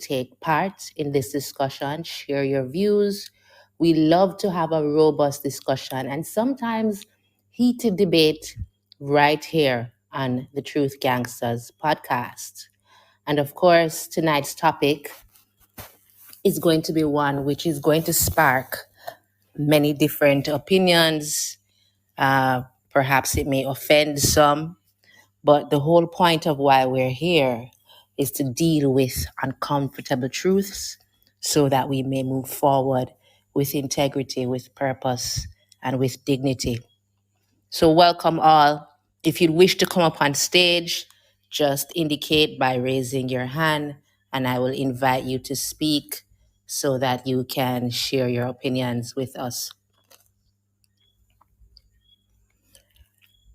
take part in this discussion, share your views. We love to have a robust discussion and sometimes heated debate right here on the Truth Gangsters podcast. And of course, tonight's topic is going to be one which is going to spark many different opinions. Uh, Perhaps it may offend some, but the whole point of why we're here is to deal with uncomfortable truths so that we may move forward with integrity, with purpose, and with dignity. So, welcome all. If you wish to come up on stage, just indicate by raising your hand, and I will invite you to speak so that you can share your opinions with us.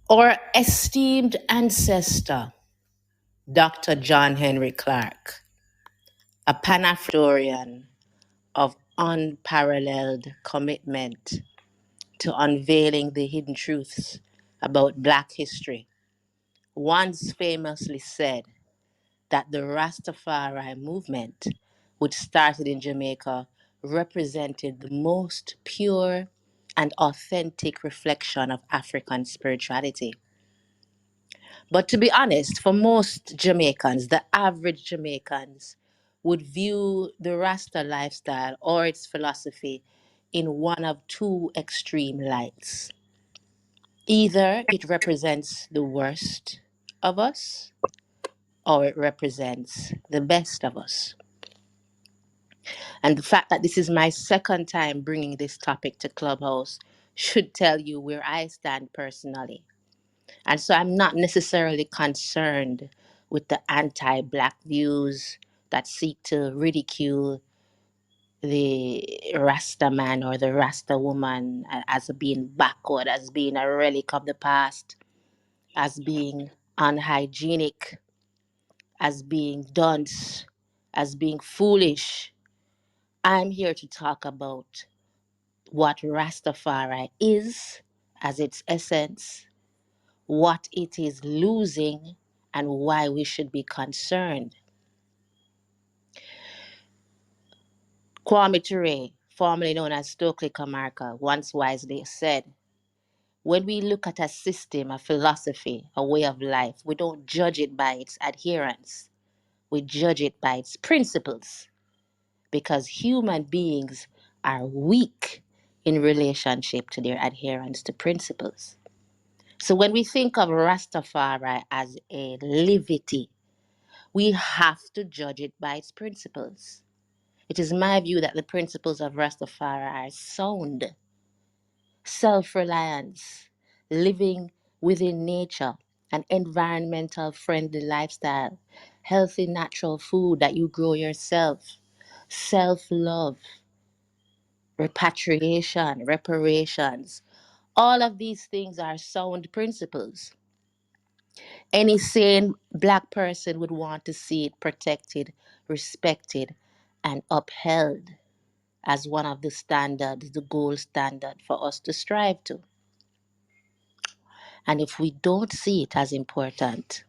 Our esteemed ancestor, Dr. John Henry Clark, a Pan-African of unparalleled commitment to unveiling the hidden truths about Black history, once famously said that the Rastafari movement, which started in Jamaica, represented the most pure and authentic reflection of African spirituality. But to be honest, for most Jamaicans, the average Jamaicans would view the Rasta lifestyle or its philosophy in one of two extreme lights. Either it represents the worst of us or it represents the best of us. And the fact that this is my second time bringing this topic to Clubhouse should tell you where I stand personally. And so I'm not necessarily concerned with the anti Black views that seek to ridicule the Rasta man or the Rasta woman as being backward, as being a relic of the past, as being unhygienic, as being dunce, as being foolish. I'm here to talk about what Rastafari is as its essence, what it is losing, and why we should be concerned. Kwame Ture, formerly known as Stokely Kamarka, once wisely said, when we look at a system, a philosophy, a way of life, we don't judge it by its adherence. We judge it by its principles because human beings are weak in relationship to their adherence to principles. So when we think of Rastafari as a livity, we have to judge it by its principles. It is my view that the principles of Rastafari are sound, self-reliance, living within nature, an environmental friendly lifestyle, healthy natural food that you grow yourself, self-love, repatriation, reparations. All of these things are sound principles. Any sane Black person would want to see it protected, respected, and upheld as one of the standards, the gold standard for us to strive to. And if we don't see it as important,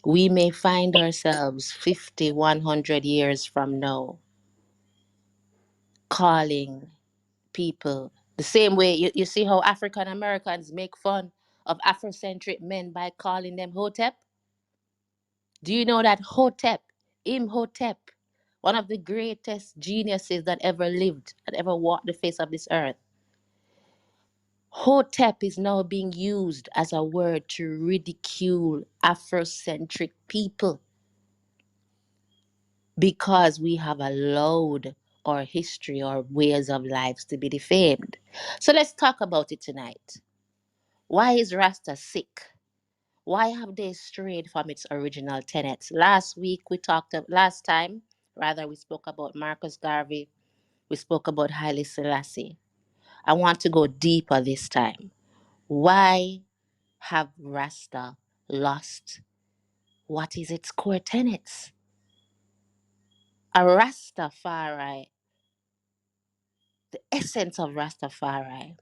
we may find ourselves 50, 100 years from now calling people the same way you see how African Americans make fun of Afrocentric men by calling them Hotep? Do you know that Hotep, Imhotep, one of the greatest geniuses that ever lived, that ever walked the face of this earth, Hotep is now being used as a word to ridicule Afrocentric people because we have allowed our history or ways of lives to be defamed. So let's talk about it tonight. Why is Rasta sick? Why have they strayed from its original tenets? Last time, rather, we spoke about Marcus Garvey. We spoke about Haile Selassie. I want to go deeper this time. Why have Rasta lost what is its core tenets? A Rastafari, the essence of Rastafari,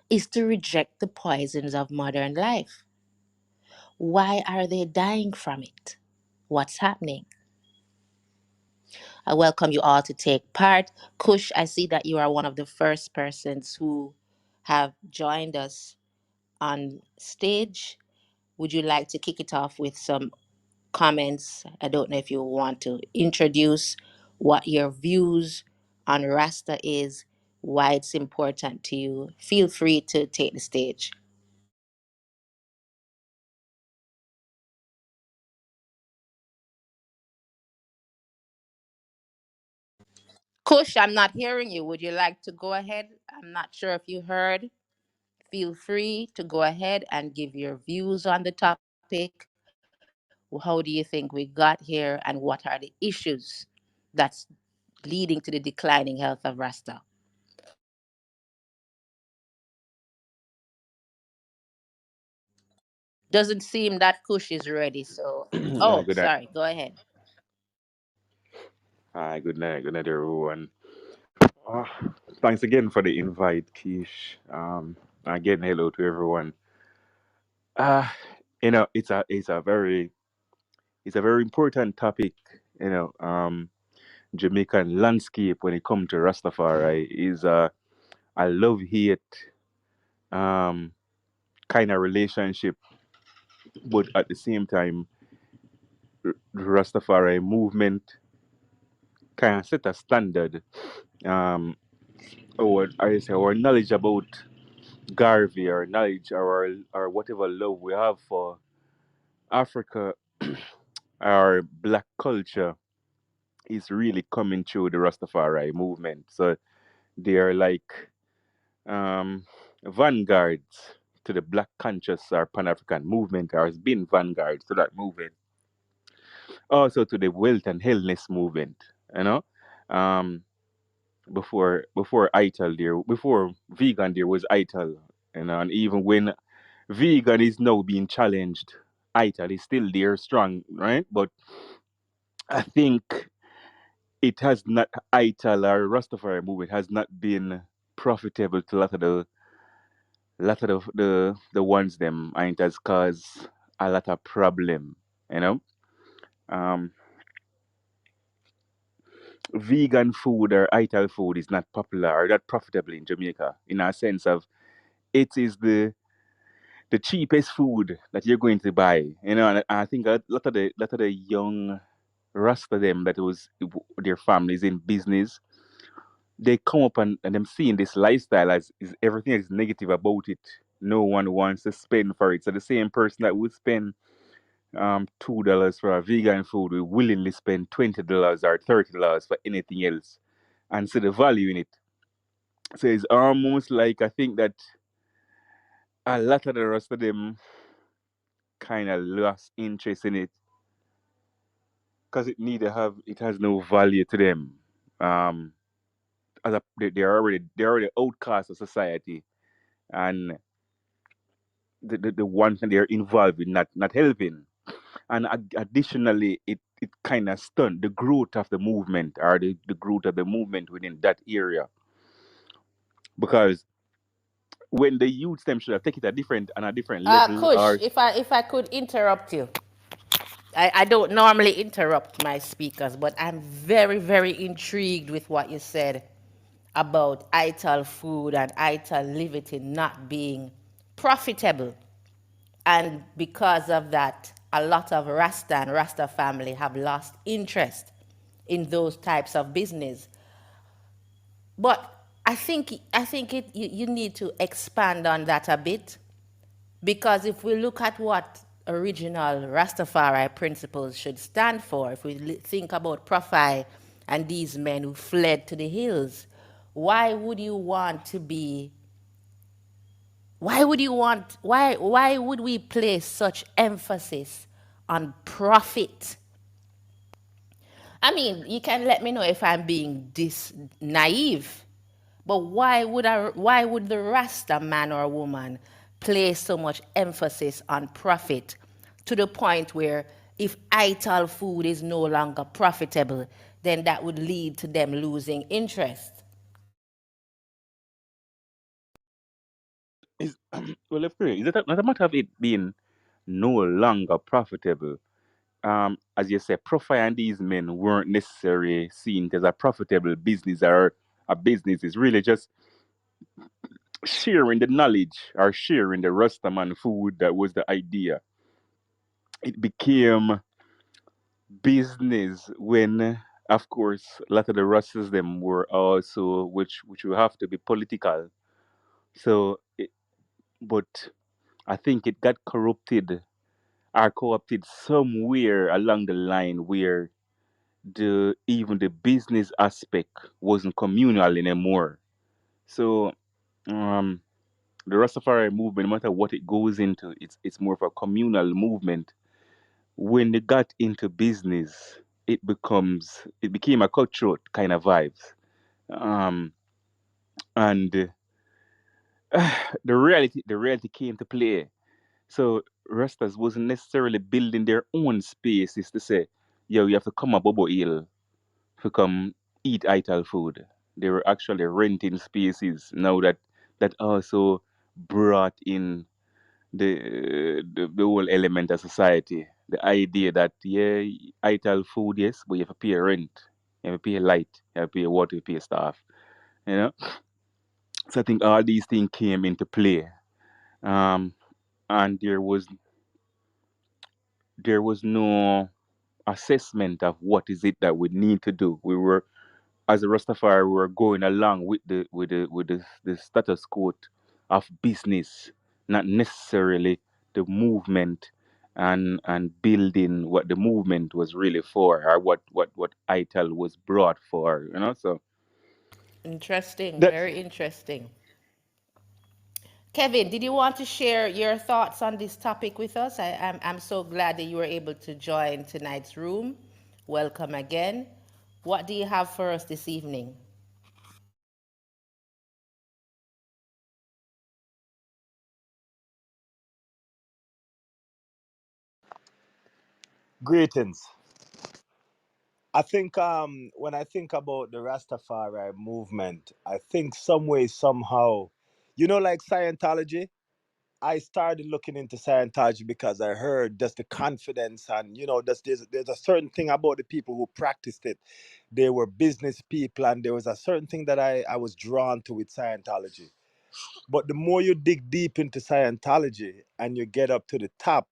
is to reject the poisons of modern life. Why are they dying from it? What's happening? I welcome you all to take part. Kush, I see that you are one of the first persons who have joined us on stage. Would you like to kick it off with some comments? I don't know if you want to introduce what your views on Rasta is, why it's important to you. Feel free to take the stage. Kush, I'm not hearing you. Would you like to go ahead? I'm not sure if you heard. Feel free to go ahead and give your views on the topic. How do you think we got here, and what are the issues that's leading to the declining health of Rasta? Doesn't seem that Kush is ready. So, Hi, oh, good night. sorry. Go ahead. Hi, good night, everyone. Uh, Thanks again for the invite, Kish. Again, hello to everyone. Uh, it's a very important topic. You know, Jamaican landscape when it comes to Rastafari is a love hate um kind of relationship, but at the same time, the Rastafari movement kind of set a standard. Um, or I say our knowledge about Garvey, our knowledge or whatever love we have for Africa, our black culture is really coming through the Rastafari movement. So they are like um, vanguards to the black conscious or Pan African movement, or has been vanguards to that movement. Also to the wealth and wellness movement, you know. Um, before ITAL there, before vegan there was ITAL, and even when vegan is now being challenged. ITAL is still there strong, right? But I think it has not ITAL or Rastafari movement has not been profitable to a lot of the ones them and it has caused a lot of problem, you know. Um Vegan food or ITAL food is not popular or not profitable in Jamaica in a sense of it is the cheapest food that you're going to buy. You know, and I think a lot of the young Rasta them that was their families in business, they come up and them seeing this lifestyle as is everything is negative about it. No one wants to spend for it. So the same person that would spend $2 for a vegan food will willingly spend $20 or $30 for anything else and see the value in it. So it's almost like I think that a lot of the rest of them kind of lost interest in it because it has no value to them. Um, they're already outcasts of society, and the ones that they're involved in not helping. And additionally, it kind of stunned the growth of the movement or the growth of the movement within that area because when the youth them should have taken it a different level Kush, or if I could interrupt you, I don't normally interrupt my speakers, but I'm very, very intrigued with what you said about ITAL food and ITAL living not being profitable. And because of that, a lot of Rasta and Rasta family have lost interest in those types of business. But I think you need to expand on that a bit, because if we look at what original Rastafari principles should stand for, if we think about Profi and these men who fled to the hills, why would you want to be why would we place such emphasis on profit? I mean, you can let me know if I'm being this naive, but why would the Rasta man or woman place so much emphasis on profit to the point where if ital food is no longer profitable, then that would lead to them losing interest? is well, if it's not a matter of it being no longer profitable. as you say, Profile and these men weren't necessarily seen as a profitable business or a business. It's really just sharing the knowledge or sharing the Rastaman food that was the idea. It became business when, of course, a lot of the Rastas them were also, which will have to be political. So, but I think it got corrupted or co-opted somewhere along the line where the even the business aspect wasn't communal anymore. So um, the Rastafari movement, no matter what it goes into, it's more of a communal movement. When they got into business, it became a cutthroat kind of vibes. Um, and the reality came to play. So Rastas wasn't necessarily building their own spaces to say, yo, you have to come a Bobo Hill to come eat Ital food. They were actually renting spaces. Now that also brought in the whole element of society. The idea that yeah, Ital food, yes, but you have to pay rent, you have to pay light, you have to pay water, you pay staff. You know? So I think all these things came into play. Um and there was no assessment of what is it that we need to do. We were, as a Rastafari, we were going along with the status quo of business, not necessarily the movement and building what the movement was really for, or what ITEL was brought for. So Interesting, that very interesting. Kevin, did you want to share your thoughts on this topic with us? I'm so glad that you were able to join tonight's room. Welcome again. What do you have for us this evening? Greetings. I think when I think about the Rastafari movement, I think some way, somehow, like Scientology, I started looking into Scientology because I heard just the confidence and there's a certain thing about the people who practiced it. They were business people, and there was a certain thing that I was drawn to with Scientology. But the more you dig deep into Scientology and you get up to the top,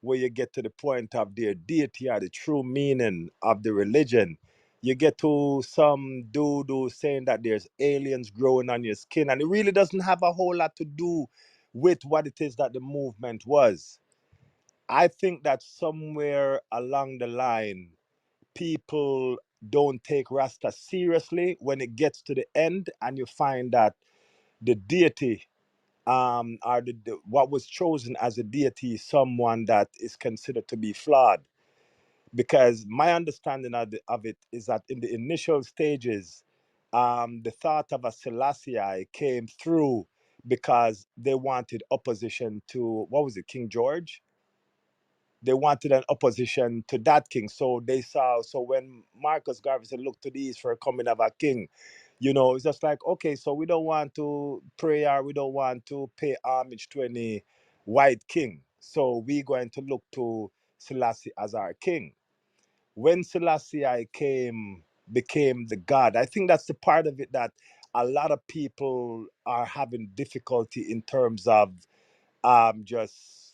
where you get to the point of their deity or the true meaning of the religion, you get to some dude who's saying that there's aliens growing on your skin, and it really doesn't have a whole lot to do with what it is that the movement was. I think that somewhere along the line, people don't take Rasta seriously when it gets to the end, and you find that the deity or what was chosen as a deity is someone that is considered to be flawed. Because my understanding of it is that in the initial stages, the thought of a Selassie came through because they wanted opposition to, what was it, King George? They wanted an opposition to that king. So they saw, so when Marcus Garvey said, look to these for coming of a king, it's just like, okay, so we don't want to pray or we don't want to pay homage to any white king. So we're going to look to Selassie as our king. When Selassie became the God, I think that's the part of it that a lot of people are having difficulty in terms of just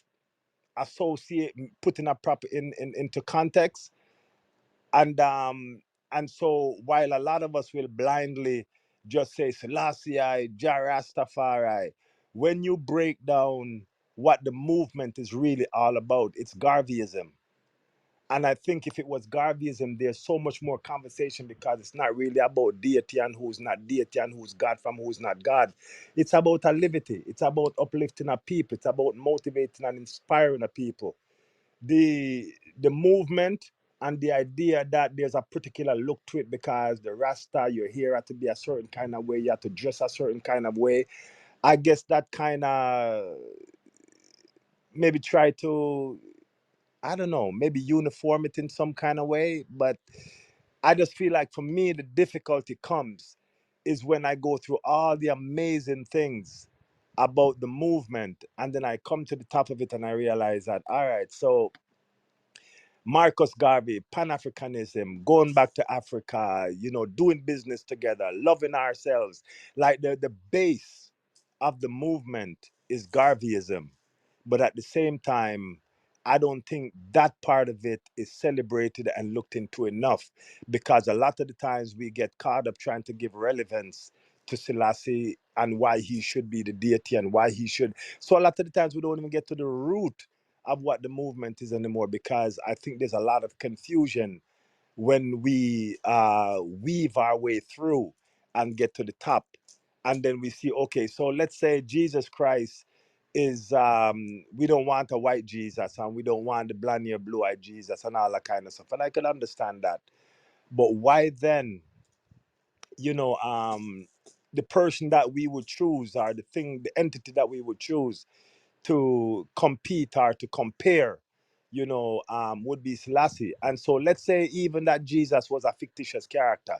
associate putting a proper into context, and so while a lot of us will blindly just say Selassie, Jah Rastafari, when you break down what the movement is really all about, it's Garveyism. And I think if it was Garveyism, there's so much more conversation, because it's not really about deity and who's not deity and who's God from who's not God. It's about a liberty. It's about uplifting a people. It's about motivating and inspiring a people. The movement and the idea that there's a particular look to it, because the Rasta, your hair had to be a certain kind of way, you have to dress a certain kind of way. I guess that kind of maybe try to, I don't know, maybe uniform it in some kind of way. But I just feel like for me, the difficulty comes is when I go through all the amazing things about the movement, and then I come to the top of it and I realize that, all right, so Marcus Garvey, Pan Africanism, going back to Africa, doing business together, loving ourselves. Like the base of the movement is Garveyism. But at the same time, I don't think that part of it is celebrated and looked into enough, because a lot of the times we get caught up trying to give relevance to Selassie and why he should be the deity and why he should. So a lot of the times we don't even get to the root of what the movement is anymore, because I think there's a lot of confusion when we weave our way through and get to the top. And then we see, okay, so let's say Jesus Christ is, we don't want a white Jesus, and we don't want the blonde hair, blue eyed Jesus, and all that kind of stuff. And I can understand that. But why then, you know, um, the person that we would choose, or the thing, the entity that we would choose to compete or to compare, would be Selassie. And so let's say even that Jesus was a fictitious character,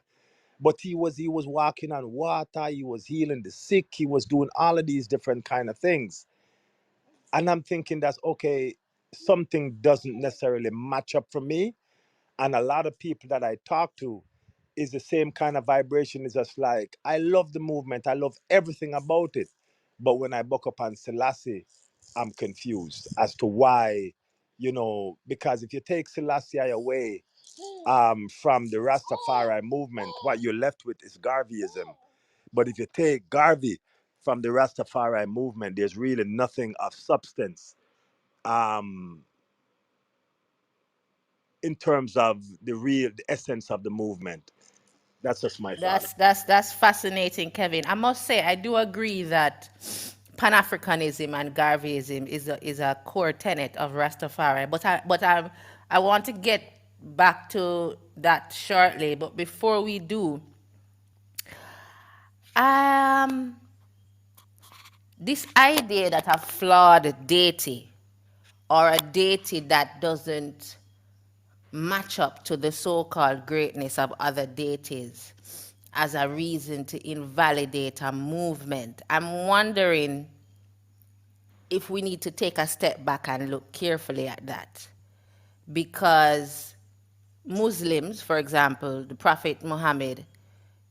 but he was walking on water, he was healing the sick, he was doing all of these different kind of things. And I'm thinking that's okay, something doesn't necessarily match up for me. And a lot of people that I talk to is the same kind of vibration. It's just like, I love the movement, I love everything about it, but when I buck up on Selassie, I'm confused as to why. Because if you take Selassie away from the Rastafari movement, what you're left with is Garveyism. But if you take Garvey from the Rastafari movement, there's really nothing of substance, um, in terms of the essence of the movement. That's just my thought. That's fascinating, Kevin. I must say I do agree that Pan Africanism and Garveyism is a core tenet of Rastafari. But I want to get back to that shortly. But before we do, um, this idea that a flawed deity or a deity that doesn't match up to the so-called greatness of other deities as a reason to invalidate a movement. I'm wondering if we need to take a step back and look carefully at that. Because Muslims, for example, the Prophet Muhammad,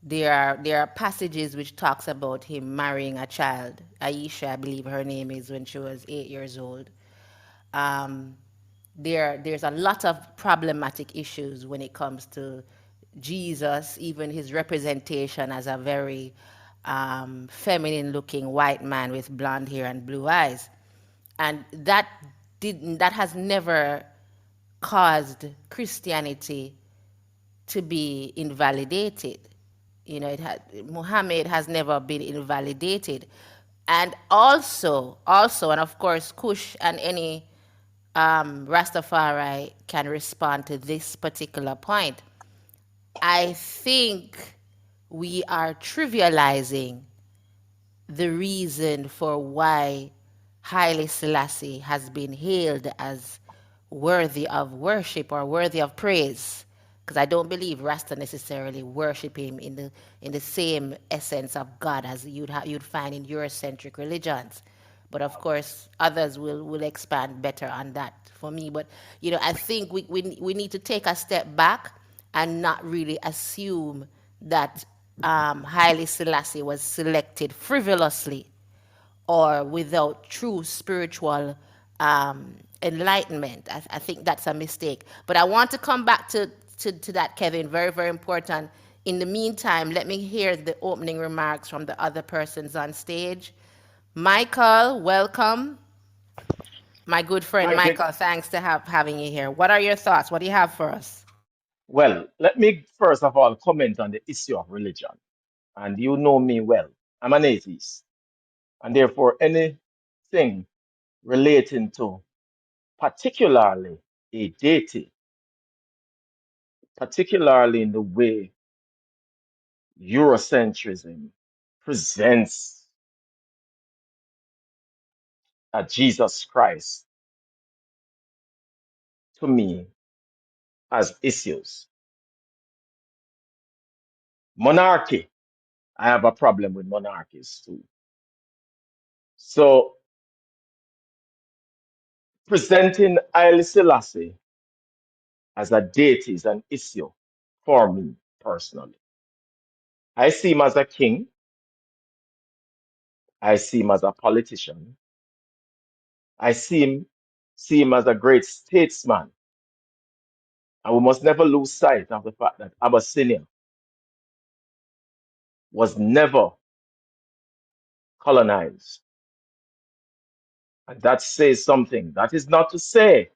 there are passages which talks about him marrying a child. Aisha, I believe her name is, when she was 8 years old. Um, there's a lot of problematic issues when it comes to Jesus, even his representation as a very feminine looking white man with blonde hair and blue eyes. And that has never caused Christianity to be invalidated. Muhammad has never been invalidated. And also, and of course, Kush and any Rastafari can respond to this particular point. I think we are trivializing the reason for why Haile Selassie has been hailed as worthy of worship or worthy of praise. Because I don't believe Rasta necessarily worship him in the same essence of God as you'd find in Eurocentric religions. But of course, others will expand better on that for me. But I think we need to take a step back and not really assume that Haile Selassie was selected frivolously or without true spiritual enlightenment. I think that's a mistake. But I want to come back to that, Kevin. Very, very important. In the meantime, let me hear the opening remarks from the other persons on stage. Michael, welcome. My good friend Thank you. Michael, thanks to having you here. What are your thoughts? What do you have for us? Well, let me first of all comment on the issue of religion. And you know me well. I'm an atheist. And therefore, anything relating to particularly a deity, particularly in the way Eurocentrism presents a Jesus Christ to me as issues. Monarchy, I have a problem with monarchies too. So presenting Haile Selassie as a deity is an issue for me personally. I see him as a king. I see him as a politician. I see him as a great statesman. And we must never lose sight of the fact that Abyssinia was never colonized. And that says something. That is not to say,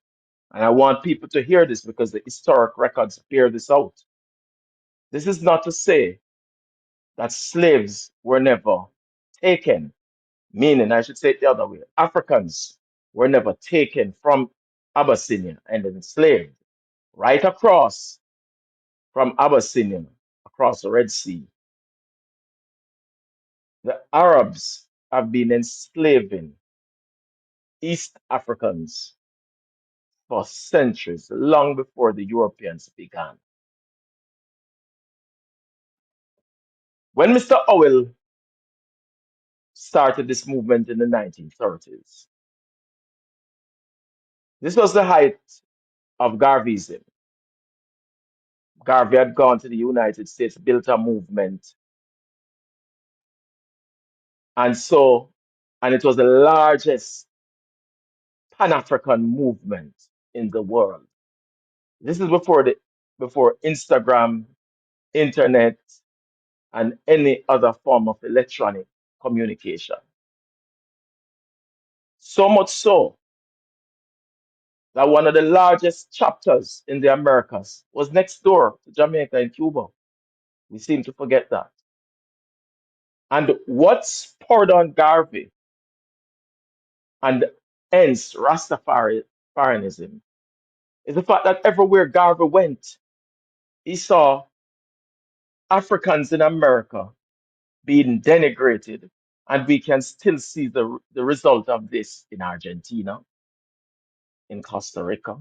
and I want people to hear this because the historic records bear this out. This is not to say that slaves were never taken, meaning I should say it the other way. Africans were never taken from Abyssinia and enslaved right across from Abyssinia, across the Red Sea. The Arabs have been enslaving East Africans for centuries, long before the Europeans began. When Mr. Howell started this movement in the 1930s, this was the height of Garveyism. Garvey had gone to the United States, built a movement, and so, and it was the largest Pan-African movement in the world. This is before Instagram, internet, and any other form of electronic communication. So much so that one of the largest chapters in the Americas was next door to Jamaica and Cuba. We seem to forget that. And what spurred on Garvey and hence Rastafarianism is the fact that everywhere Garvey went, he saw Africans in America being denigrated. And we can still see the result of this in Argentina, in Costa Rica,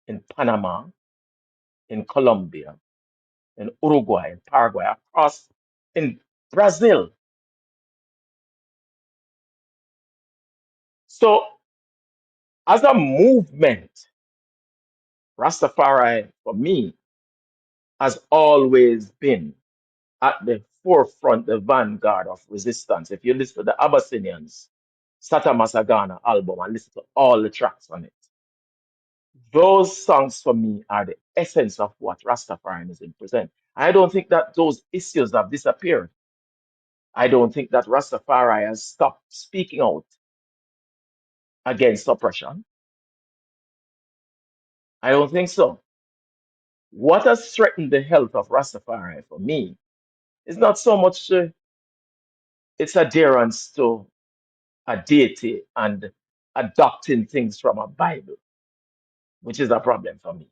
in Panama, in Colombia, in Uruguay, in Paraguay, across in Brazil. So, as a movement, Rastafari, for me, has always been at the forefront, the vanguard of resistance. If you listen to the Abyssinians, Sata Masagana album and listen to all the tracks on it, those songs for me are the essence of what Rastafarianism present. I don't think that those issues have disappeared. I don't think that Rastafari has stopped speaking out against oppression. I don't think so. What has threatened the health of Rastafari for me is not so much its adherence to a deity and adopting things from a Bible, which is a problem for me.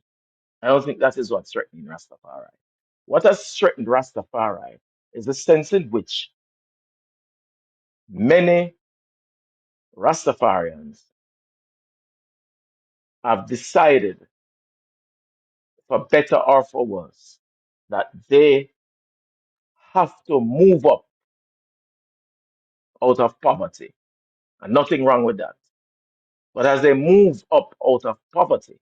I don't think that is what's threatening Rastafari. What has threatened Rastafari is the sense in which many Rastafarians have decided, for better or for worse, that they have to move up out of poverty. And nothing wrong with that. But as they move up out of poverty,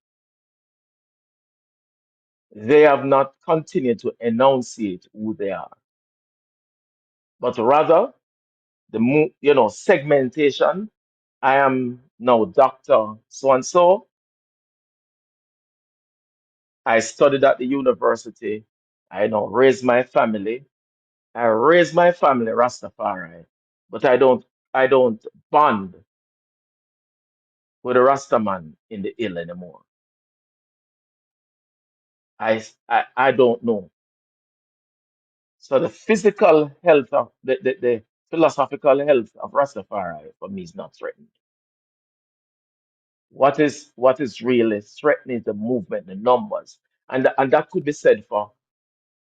they have not continued to enunciate who they are, but rather segmentation. I am now Doctor So and so. I studied at the university. I now raise my family. I raise my family Rastafari, but I don't bond with a Rastaman in the hill anymore. I don't know. So the physical health of the philosophical health of Rastafari for me is not threatened. What is really threatening is the movement, the numbers. And that could be said for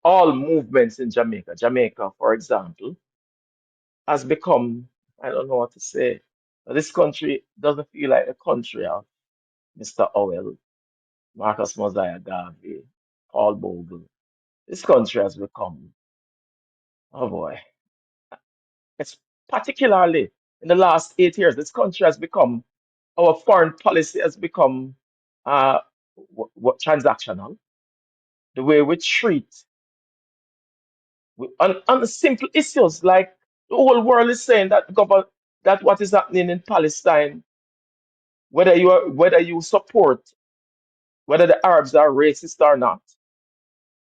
all movements in Jamaica. Jamaica, for example, has become, I don't know what to say. This country doesn't feel like the country of Mr. Howell, Marcus Mosiah Garvey, Paul Bogle. This country has become, oh boy, it's particularly in the last 8 years, this country has become, our foreign policy has become what transactional, the way we treat on the simple issues like the whole world is saying that that what is happening in Palestine, whether you support whether the Arabs are racist or not,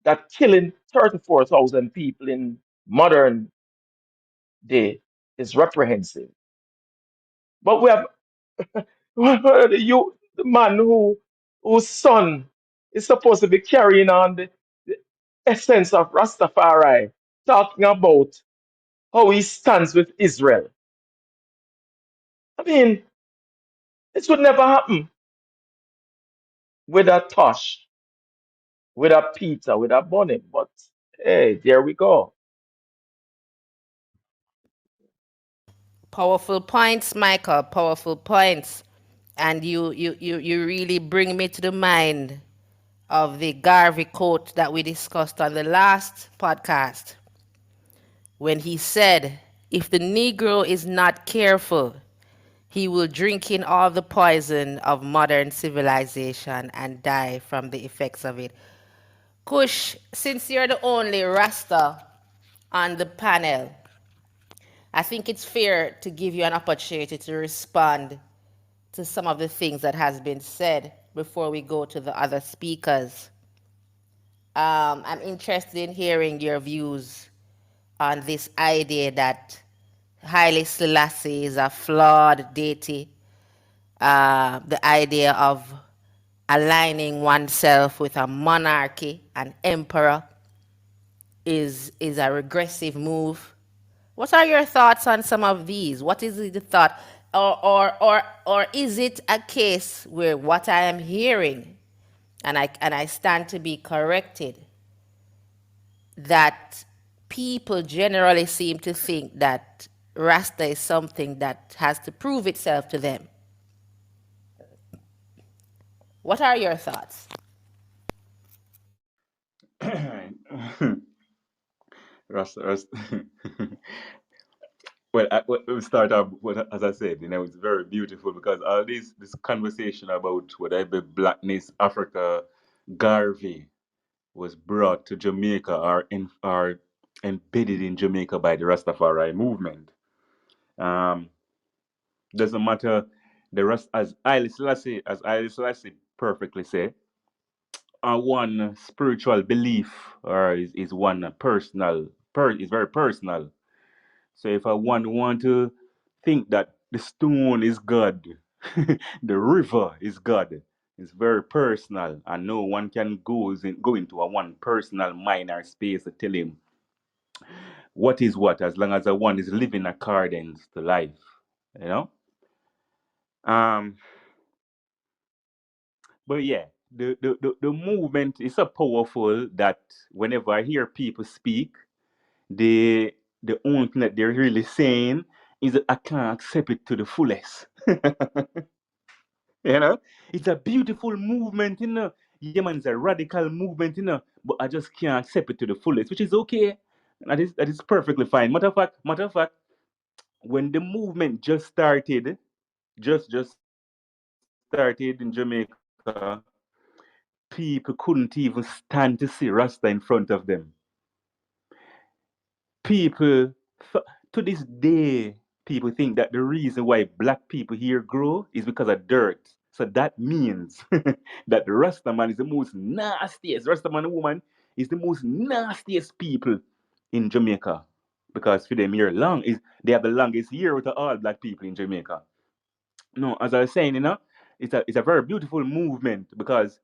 that killing 34,000 people in modern day is reprehensible. But we have the man whose son is supposed to be carrying on the essence of Rastafari, talking about how he stands with Israel. I mean, this would never happen with a Tosh, with a Peter, with a Bonnie. But hey, there we go. Powerful points, Michael. Powerful points. And you really bring me to the mind of the Garvey quote that we discussed on the last podcast when he said, if the Negro is not careful, he will drink in all the poison of modern civilization and die from the effects of it. Kush, since you're the only Rasta on the panel, I think it's fair to give you an opportunity to respond to some of the things that has been said before we go to the other speakers. I'm interested in hearing your views on this idea that Haile Selassie is a flawed deity. The idea of aligning oneself with a monarchy, an emperor, is a regressive move. What are your thoughts on some of these? What is the thought? Or is it a case where what I am hearing, and I stand to be corrected, that people generally seem to think that Rasta is something that has to prove itself to them? What are your thoughts? Rasta. Well, we'll start off with, as I said, it's very beautiful because all this conversation about whether it be blackness, Africa, Garvey was brought to Jamaica or embedded in Jamaica by the Rastafari movement. Um, doesn't matter the rest as Haile Selassie perfectly said, one spiritual belief or is one personal is very personal. So if I want to think that the stone is God, the river is God, it's very personal, and no one can go into a one personal mind or space to tell him what is what, as long as the one is living accordance to life, you know. Um, but yeah, the movement is so powerful that whenever I hear people speak, the the only thing that they're really saying is that I can't accept it to the fullest. You know, it's a beautiful movement, Yeah, man, it's a radical movement, But I just can't accept it to the fullest, which is okay. That is perfectly fine. Matter of fact, when the movement just started in Jamaica, people couldn't even stand to see Rasta in front of them. People, to this day, people think that the reason why black people here grow is because of dirt. So that means that the Rasta man is the most nastiest, Rasta man woman is the most nastiest people in Jamaica. Because for them here they have the longest year with all black people in Jamaica. No, as I was saying, it's a very beautiful movement because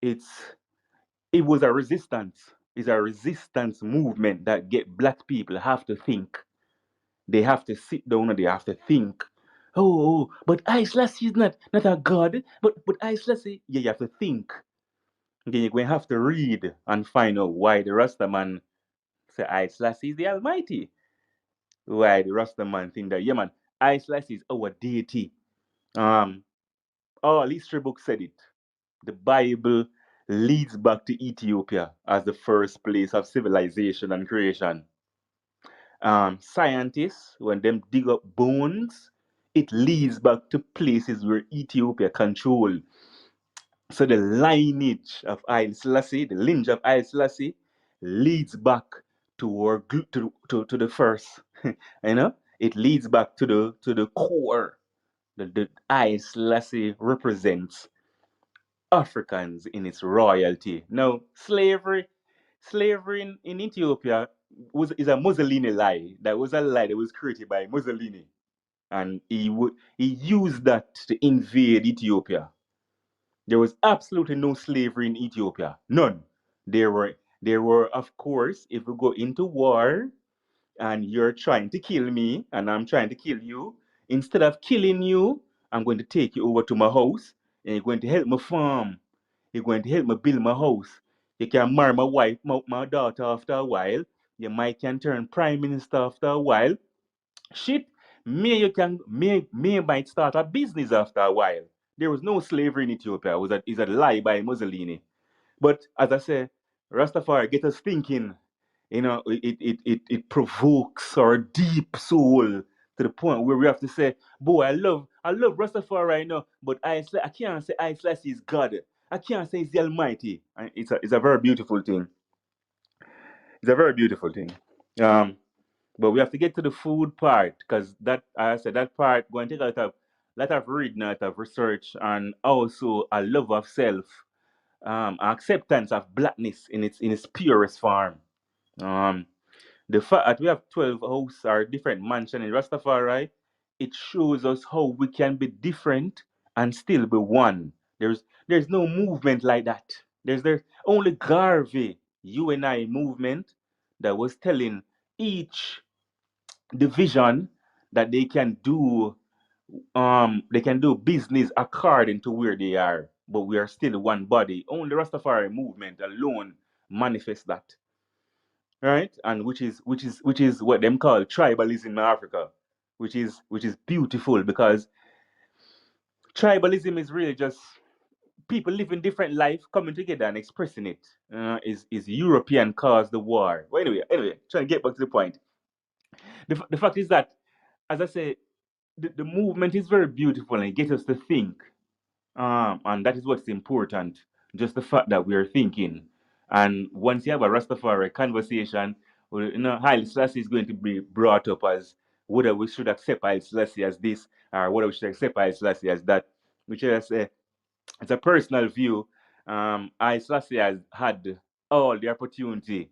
it's it was a resistance. It's a resistance movement that get black people have to think. They have to sit down and they have to think. But Selassie is not a god. But Selassie, yeah, you have to think. Then you're going to have to read and find out why the Rasta man say Selassie is the Almighty. Why the Rasta man think that, yeah man, Selassie is our deity. Um, all history books said it. The Bible leads back to Ethiopia as the first place of civilization and creation. Scientists, when them dig up bones, it leads back to places where Ethiopia control. So the lineage of Haile Selassie, the lineage of Haile Selassie, leads back to our to the first. You know, it leads back to the core. The Haile Selassie represents Africans in its royalty. Now, slavery in Ethiopia is a Mussolini lie. That was a lie that was created by Mussolini, and he used that to invade Ethiopia. There was absolutely no slavery in Ethiopia. None. There were of course, if we go into war and you're trying to kill me and I'm trying to kill you, instead of killing you, I'm going to take you over to my house and you're going to help me farm. You're going to help me build my house. You can marry my wife, my daughter after a while. You might can turn prime minister after a while. Shit, me might start a business after a while. There was no slavery in Ethiopia. It was is a lie by Mussolini. But as I say, Rastafari get us thinking. You know, it provokes our deep soul to the point where we have to say, boy, I love Rastafari right now, but I can't say I Selassie is God. I can't say he's the Almighty. And it's a very beautiful thing. It's a very beautiful thing. Um, but we have to get to the food part because that, as I said, that part going to take a lot of reading, a lot of research, and also a love of self, acceptance of blackness in its purest form. Um, the fact that we have 12 houses or different mansions in Rastafari, it shows us how we can be different and still be one. There's no movement like that. There's only Garvey, you and I movement that was telling each division that they can do business according to where they are, but we are still one body. Only Rastafari movement alone manifests that, right? And which is what them call tribalism in Africa, which is beautiful because tribalism is really just people living different life coming together and expressing it. Is European caused the war? Well, anyway, trying to get back to the point. The fact is that, as I say, the movement is very beautiful and it gets us to think. And that is what's important. Just the fact that we are thinking. And once you have a Rastafari conversation, well, Haile Selassie is going to be brought up as whether we should accept Haile Selassie as this or whether we should accept Haile Selassie as that, which is it's a personal view. Haile Selassie has had all the opportunity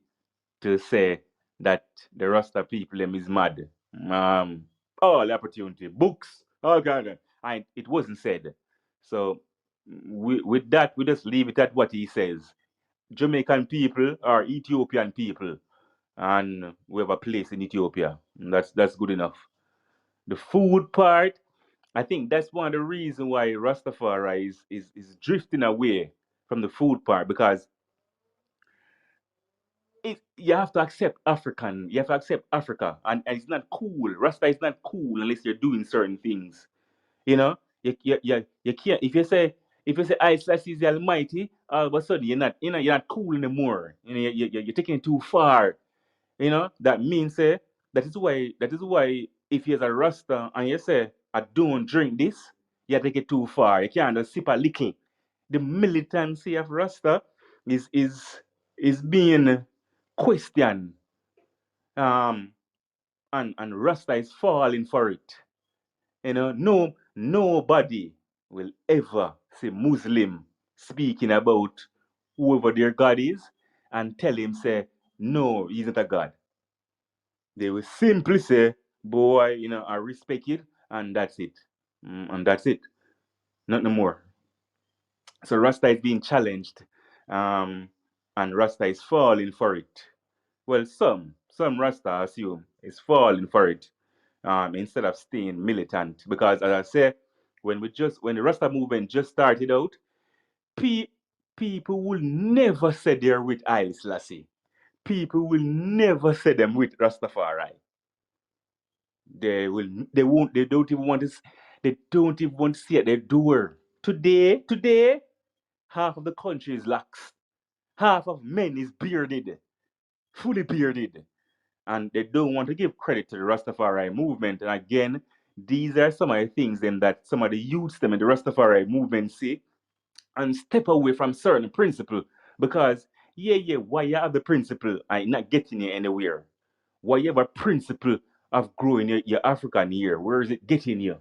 to say that the Rasta people them is mad. Um, all the opportunity, books, all kind of, and it wasn't said. So with that, we just leave it at what he says. Jamaican people are Ethiopian people, and we have a place in Ethiopia. And that's good enough. The food part, I think that's one of the reasons why Rastafari is drifting away from the food part because you have to accept African. You have to accept Africa, and it's not cool. Rasta is not cool unless you're doing certain things. You know, you can't. If you say I Selassie is the Almighty, all of a sudden you're not cool anymore. You're taking it too far. That means that is why if you're a Rasta and you say I don't drink this, you take it too far. You can't just sip a little. The militancy of Rasta is being questioned, um, and Rasta is falling for it. Nobody will ever see Muslim speaking about whoever their God is and tell him say no, he's not a God. They will simply say, boy, I respect it, and that's it. And that's it. Not no more. So Rasta is being challenged, um, and Rasta is falling for it. Well, some Rasta assume is falling for it, instead of staying militant. Because as I say, when the Rasta movement just started out, pe- people will never say they're with Haile Selassie. People will never say them with Rastafari. They won't, they don't even want to see at their door. Today, half of the country is lax. Half of men is bearded, fully bearded. And they don't want to give credit to the Rastafari movement. And again, these are some of the things then that some of the youths them in the Rastafari movement say, and step away from certain principle. Because why you have the principle I not getting you anywhere? Why you have a principle of growing your African year? Where is it getting you?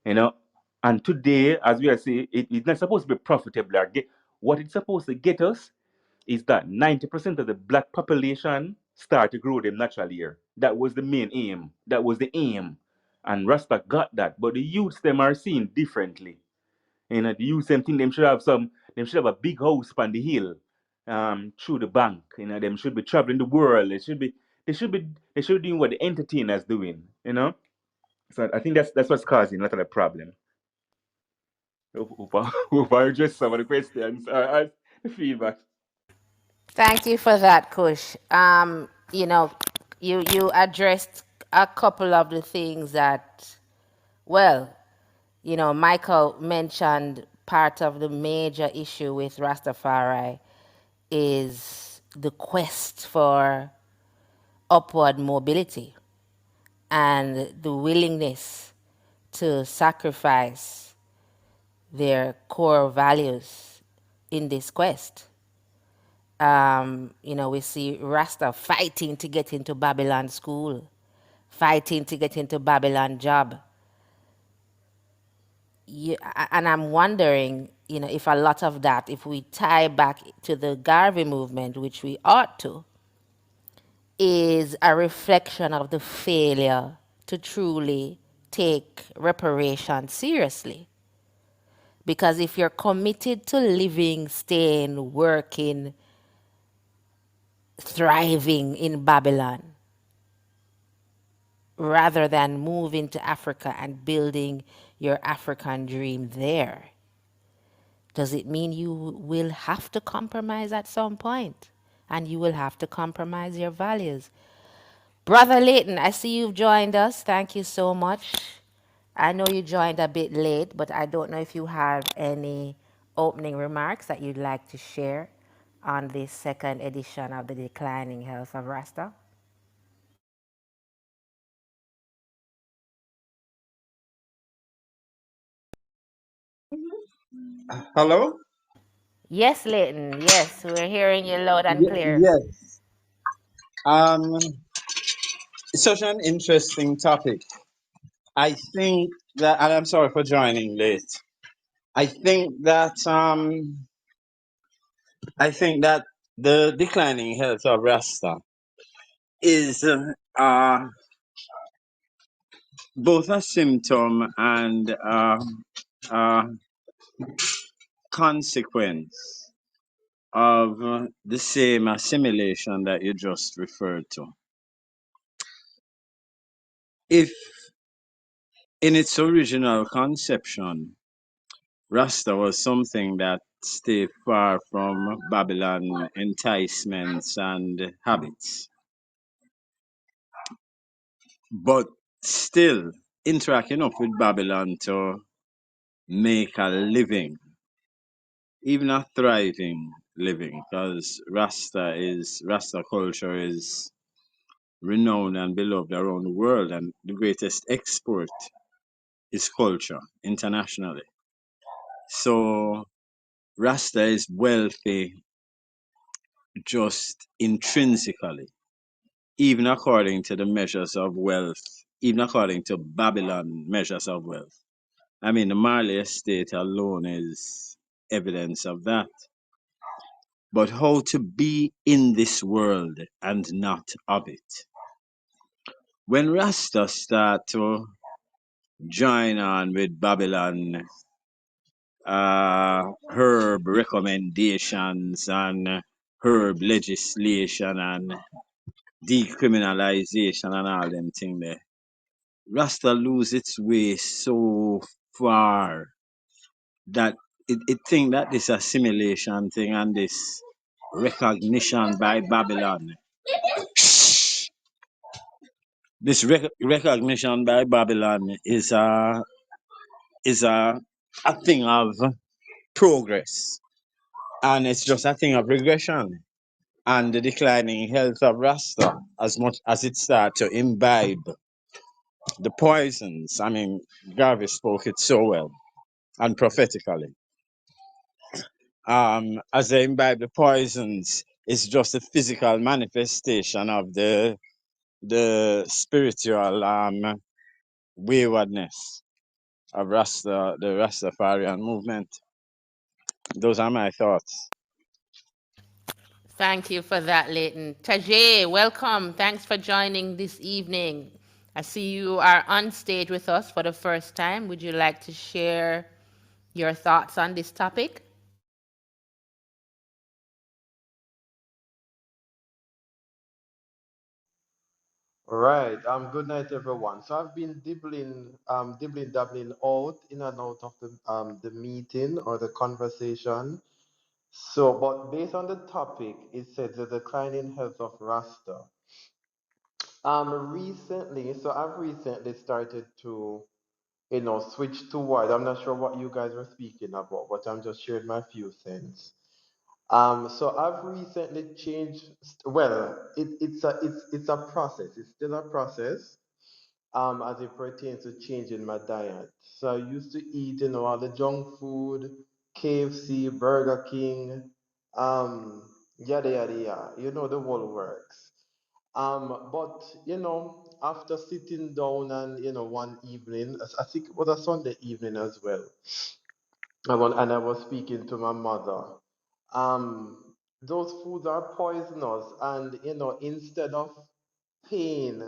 You know? And today, as we are saying, it's not supposed to be profitable or get what it's supposed to get us is that 90% of the black population start to grow them natural hair. That was the main aim. That was the aim. And Rasta got that. But the youths them are seen differently. You know, the youths them think them should have a big house on the hill, through the bank. You know, them should be traveling the world. They should be doing what the entertainers doing, you know? So I think that's what's causing a lot of the problem. Hope I addressed some of the questions. Feedback. Thank you for that, Kush. You addressed a couple of the things that, well, Michael mentioned part of the major issue with Rastafari is the quest for upward mobility and the willingness to sacrifice their core values in this quest. We see Rasta fighting to get into Babylon school, fighting to get into Babylon job. And I'm wondering, if a lot of that, if we tie back to the Garvey movement, which we ought to, is a reflection of the failure to truly take reparation seriously. Because if you're committed to living, staying, working, thriving in Babylon, rather than moving to Africa and building your African dream there, does it mean you will have to compromise at some point? And you will have to compromise your values. Brother Leighton, I see you've joined us. Thank you so much. I know you joined a bit late, but I don't know if you have any opening remarks that you'd like to share on this second edition of the Declining Health of Rasta. Hello? Yes, Leighton. Yes, we're hearing you loud and clear. Yes. Um, it's such an interesting topic. I think that, and I'm sorry for joining late. I think that I think that the declining health of Rasta is both a symptom and a consequence of the same assimilation that you just referred to. If in its original conception, Rasta was something that stayed far from Babylon enticements and habits, but still interact enough with Babylon to make a living, even a thriving living, because Rasta culture is renowned and beloved around the world, and the greatest export is culture internationally. So Rasta is wealthy just intrinsically, even according to the measures of wealth, even according to Babylon measures of wealth. I mean, the Marley estate alone is evidence of that. But how to be in this world and not of it? When Rasta start to join on with Babylon herb recommendations and herb legislation and decriminalization and all them thing there, Rasta lose its way so far that it think that this assimilation thing and this recognition by Babylon, this recognition by Babylon is a thing of progress, and it's just a thing of regression. And the declining health of Rasta, as much as it start to imbibe the poisons. I mean, Garvey spoke it so well and prophetically. as they imbibe the poisons, it's just a physical manifestation of the spiritual waywardness of the Rastafarian movement. Those are my thoughts. Thank you for that, Leighton. Tajay, welcome. Thanks for joining this evening. I see you are on stage with us for the first time. Would you like to share your thoughts on this topic? All right. Good night, everyone. So I've been dabbling out in and out of the meeting or the conversation. So, but based on the topic, it says the declining health of Rasta. I've recently started to, switch toward. I'm not sure what you guys were speaking about, but I'm just sharing my few cents. So I've recently changed. Well, it's a process. It's still a process. As it pertains to changing my diet. So I used to eat, all the junk food, KFC, Burger King, yada yada yada. The whole works. But after sitting down and one evening, I think it was a Sunday evening as well, and I was speaking to my mother. Those foods are poisonous, and instead of paying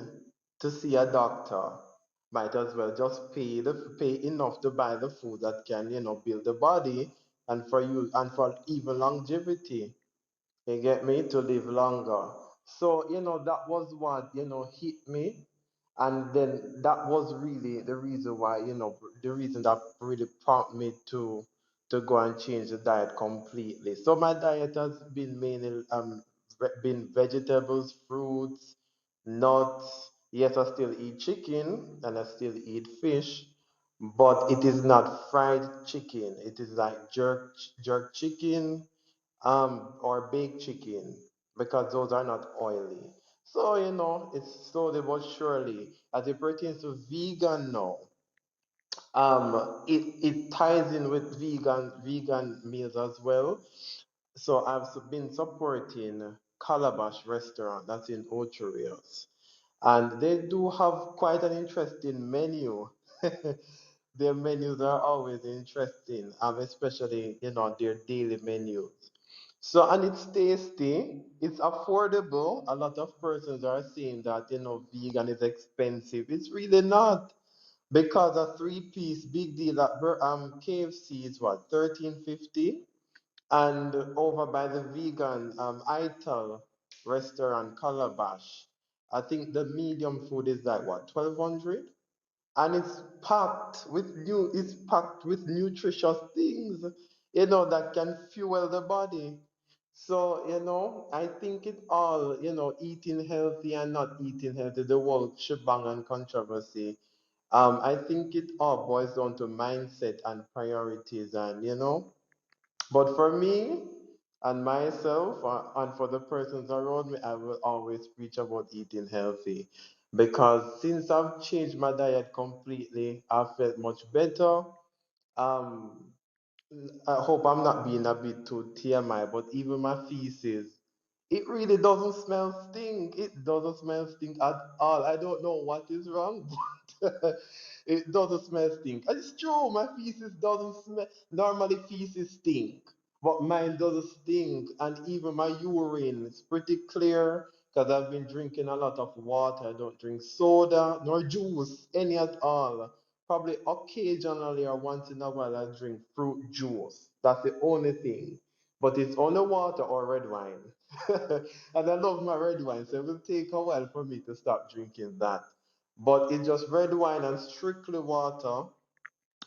to see a doctor, might as well just pay enough to buy the food that can build the body and for you and for even longevity. You get me? To live longer. So, that was what, hit me. And then that was really the reason why, the reason that really prompted me to go and change the diet completely. So my diet has been mainly been vegetables, fruits, nuts. Yes, I still eat chicken and I still eat fish, but it is not fried chicken. It is like jerk chicken, or baked chicken, because those are not oily. So, it's slowly but surely, as it pertains to vegan now, it ties in with vegan meals as well. So been supporting Calabash restaurant that's in Ocho Rios, and they do have quite an interesting menu. Their menus are always interesting, especially their daily menus. So, and it's tasty, it's affordable. A lot of persons are saying that vegan is expensive. It's really not, because a three-piece big deal at KFC is what, 13.50, and over by the vegan Ital restaurant Calabash, I think the medium food is like what, 1200, and it's packed with nutritious things that can fuel the body. So I think it all, eating healthy and not eating healthy, the whole shebang and controversy, I think it all boils down to mindset and priorities. And but for me and myself, and for the persons around me, I will always preach about eating healthy, because since I've changed my diet completely, I've felt much better. Um, I hope I'm not being a bit too TMI, but even my feces, it really doesn't smell stink. It doesn't smell stink at all. I don't know what is wrong, but it doesn't smell stink. And it's true, my feces doesn't smell. Normally feces stink, but mine doesn't stink. And even my urine is pretty clear, because I've been drinking a lot of water. I don't drink soda nor juice, any at all. Probably occasionally or once in a while I drink fruit juice. That's the only thing. But it's only water or red wine. And I love my red wine, so it will take a while for me to stop drinking that. But it's just red wine and strictly water.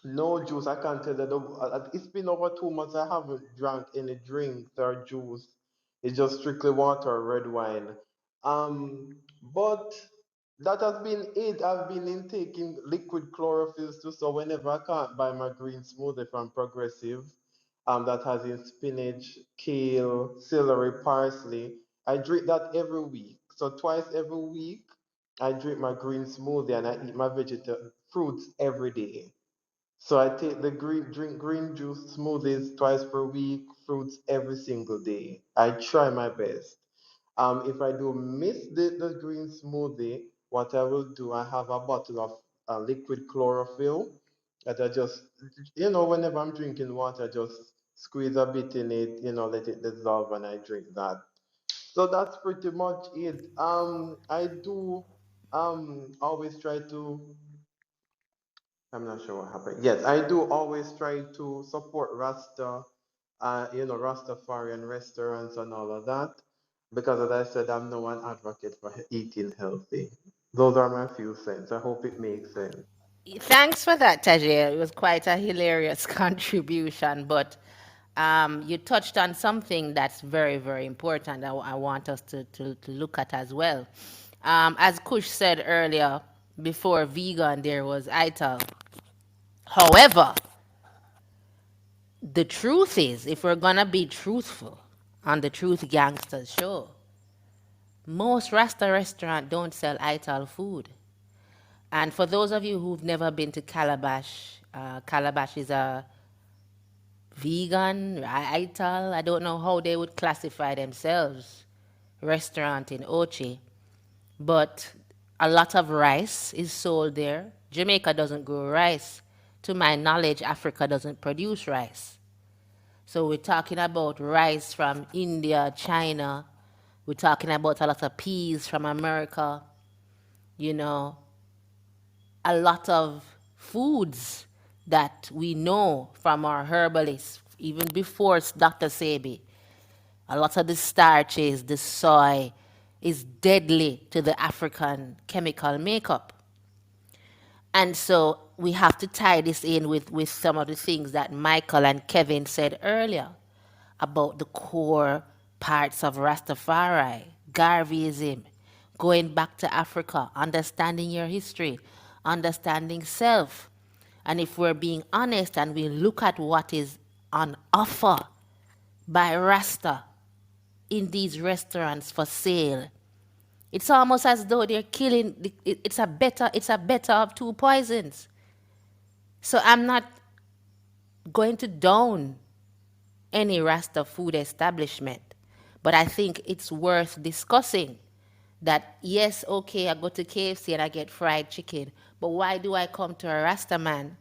No juice. I can't tell you. It's been over 2 months. I haven't drank any drinks or juice. It's just strictly water or red wine. But that has been it. I've been taking liquid chlorophyll too. So whenever I can't buy my green smoothie from Progressive, that has in spinach, kale, celery, parsley, I drink that every week. So twice every week, I drink my green smoothie and I eat my vegetable fruits every day. So I take the drink green juice smoothies twice per week, fruits every single day. I try my best. If I do miss the green smoothie, what I will do, I have a bottle of liquid chlorophyll that I just, whenever I'm drinking water, I just squeeze a bit in it, let it dissolve and I drink that. So that's pretty much it. I do always try to, I'm not sure what happened. Yes, I do always try to support Rasta, Rastafarian restaurants and all of that. Because as I said, I'm no one advocate for eating healthy. Those are my few cents. I hope it makes sense. Thanks for that, Tajir. It was quite a hilarious contribution, but you touched on something that's very, very important. I want us to look at as well. As Kush said earlier, before vegan, there was ITAL. However, the truth is, if we're gonna be truthful on the Truth Gangsters show, most Rasta restaurant don't sell ITAL food. And for those of you who've never been to Calabash, Calabash is a vegan, ITAL, I don't know how they would classify themselves, restaurant in Ochi. But a lot of rice is sold there. Jamaica doesn't grow rice. To my knowledge, Africa doesn't produce rice. So we're talking about rice from India, China. We're talking about a lot of peas from America. You know, a lot of foods that we know from our herbalists, even before Dr. Sebi. A lot of the starches, the soy, is deadly to the African chemical makeup. And so we have to tie this in with some of the things that Michael and Kevin said earlier about the core parts of Rastafari, Garveyism, going back to Africa, understanding your history, understanding self. And if we're being honest and we look at what is on offer by Rasta in these restaurants for sale, it's almost as though they're killing. It's a better of two poisons. So I'm not going to down any Rasta food establishment, but I think it's worth discussing that yes, okay, I go to KFC and I get fried chicken, but why do I come to a Rasta man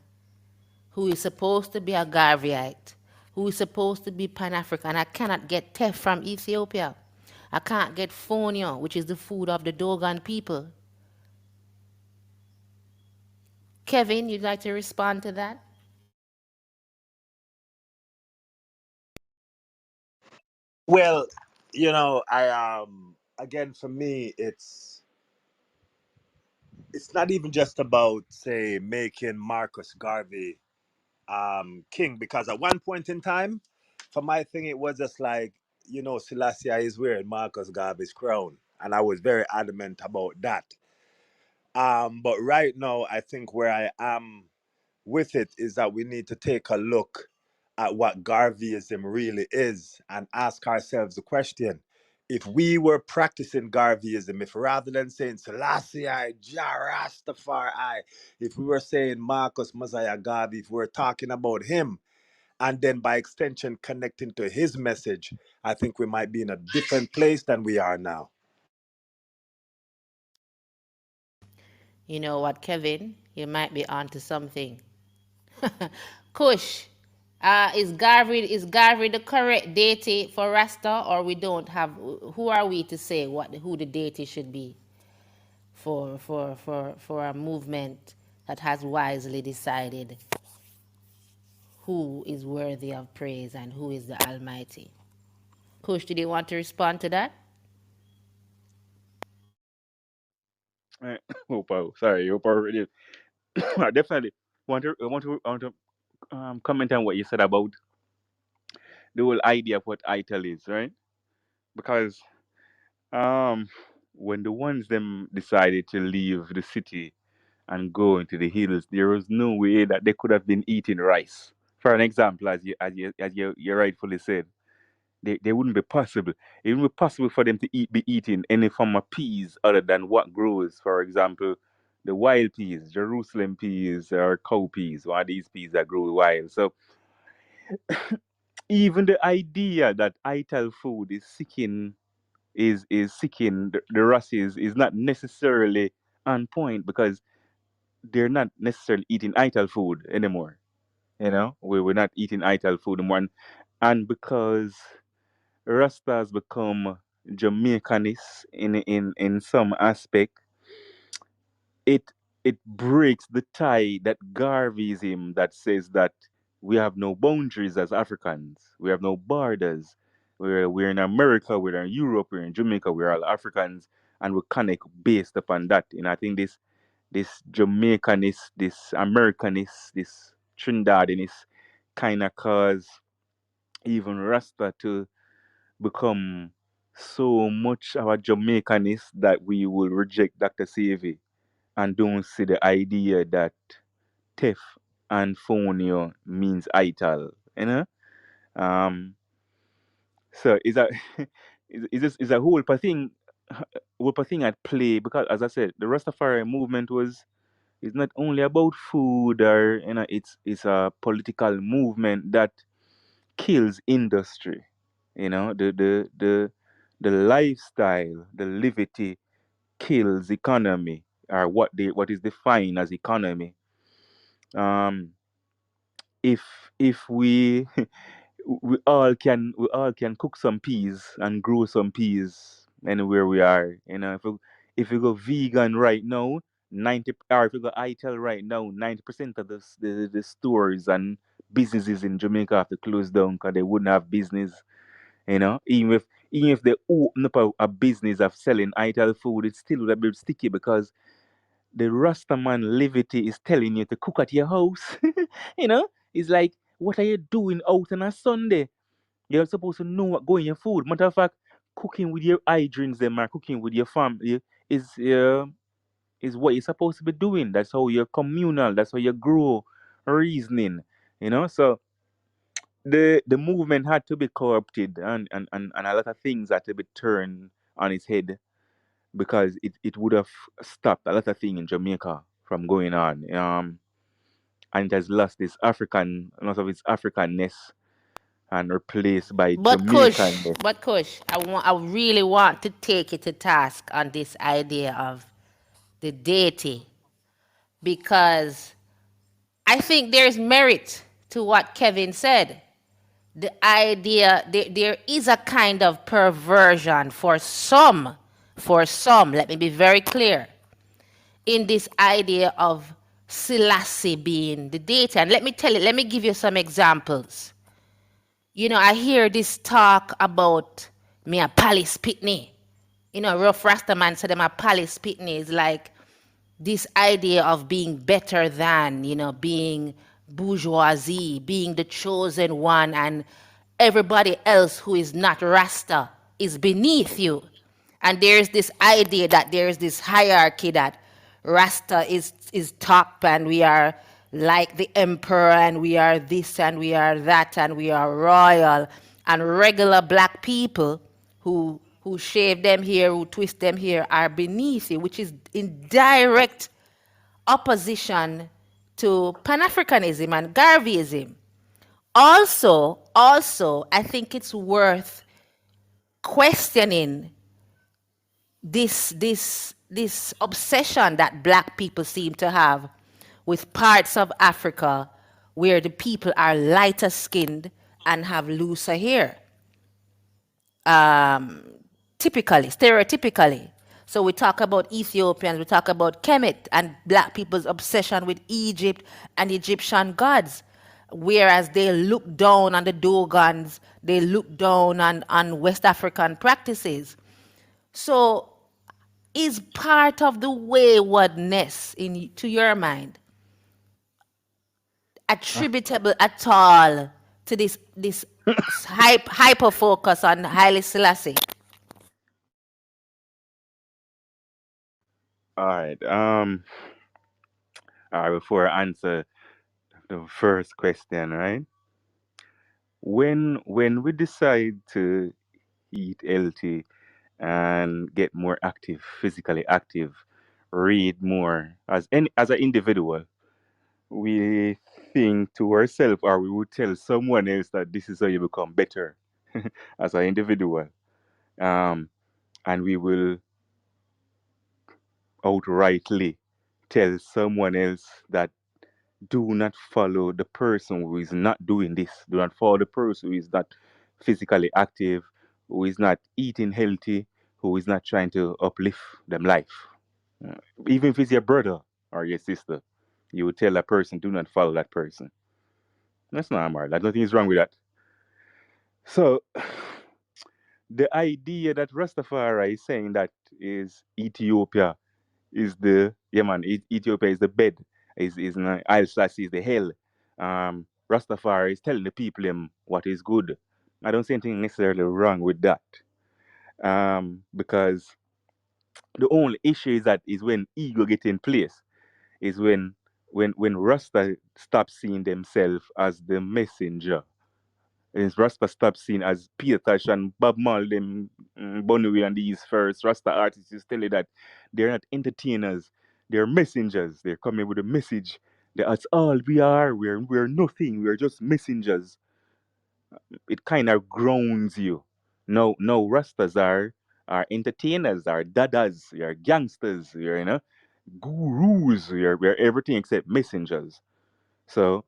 who is supposed to be a Garveyite, who is supposed to be Pan-African? I cannot get teff from Ethiopia. I can't get fonio, which is the food of the Dogon people. Kevin, you'd like to respond to that? Well, I again, for me, it's not even just about, say, making Marcus Garvey king, because at one point in time, for my thing, it was just like, Selassie is wearing Marcus Garvey's crown, and I was very adamant about that. But right now, I think where I am with it is that we need to take a look at what Garveyism really is and ask ourselves the question: if we were practicing Garveyism, if rather than saying Selassie, Jah Rastafari, if we were saying Marcus Messiah Garvey, if we were talking about him, and then by extension connecting to his message, I think we might be in a different place than we are now. You know what, Kevin? You might be onto something. Kush, is Garvey the correct deity for Rasta, or we don't have? Who are we to say who the deity should be for a movement that has wisely decided who is worthy of praise and who is the Almighty? Kush, did you want to respond to that? Hope I already. I definitely want to comment on what you said about the whole idea of what ITEL is, right? Because um, when the ones them decided to leave the city and go into the hills, there was no way that they could have been eating rice. For an example, as you rightfully said, they wouldn't be possible. It wouldn't be possible for them to be eating any form of peas other than what grows. For example, the wild peas, Jerusalem peas or cow peas, one of these peas that grow wild. So even the idea that ital food is seeking is seeking the Russians is not necessarily on point because they're not necessarily eating ital food anymore. You know, we're not eating ital food anymore, and because Rasta has become Jamaicanist in some aspect, it it breaks the tie that Garveyism that says that we have no boundaries as Africans. We have no borders. We're in America, we're in Europe, we're in Jamaica, we're all Africans, and we connect based upon that. And I think this Jamaicanist, this Americanist, this Trinidadianist kind of cause even Rasta to become so much our Jamaicanist that we will reject Dr. Savy and don't see the idea that Tef and Fonio means ital, you know? Um, so is that is a whole thing at play because as I said, the Rastafari movement was is not only about food or it's a political movement that kills industry. You know, the lifestyle, the livity kills economy or what is defined as economy. Um, if if we we all can cook some peas and grow some peas anywhere we are. You know, if we go vegan right now, 90 or if we go ITEL right now, 90% of the stores and businesses in Jamaica have to close down because they wouldn't have business. You know, even if they open up a business of selling ITEL food, it still would a bit sticky because the Rastaman levity is telling you to cook at your house. You know, it's like, what are you doing out on a Sunday? You're supposed to know what go in your food. Matter of fact, cooking with your eye drinks them or cooking with your family is what you're supposed to be doing. That's how you're communal. That's how you grow reasoning. You know, so the movement had to be co-opted and a lot of things had to be turned on its head because it would have stopped a lot of things in Jamaica from going on. And it has lost its lots of its Africanness and replaced by Jamaicanness. But Kush, I really want to take you to task on this idea of the deity because I think there's merit to what Kevin said. The idea there is a kind of perversion for some, let me be very clear, in this idea of Selassie being the deity. And let me give you some examples. You know, I hear this talk about me a palace pitney. You know, rough Rastaman said them a palace pitney is like this idea of being better than, being bourgeoisie, being the chosen one, and everybody else who is not Rasta is beneath you. And there's this idea that there's this hierarchy that Rasta is top and we are like the emperor and we are this and we are that and we are royal, and regular black people who shave them here, who twist them here are beneath you, which is in direct opposition to Pan-Africanism and Garveyism. Also, I think it's worth questioning this obsession that black people seem to have with parts of Africa where the people are lighter skinned and have looser hair. Typically, stereotypically. So we talk about Ethiopians, we talk about Kemet and black people's obsession with Egypt and Egyptian gods. Whereas they look down on the Dogons, they look down on West African practices. So is part of the waywardness to your mind attributable at all to this hyper focus on Haile Selassie? All right. All right. Before I answer the first question, right? When we decide to eat healthy and get more active, physically active, read more. As an individual, we think to ourselves, or we would tell someone else that this is how you become better as an individual. Um, and we will outrightly tell someone else that do not follow the person who is not doing this. Do not follow the person who is not physically active, who is not eating healthy, who is not trying to uplift them life. Uh, Even if it's your brother or your sister, you would tell that person, do not follow that person. That's normal. There's nothing is wrong with that. So the idea that Rastafari is saying that is Ethiopia is the Ethiopia is the bed, is Isle Selassie is the hell. Rastafari is telling the people them what is good. I don't see anything necessarily wrong with that. Because the only issue is that is when ego get in place, is when Rasta stop seeing themselves as the messenger. Is Rasta stop seen as Peter Tosh and Bob Marley, them Bonnie and these first Rasta artists is telling that they're not entertainers, they're messengers. They're coming with a message. That's all we are. We're nothing. We're just messengers. It kind of grounds you. No, Rastas are entertainers, are dadas, you're gangsters, you're gurus, we're everything except messengers. So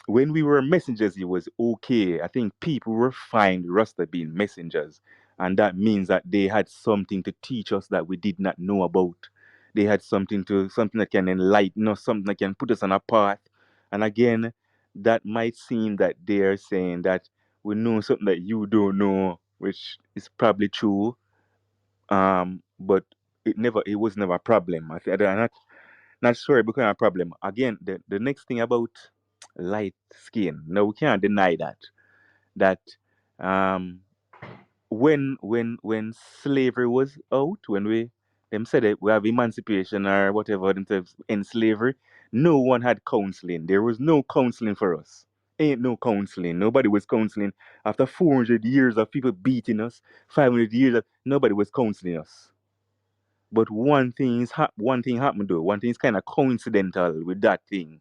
when we were messengers, it was okay. I think people were fine with Rasta being messengers. And that means that they had something to teach us that we did not know about. They had something that can enlighten us, something that can put us on a path. And again, that might seem that they're saying that we know something that you don't know, which is probably true. But it was never a problem. I'm not sure it became a problem. Again, the next thing about light skin. No, we can't deny that. That um when slavery was out, when we them said that we have emancipation or whatever themselves in slavery, no one had counseling. There was no counseling for us. Ain't no counseling. Nobody was counseling. After 400 years of people beating us, 500 years of nobody was counseling us. But one thing happened though. One thing is kind of coincidental with that thing.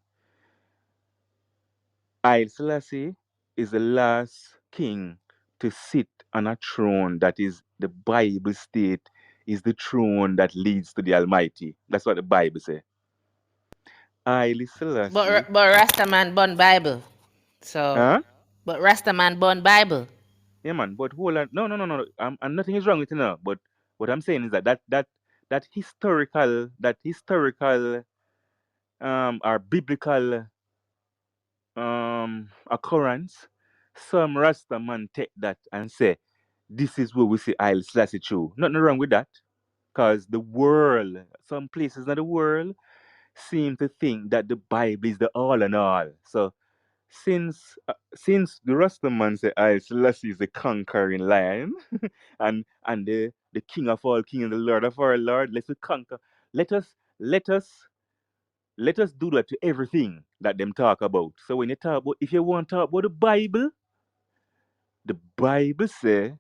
Haile Selassie is the last king to sit on a throne that is the Bible state is the throne that leads to the Almighty. That's what the Bible says. Haile Selassie, But Rasta man born Bible. So, huh? but Rasta man born Bible. Yeah, man. But hold on, no. And nothing is wrong with it now. But what I'm saying is that historical or biblical occurrence, some Rasta man take that and say, this is where we see Haile Selassie true. Nothing wrong with that. Because the world, some places in the world, seem to think that the Bible is the all and all. So since the Rasta man say Haile Selassie is the conquering lion and the king of all kings and the lord of all lord, let's conquer. Let us let us let us do that to everything that them talk about. So when you talk about, if you want to talk about the Bible say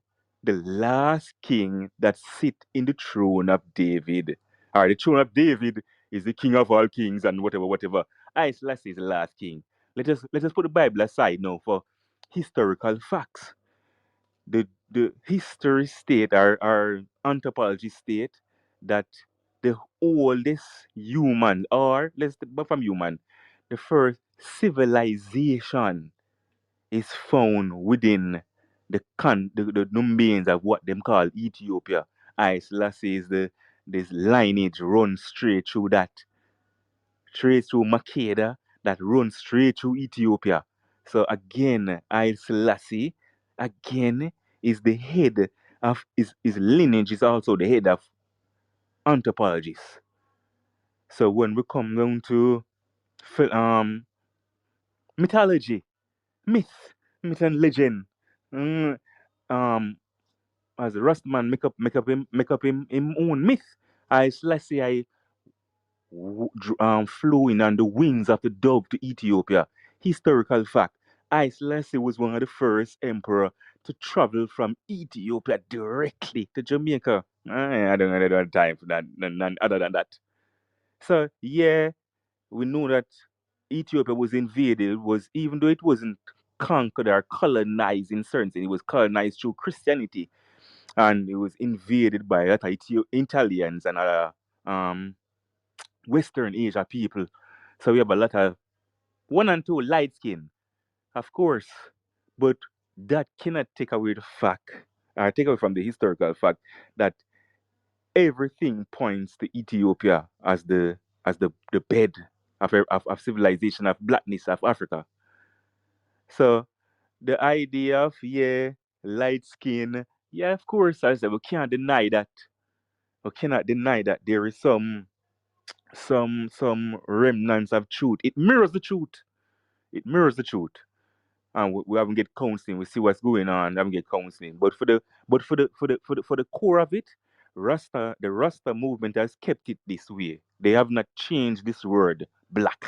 the last king that sit in the throne of David, or the throne of David is the king of all kings and whatever. I Selassie is the last king. Let us put the Bible aside now for historical facts. The history state or anthropology state that the oldest human, or let's but from human, the first civilization is found within the domains of what them call Ethiopia. I Selassie is this lineage runs straight through that, straight through Makeda, that runs straight through Ethiopia. So again, I Selassie again is the head of his lineage is also the head of anthropologists. So when we come down to mythology, myth, myth and legend. mm, um, as a Rastman make up him own myth. I Selassie I flew in on the wings of the dove to Ethiopia. Historical fact. I Selassie was one of the first emperor to travel from Ethiopia directly to Jamaica. I don't have time for that. None other than that. So yeah, we know that Ethiopia was invaded, was even though it wasn't conquered or colonized in certain sense, it was colonized through Christianity, and it was invaded by a lot of Italians and other um, Western Asia people. So we have a lot of one and two light skin, of course, but that cannot take away the fact, or take away from the historical fact that everything points to Ethiopia as the bed of civilization, of blackness of Africa. So the idea of yeah, light skin, yeah, of course, I said we can't deny that. We cannot deny that there is some remnants of truth. It mirrors the truth. It mirrors the truth. And we haven't get counseling. We see what's going on. We haven't get counseling. But for the core of it, the Rasta movement has kept it this way. They have not changed this word black.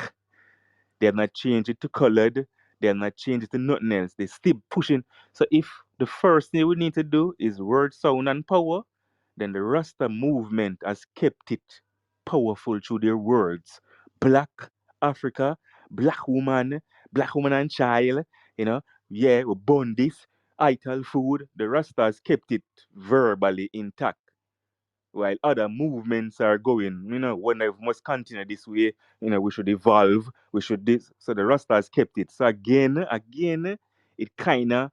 They have not changed it to colored. They have not changed it to nothing else. They still pushing. So if the first thing we need to do is word, sound, and power, then the Rasta movement has kept it powerful through their words. Black Africa, black woman and child, you know, yeah, we burn this, ital food. The Rastas kept it verbally intact while other movements are going, when they must continue this way, we should evolve, we should this. So the Rastas kept it. So again, it kinda,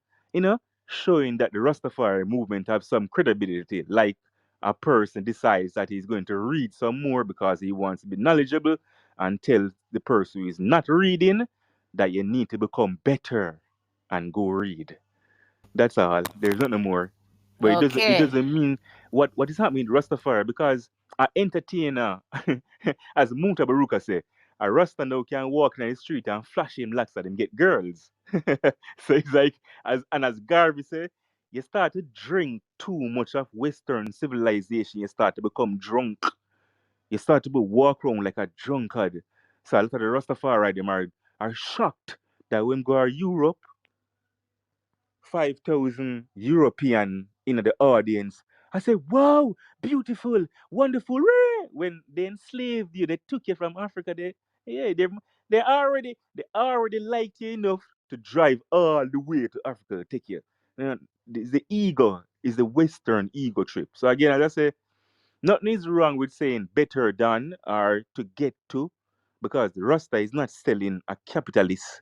showing that the Rastafari movement have some credibility. Like a person decides that he's going to read some more because he wants to be knowledgeable and tell the person who is not reading that you need to become better and go read. That's all. There's nothing more. But it Okay. doesn't mean what is happening in Rastafari because a entertainer, as Munta Baruka say, a Rasta now can walk in the street and flash him lots at him get girls. So it's like as Garvey say, you start to drink too much of Western civilization, you start to become drunk. You start to walk around like a drunkard. So a lot of the Rastafari them are shocked that when go to Europe 5,000 European in the audience. I said, wow, beautiful, wonderful. When they enslaved you, they took you from Africa. Yeah, they already liked you enough to drive all the way to Africa to take you. The ego is the Western ego trip. So again, as I say, nothing is wrong with saying better than or to get to, because the Rasta is not selling a capitalist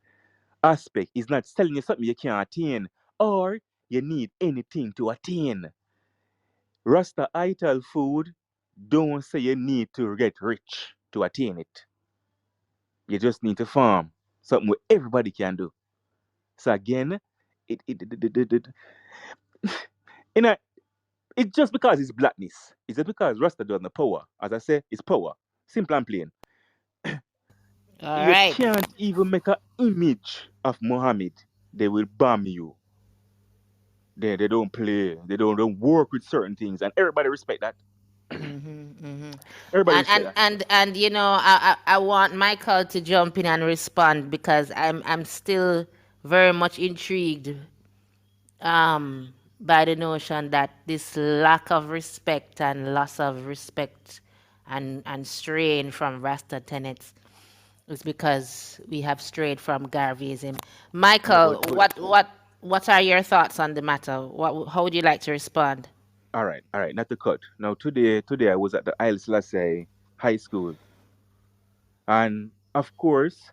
aspect. Is not telling you something you can't attain or you need anything to attain. Rasta ital food don't say you need to get rich to attain it. You just need to farm. Something where everybody can do. So again, it you know, it's just because it's blackness. It's just because Rasta doesn't have power. As I say, it's power. Simple and plain. All You right. can't even make an image of Muhammad. They will bomb you. They don't play. They don't work with certain things, and everybody respect that. Everybody and respect and that. and and I want Michael to jump in and respond because I'm still very much intrigued by the notion that this lack of respect and loss of respect and strain from Rasta tenets is because we have strayed from Garveyism. No, Michael, but what are your thoughts on the matter? How would you like to respond? all right, not to cut. Now today I was at the Isle Selassie High School, and of course,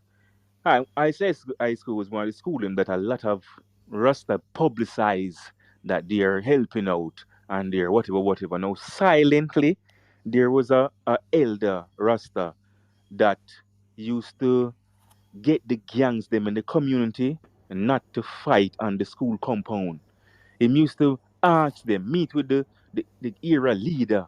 I say high school was one of the schooling that a lot of Rasta publicize that they're helping out and they're whatever. Now silently, there was a elder Rasta that used to get the gangs them in the community not to fight on the school compound. Him used to ask them, meet with the era leaders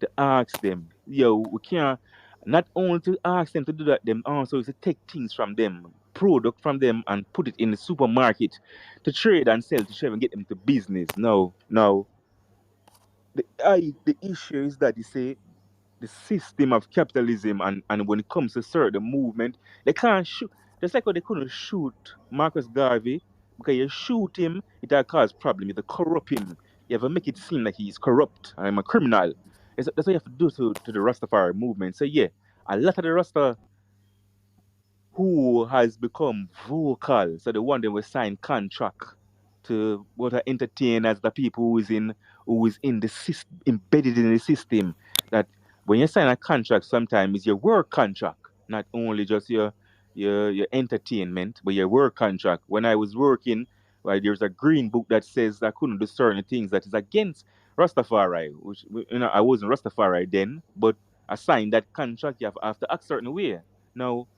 to ask them, yo, we can't, not only to ask them to do that, them also is to take things from them, product from them, and put it in the supermarket to trade and sell to try and get them to business. No. The issue is that you say the system of capitalism and when it comes to certain movement, they can't shoot. Just like how they couldn't shoot Marcus Garvey, because you shoot him, it will cause problem. You have to corrupt him. You have to make it seem like he's corrupt. I'm a criminal. That's what you have to do to the Rastafari movement. So yeah, A lot of the Rasta who has become vocal. So the one that was signed contract to what are entertain as the people who is in the system, embedded in the system. That when you sign a contract, sometimes it's your work contract, not only just your entertainment, but your work contract. When I was working, right, there's a green book that says I couldn't do certain things that is against Rastafari, which I wasn't Rastafari then, but I signed that contract. You have to act certain way. Now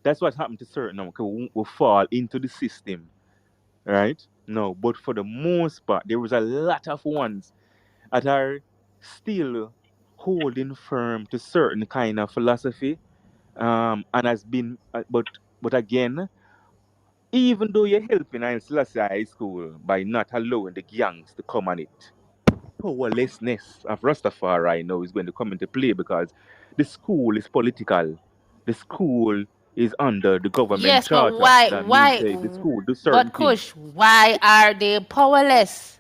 that's what happened to certain of them, we fall into the system, right? No, but for the most part, there was a lot of ones that are still holding firm to certain kind of philosophy, and has been, but again, even though you're helping in Selassie High School by not allowing the gangs to come on it, powerlessness of Rastafari now is going to come into play because the school is political. The school is under the government Yes, but charter. why, That means the school do certain but things. Kush, why are they powerless?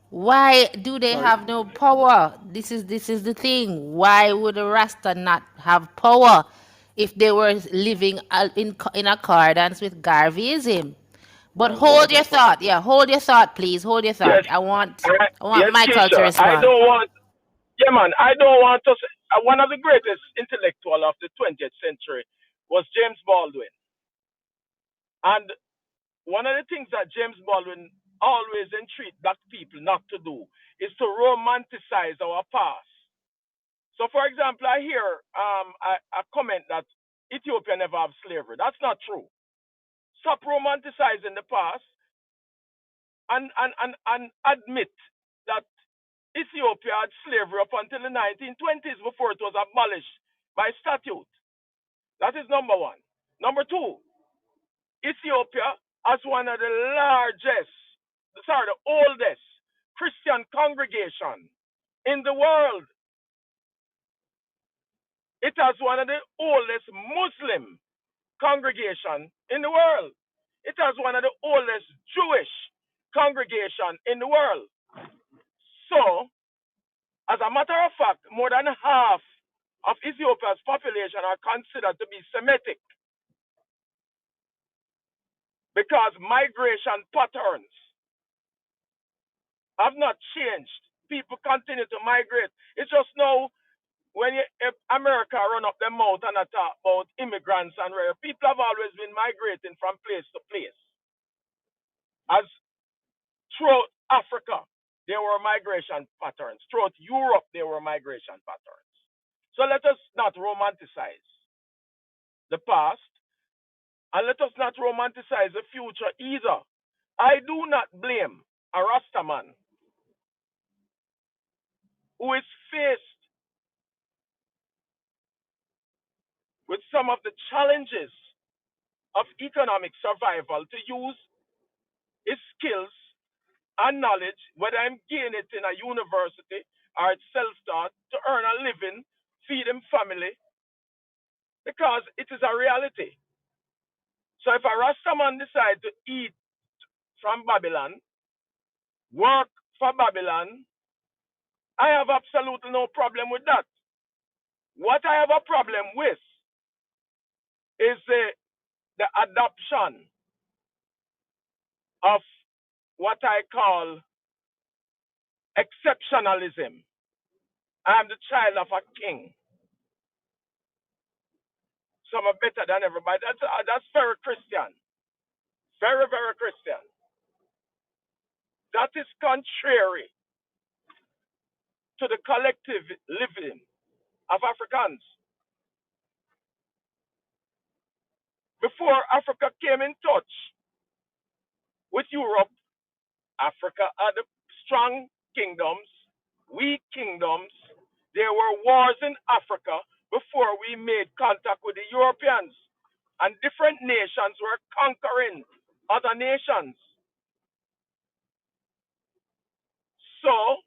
Why do they Sorry? have no power? This is the thing. Why would a Rasta not have power if they were living in accordance with Garveyism? But hold your thought. Yeah, hold your thought, please. Hold your Yes, thought. I want yes, Michael to Keisha. I respond. don't want, yeah, man, I don't want to say, one of the greatest intellectual of the 20th century was James Baldwin. And one of the things that James Baldwin always entreat black people not to do is to romanticize our past. So, for example, I hear a comment that Ethiopia never have slavery. That's not true. Stop romanticizing the past and admit that Ethiopia had slavery up until the 1920s before it was abolished by statute. That is number one. Number two, Ethiopia has one of the oldest Christian congregation in the world. It has one of the oldest Muslim congregation in the world. It has one of the oldest Jewish congregation in the world. So, as a matter of fact, more than half of Ethiopia's population are considered to be Semitic because migration patterns have not changed. People continue to migrate. It's just now when if America run up their mouth and talk about immigrants and where people have always been migrating from place to place. As throughout Africa, there were migration patterns. Throughout Europe, there were migration patterns. So let us not romanticize the past, and let us not romanticize the future either. I do not blame a Rastaman who is faced with some of the challenges of economic survival to use his skills and knowledge, whether I'm gaining it in a university or it's self-taught, to earn a living, feed him family, because it is a reality. So if a Rastaman decide to eat from Babylon, work for Babylon, I have absolutely no problem with that. What I have a problem with is the adoption of what I call exceptionalism. I am the child of a king, so I'm better than everybody. That's very Christian, very, very Christian. That is contrary to the collective living of Africans. Before Africa came in touch with Europe, Africa had strong kingdoms, weak kingdoms. There were wars in Africa before we made contact with the Europeans. And different nations were conquering other nations. So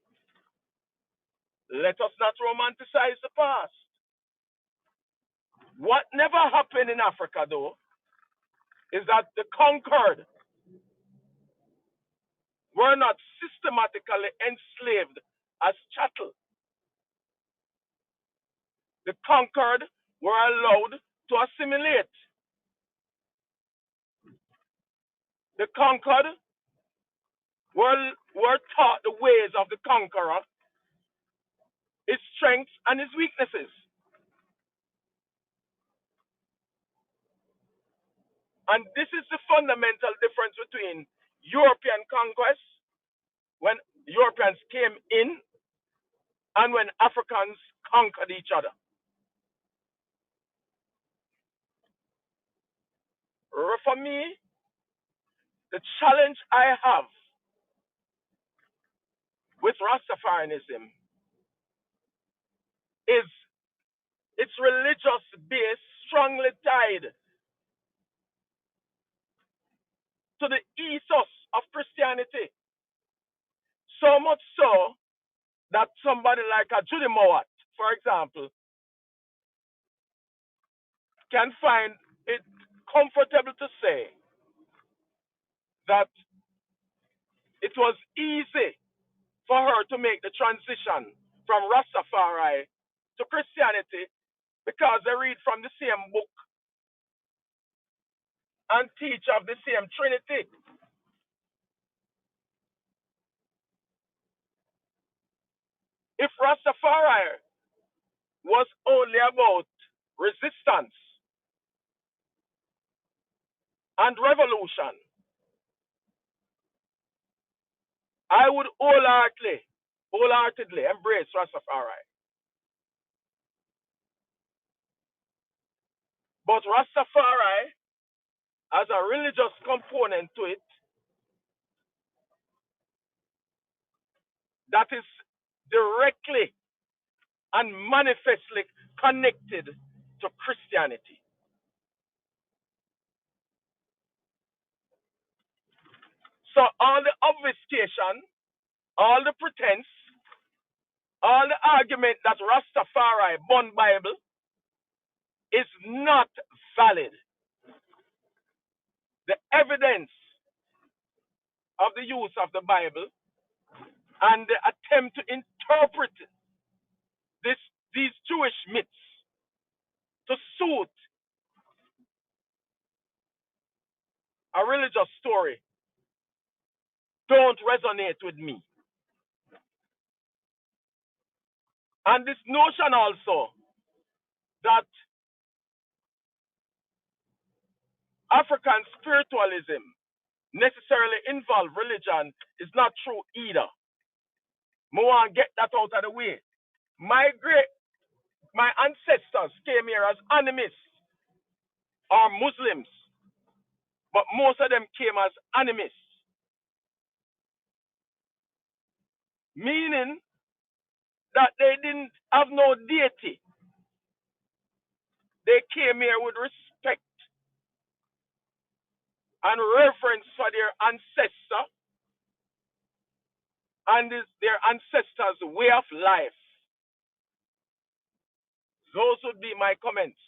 let us not romanticize the past. What never happened in Africa, though, is that the conquered were not systematically enslaved as chattel. The conquered were allowed to assimilate. The conquered were taught the ways of the conqueror, his strengths and his weaknesses. And this is the fundamental difference between European conquest, when Europeans came in, and when Africans conquered each other. For me, the challenge I have with Rastafarianism is its religious base strongly tied to the ethos of Christianity. So much so that somebody like a Judy Mowat, for example, can find it comfortable to say that it was easy for her to make the transition from Rastafari to Christianity because they read from the same book and teach of the same Trinity. If Rastafari was only about resistance and revolution, I would wholeheartedly embrace Rastafari. But Rastafari has a religious component to it that is directly and manifestly connected to Christianity. So all the obfuscation, all the pretense, all the argument that Rastafari born Bible is not valid. The evidence of the use of the Bible and the attempt to interpret this, these Jewish myths to suit a religious story don't resonate with me. And this notion also that African spiritualism necessarily involve religion is not true either. I want to get that out of the way. My ancestors came here as animists or Muslims, but most of them came as animists, meaning that they didn't have no deity. They came here with respect and reverence for their ancestor and their ancestors' way of life. Those would be my comments.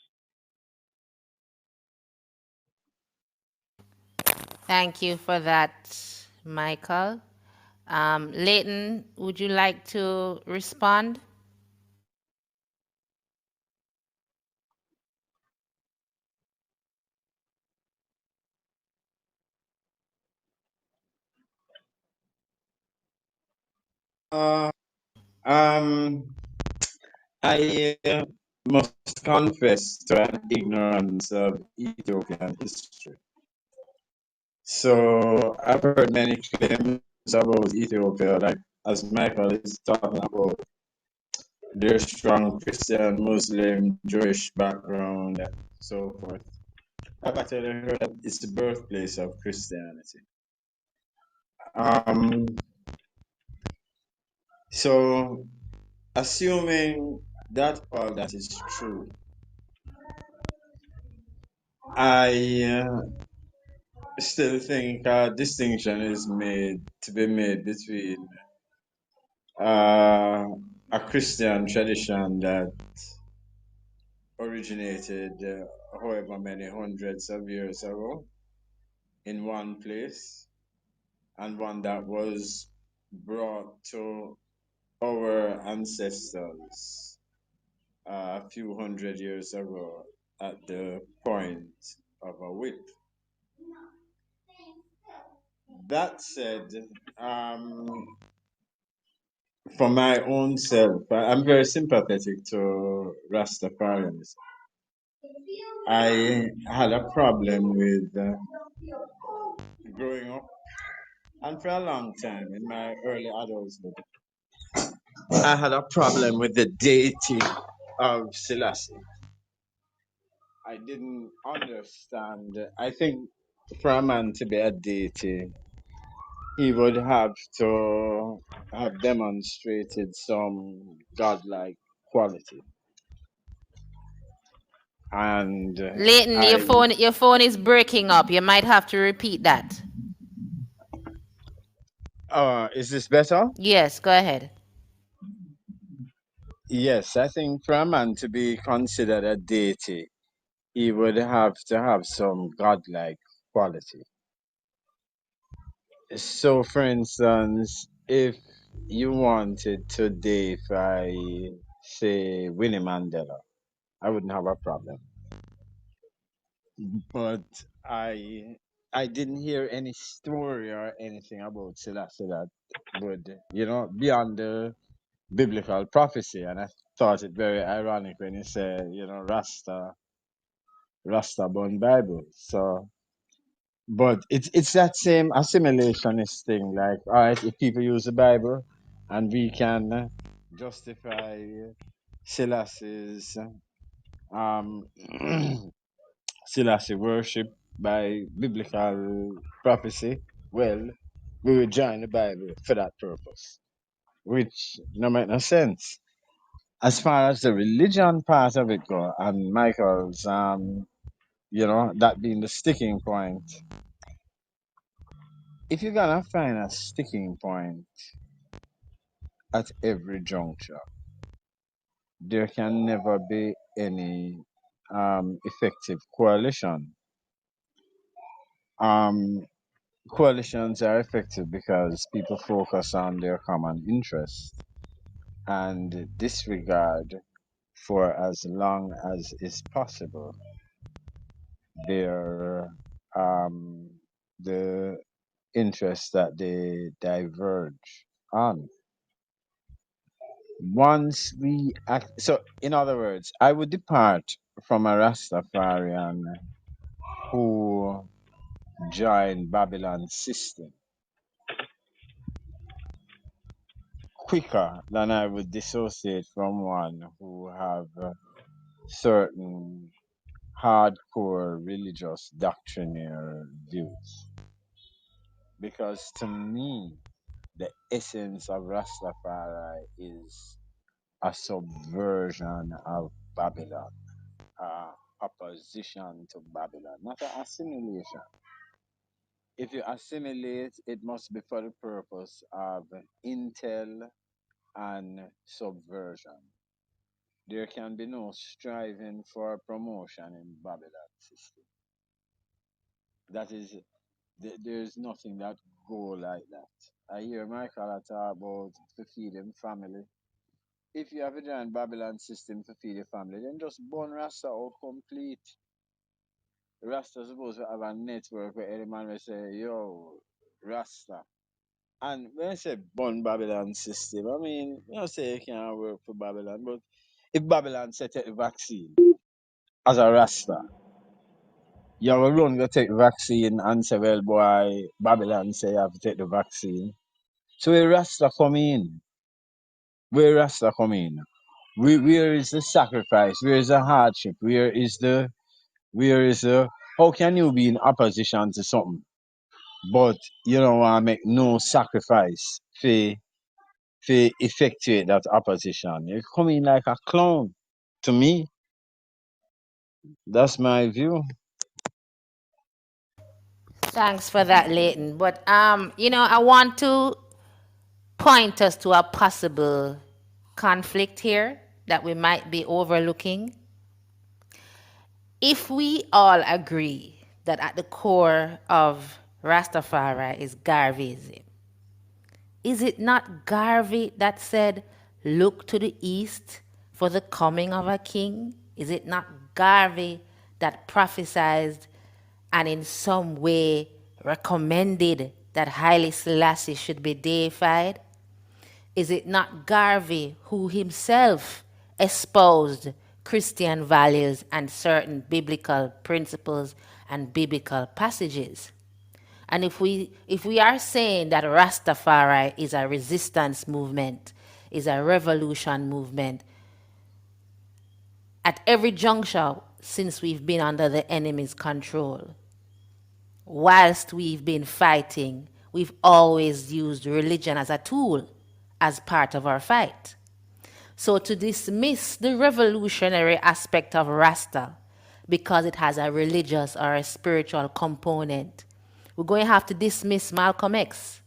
Thank you for that, Michael. Leighton, would you like to respond? Uh, um, I must confess to an ignorance of Ethiopian history. So I've heard many claims about Ethiopia, like as Michael is talking about their strong Christian, Muslim, Jewish background, and so forth. I've actually heard that it's the birthplace of Christianity. Um, so assuming that all that is true, I still think a distinction is made to be made between uh, a Christian tradition that originated however many hundreds of years ago in one place, and one that was brought to our ancestors a few hundred years ago at the point of a whip. That said, um, for my own self, I'm very sympathetic to Rastafarianism. I had a problem with growing up, and for a long time in my early adulthood, I had a problem with the deity of Selassie. I didn't understand. I think for a man to be a deity, he would have to have demonstrated some godlike quality. And Leighton, I, your phone is breaking up. You might have to repeat that. is this better? Yes, go ahead. Yes, I think for a man to be considered a deity, he would have to have some godlike quality. So, for instance, if you wanted to deify, say, Winnie Mandela, I wouldn't have a problem. But I I didn't hear any story or anything about Selassie that would, beyond the biblical prophecy. And I thought it very ironic when you said, Rasta born Bible. So, but it's that same assimilationist thing. Like, all right, if people use the Bible and we can justify Selassie's um Selassie worship by biblical prophecy, well, we will join the Bible for that purpose, which no make no sense. As far as the religion part of it go, and Michael's, that being the sticking point, if you're gonna find a sticking point at every juncture, there can never be any effective coalition. Um, Coalitions are effective because people focus on their common interest and disregard, for as long as is possible, their the interests that they diverge on. Once we act, so in other words, I would depart from a Rastafarian who joined Babylon's system quicker than I would dissociate from one who have certain hardcore religious doctrinaire views. Because to me, the essence of Rastafari is a subversion of Babylon, opposition to Babylon, not an assimilation. If you assimilate, it must be for the purpose of intel and subversion. There can be no striving for promotion in Babylon system. That is, there's nothing that go like that. I hear Michael talk about to feed him family. If you have a giant Babylon system to feed your family, then just burn Rasta out complete. Rasta supposed to have a network where any man will say, yo, Rasta. And when I say burn Babylon system, I mean, say you can't work for Babylon, but if Babylon say take the vaccine as a Rasta, you will run go take the vaccine and say, well, boy, Babylon say you have to take the vaccine. So where Rasta come in? Where Rasta come in? Where is the sacrifice? Where is the hardship? Where is the how can you be in opposition to something but you don't want to make no sacrifice for effectuate that opposition? You come in like a clown. To me, that's my view. Thanks for that, Leighton. But I want to point us to a possible conflict here that we might be overlooking. If we all agree that at the core of Rastafari is Garveyism, is it not Garvey that said, look to the east for the coming of a king? Is it not Garvey that prophesied and in some way recommended that Haile Selassie should be deified? Is it not Garvey who himself espoused Christian values and certain biblical principles and biblical passages? And if we are saying that Rastafari is a resistance movement, is a revolution movement, at every juncture since we've been under the enemy's control, whilst we've been fighting, we've always used religion as a tool as part of our fight. So to dismiss the revolutionary aspect of Rasta because it has a religious or a spiritual component, we're going to have to dismiss Malcolm X.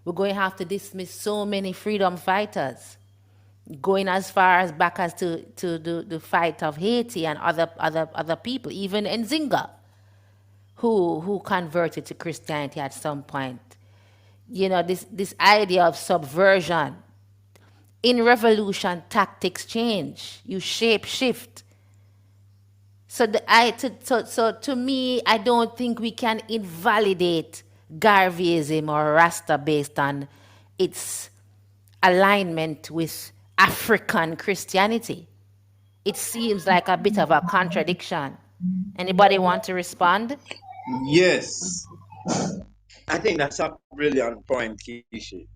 We're going to have to dismiss so many freedom fighters, going as far as back as to the fight of Haiti and other people, even Nzinga, who converted to Christianity at some point. You know, this idea of subversion. In revolution, tactics change. You shape shift. So to me, I don't think we can invalidate Garveyism or Rasta based on its alignment with African Christianity. It seems like a bit of a contradiction. Anybody want to respond? Yes, I think that's a brilliant point, Kishi.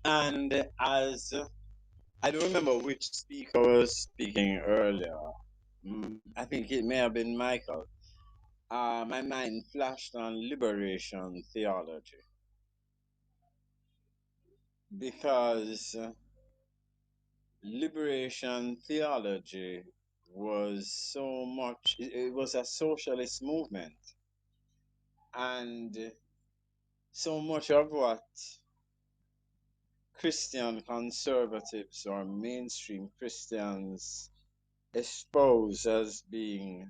And as I don't remember which speaker was speaking earlier, I think it may have been Michael. My mind flashed on liberation theology because liberation theology was so much, it was a socialist movement, and so much of what Christian conservatives or mainstream Christians espouse as being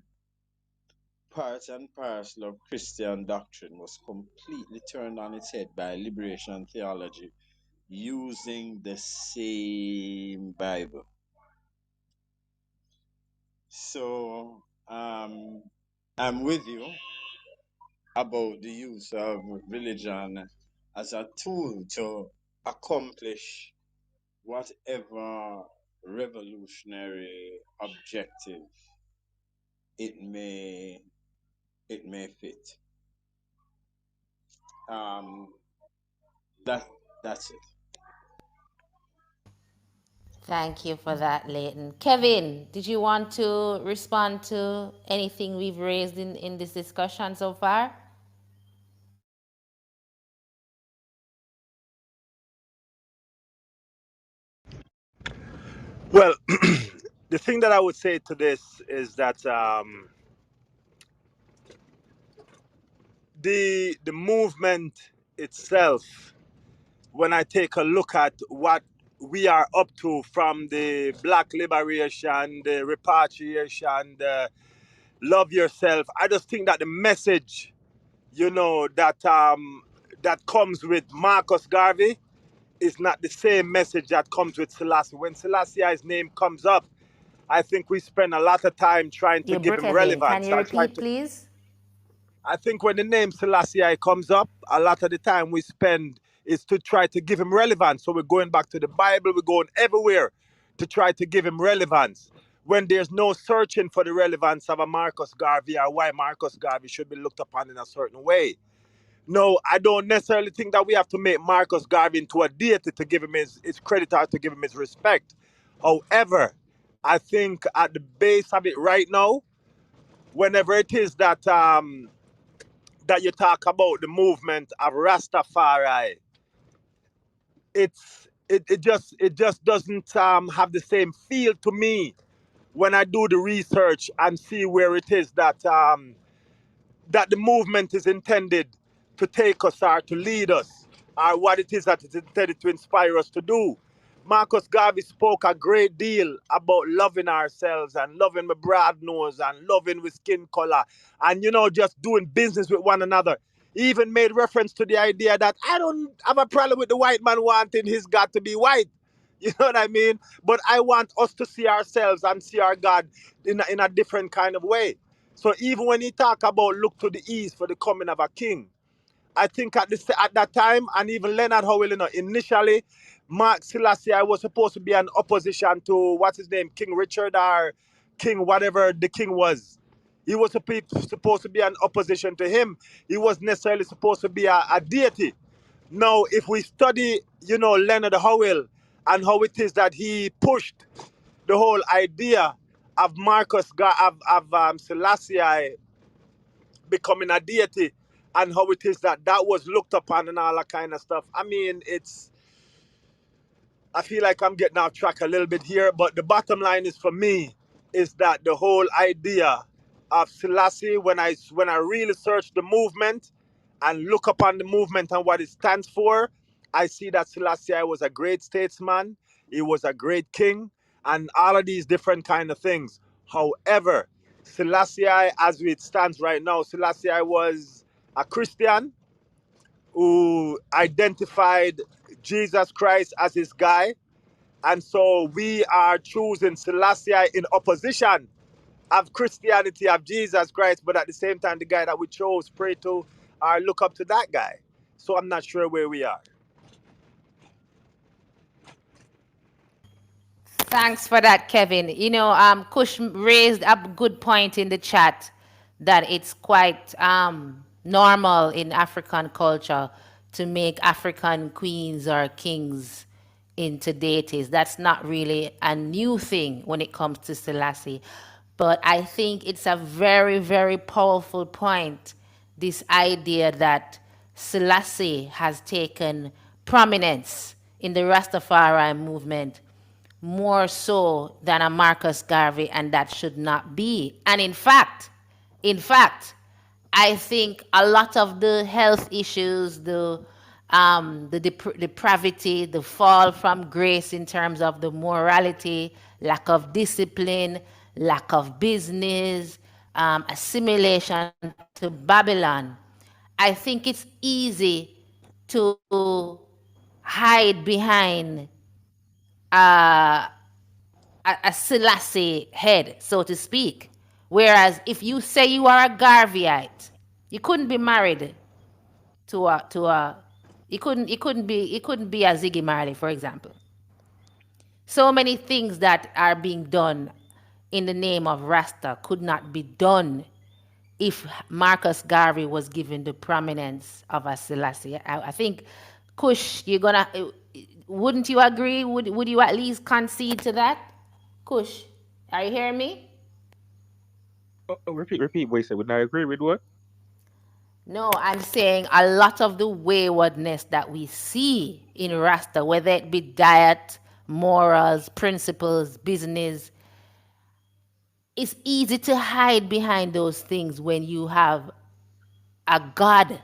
part and parcel of Christian doctrine was completely turned on its head by liberation theology using the same Bible. So I'm with you about the use of religion as a tool to accomplish whatever revolutionary objective it may fit. Um, that that's it. Thank you for that, Leighton. Kevin, did you want to respond to anything we've raised in this discussion so far? Well, the thing that I would say to this is that the movement itself, when I take a look at what we are up to from the black liberation, the repatriation, the love yourself, I just think that the message, that comes with Marcus Garvey is not the same message that comes with Selassie. When Selassie's name comes up, I think we spend a lot of time trying to You give break, him Kevin. Can relevance you and trying repeat, to. please? I think when the name Selassie comes up, a lot of the time we spend is to try to give him relevance. So we're going back to the Bible, we're going everywhere to try to give him relevance. When there's no searching for the relevance of a Marcus Garvey or why Marcus Garvey should be looked upon in a certain way. No, I don't necessarily think that we have to make Marcus Garvey into a deity to give him his credit or to give him his respect. However, I think at the base of it right now, whenever it is that you talk about the movement of Rastafari, it just doesn't have the same feel to me when I do the research and see where it is that the movement is intended to take us or to lead us, or what it is that it's intended to inspire us to do. Marcus Garvey spoke a great deal about loving ourselves and loving my broad nose and loving with skin color and, just doing business with one another. He even made reference to the idea that I don't have a problem with the white man wanting his God to be white. You know what I mean? But I want us to see ourselves and see our God in a different kind of way. So even when he talk about look to the east for the coming of a king, I think at that time, and even Leonard Howell, initially, Mark Selassie was supposed to be an opposition to what's his name, King Richard or King whatever the king was. He was supposed to be an opposition to him. He was necessarily supposed to be a deity. Now, if we study, Leonard Howell and how it is that he pushed the whole idea of Selassie becoming a deity, and how it is that that was looked upon and all that kind of stuff. I mean, I feel like I'm getting off track a little bit here, but the bottom line is for me is that the whole idea of Selassie, when I really search the movement and look upon the movement and what it stands for, I see that Selassie was a great statesman, he was a great king, and all of these different kind of things. However, Selassie, as it stands right now, Selassie was a Christian who identified Jesus Christ as his guy, and so we are choosing Selassie in opposition of Christianity, of Jesus Christ, but at the same time, the guy that we chose, pray to, or look up to that guy. So I'm not sure where we are. Thanks for that, Kevin. Kush raised a good point in the chat that it's quite normal in African culture to make African queens or kings into deities. That's not really a new thing when it comes to Selassie. But I think it's a very, very powerful point, this idea that Selassie has taken prominence in the Rastafari movement more so than a Marcus Garvey, and that should not be. And in fact, I think a lot of the health issues, the depravity, the fall from grace in terms of the morality, lack of discipline, lack of business, assimilation to Babylon. I think it's easy to hide behind uh, a Selassie head, so to speak. Whereas if you say you are a Garveyite, you couldn't be married to a you couldn't be a Ziggy Marley, for example. So many things that are being done in the name of Rasta could not be done if Marcus Garvey was given the prominence of a Selassie. I think, Kush, wouldn't you agree? Would you at least concede to that? Kush, are you hearing me? Repeat what you said. Would I agree with what? No, I'm saying a lot of the waywardness that we see in Rasta, whether it be diet, morals, principles, business, it's easy to hide behind those things when you have a God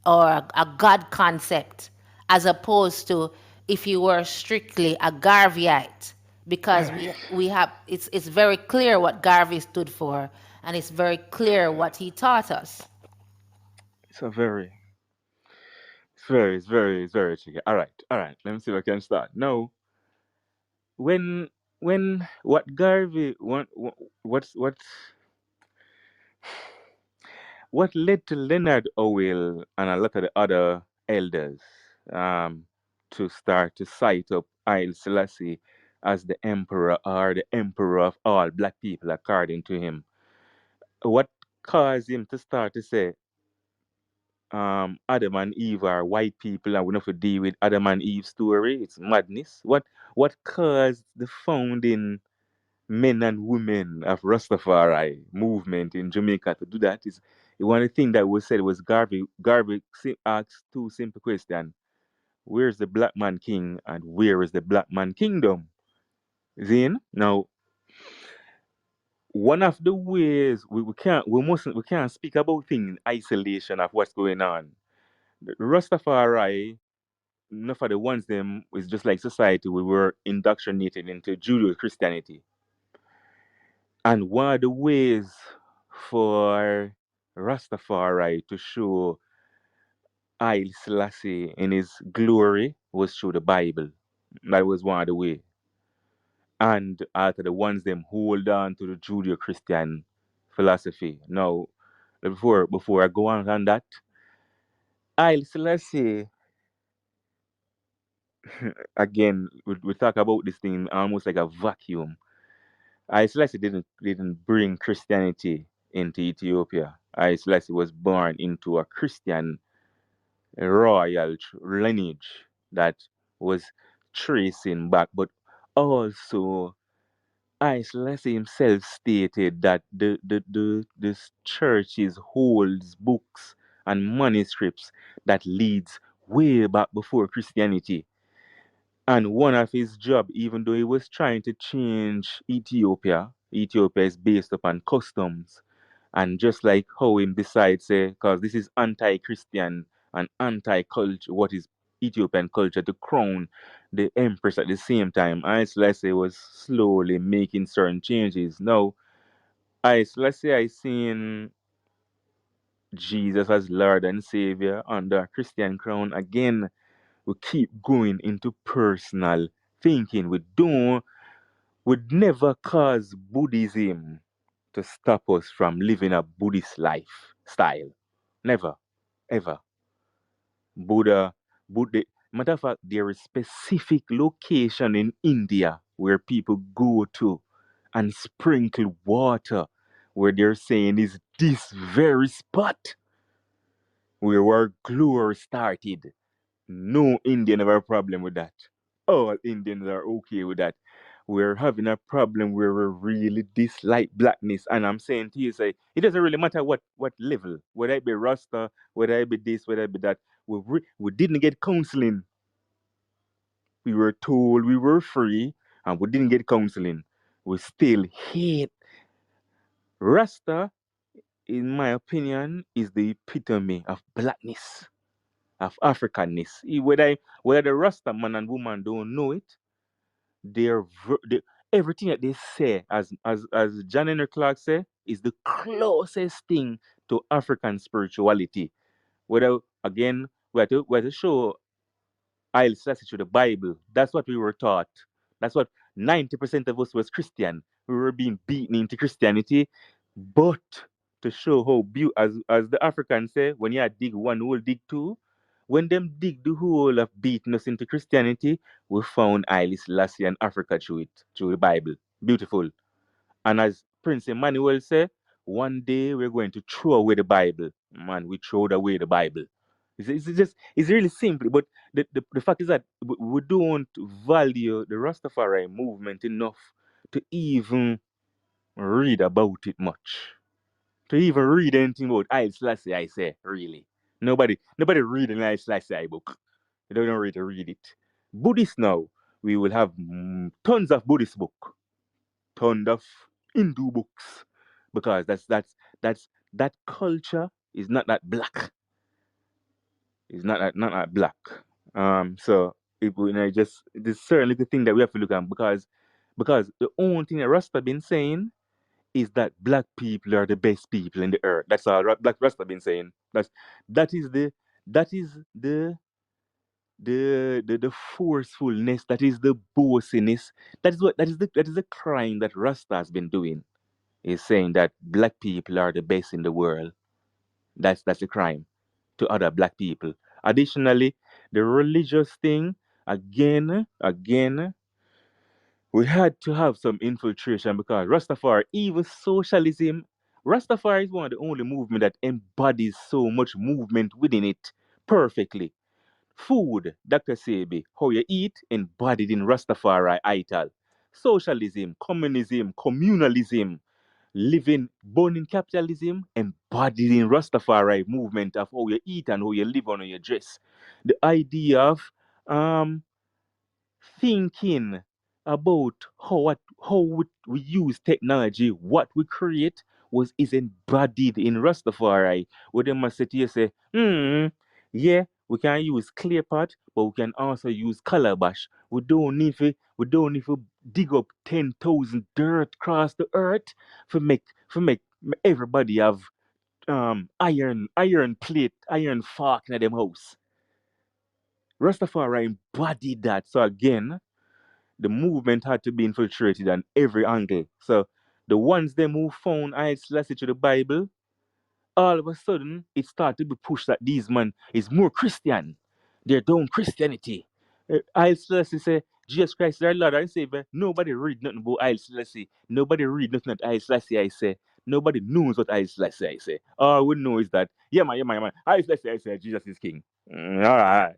or a God concept, as opposed to if you were strictly a Garveyite, because we have it's very clear what Garvey stood for, and it's very clear what he taught us. It's a very, it's very tricky. All right. Let me see if I can start. Now, when what Garvey what led to Leonard Howell and a lot of the other elders um, to start to cite up Haile Selassie as the emperor or the emperor of all black people, according to him? What caused him to start to say Adam and Eve are white people and we don't have to deal with Adam and Eve story? It's madness. What caused the founding men and women of Rastafari movement in Jamaica to do that? Is one of the things that was said was Garvey. Garvey asked two simple questions: where's the black man king and where is the black man kingdom? Then now, one of the ways we can't speak about things in isolation of what's going on. The Rastafari, enough of the ones them is just like society. We were indoctrinated into Judeo Christianity. And one of the ways for Rastafari to show Haile Selassie in his glory was through the Bible. That was one of the way. And after the ones them hold on to the Judeo-Christian philosophy. Now, before I go on that, let's say again we talk about this thing almost like a vacuum. I Selassie didn't bring Christianity into Ethiopia. I Selassie was born into a Christian royal lineage that was tracing back, but also I Selassie himself stated that this churches holds books and manuscripts that leads way back before Christianity. And one of his job, even though he was trying to change Ethiopia is based upon customs. And just like how him decides, say, because this is anti-Christian and anti-culture, what is Ethiopian culture, to crown the empress at the same time. I Selassie was slowly making certain changes. Now, I seen Jesus as Lord and Savior under a Christian crown. Again, we keep going into personal thinking. Would never cause Buddhism to stop us from living a Buddhist lifestyle. Never, ever. Buddha, Buddha. Matter of fact, there is specific location in India where people go to and sprinkle water, where they're saying is this very spot where our glory started. No Indian have a problem with that. All Indians are okay with that. We're having a problem where we really dislike blackness. And I'm saying to you, say, it doesn't really matter what level, whether it be Rasta, whether it be this, whether it be that. We didn't get counseling. We were told we were free and we didn't get counseling. We still hate. Rasta, in my opinion, is the epitome of blackness, of Africanness. Whether the Rasta man and woman don't know it, they everything that they say, as John Henry Clark say, is the closest thing to African spirituality. Whether again, we have to show I'll Selassie through the Bible. That's what we were taught. That's what 90% of us was Christian. We were being beaten into Christianity, but to show how as the Africans say, when you dig one hole, dig two. When them dig the hole of beating us into Christianity, we found Haile Selassie and Africa through the Bible. Beautiful. And as Prince Emmanuel said, one day we're going to throw away the Bible. Man, we throwed away the Bible. It's really simple. But the fact is that we don't value the Rastafari movement enough to even read about it much. To even read anything about Haile Selassie, I say, really. Nobody read an Haile Selassie book. They don't really read it. Buddhist now, we will have tons of Buddhist book, tons of Hindu books, because that culture is not that black. It's not that black. So just there's certainly the thing that we have to look at, because the only thing that Rasta been saying is that black people are the best people in the earth. That's all Black Rasta been saying. That is that is the forcefulness, that is the bossiness, that is the crime that Rasta has been doing. Is saying that black people are the best in the world. That's a crime to other black people. Additionally, the religious thing, again, we had to have some infiltration, because Rastafari, even socialism, Rastafari is one of the only movement that embodies so much movement within it perfectly. Food, Dr. Sebi, how you eat, embodied in Rastafari ital. Socialism, communism, communalism, living born in capitalism, embodied in Rastafari movement of how you eat and how you live and how you dress. The idea of um thinking about how we use technology, what we create, is embodied in Rastafari. Where they must say to you, say, yeah, we can use clay pot, but we can also use calabash. We don't need to dig up 10,000 dirt across the earth for make everybody have iron plate, iron fork in them house. Rastafari embodied that. So again, the movement had to be infiltrated on every angle. So the ones them who found I Selassie to the Bible, all of a sudden it started to be pushed that these man is more Christian. They're down Christianity. I Selassie say Jesus Christ is our Lord and Savior. Nobody read nothing about I Selassie. Nobody read nothing that I Selassie I say. Nobody knows what I Selassie I say. All we know is that yeah man. I Selassie I say Jesus is king. All right,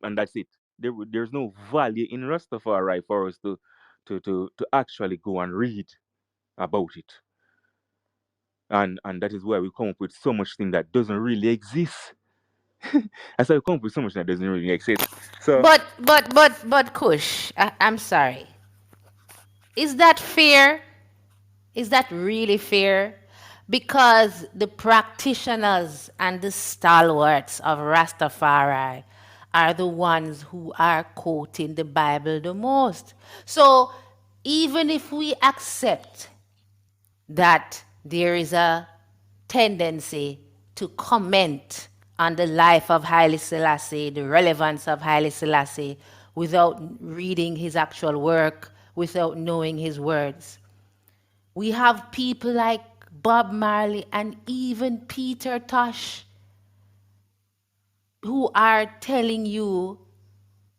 and that's it. There's no value in Rastafari for us to actually go and read about it. And that is why we come up with so much thing that doesn't really exist. That's why we come up with so much that doesn't really exist. So But Kush, I'm sorry. Is that fair? Is that really fair? Because the practitioners and the stalwarts of Rastafari are the ones who are quoting the Bible the most. So even if we accept that there is a tendency to comment on the life of Haile Selassie, the relevance of Haile Selassie, without reading his actual work, without knowing his words. We have people like Bob Marley and even Peter Tosh who are telling you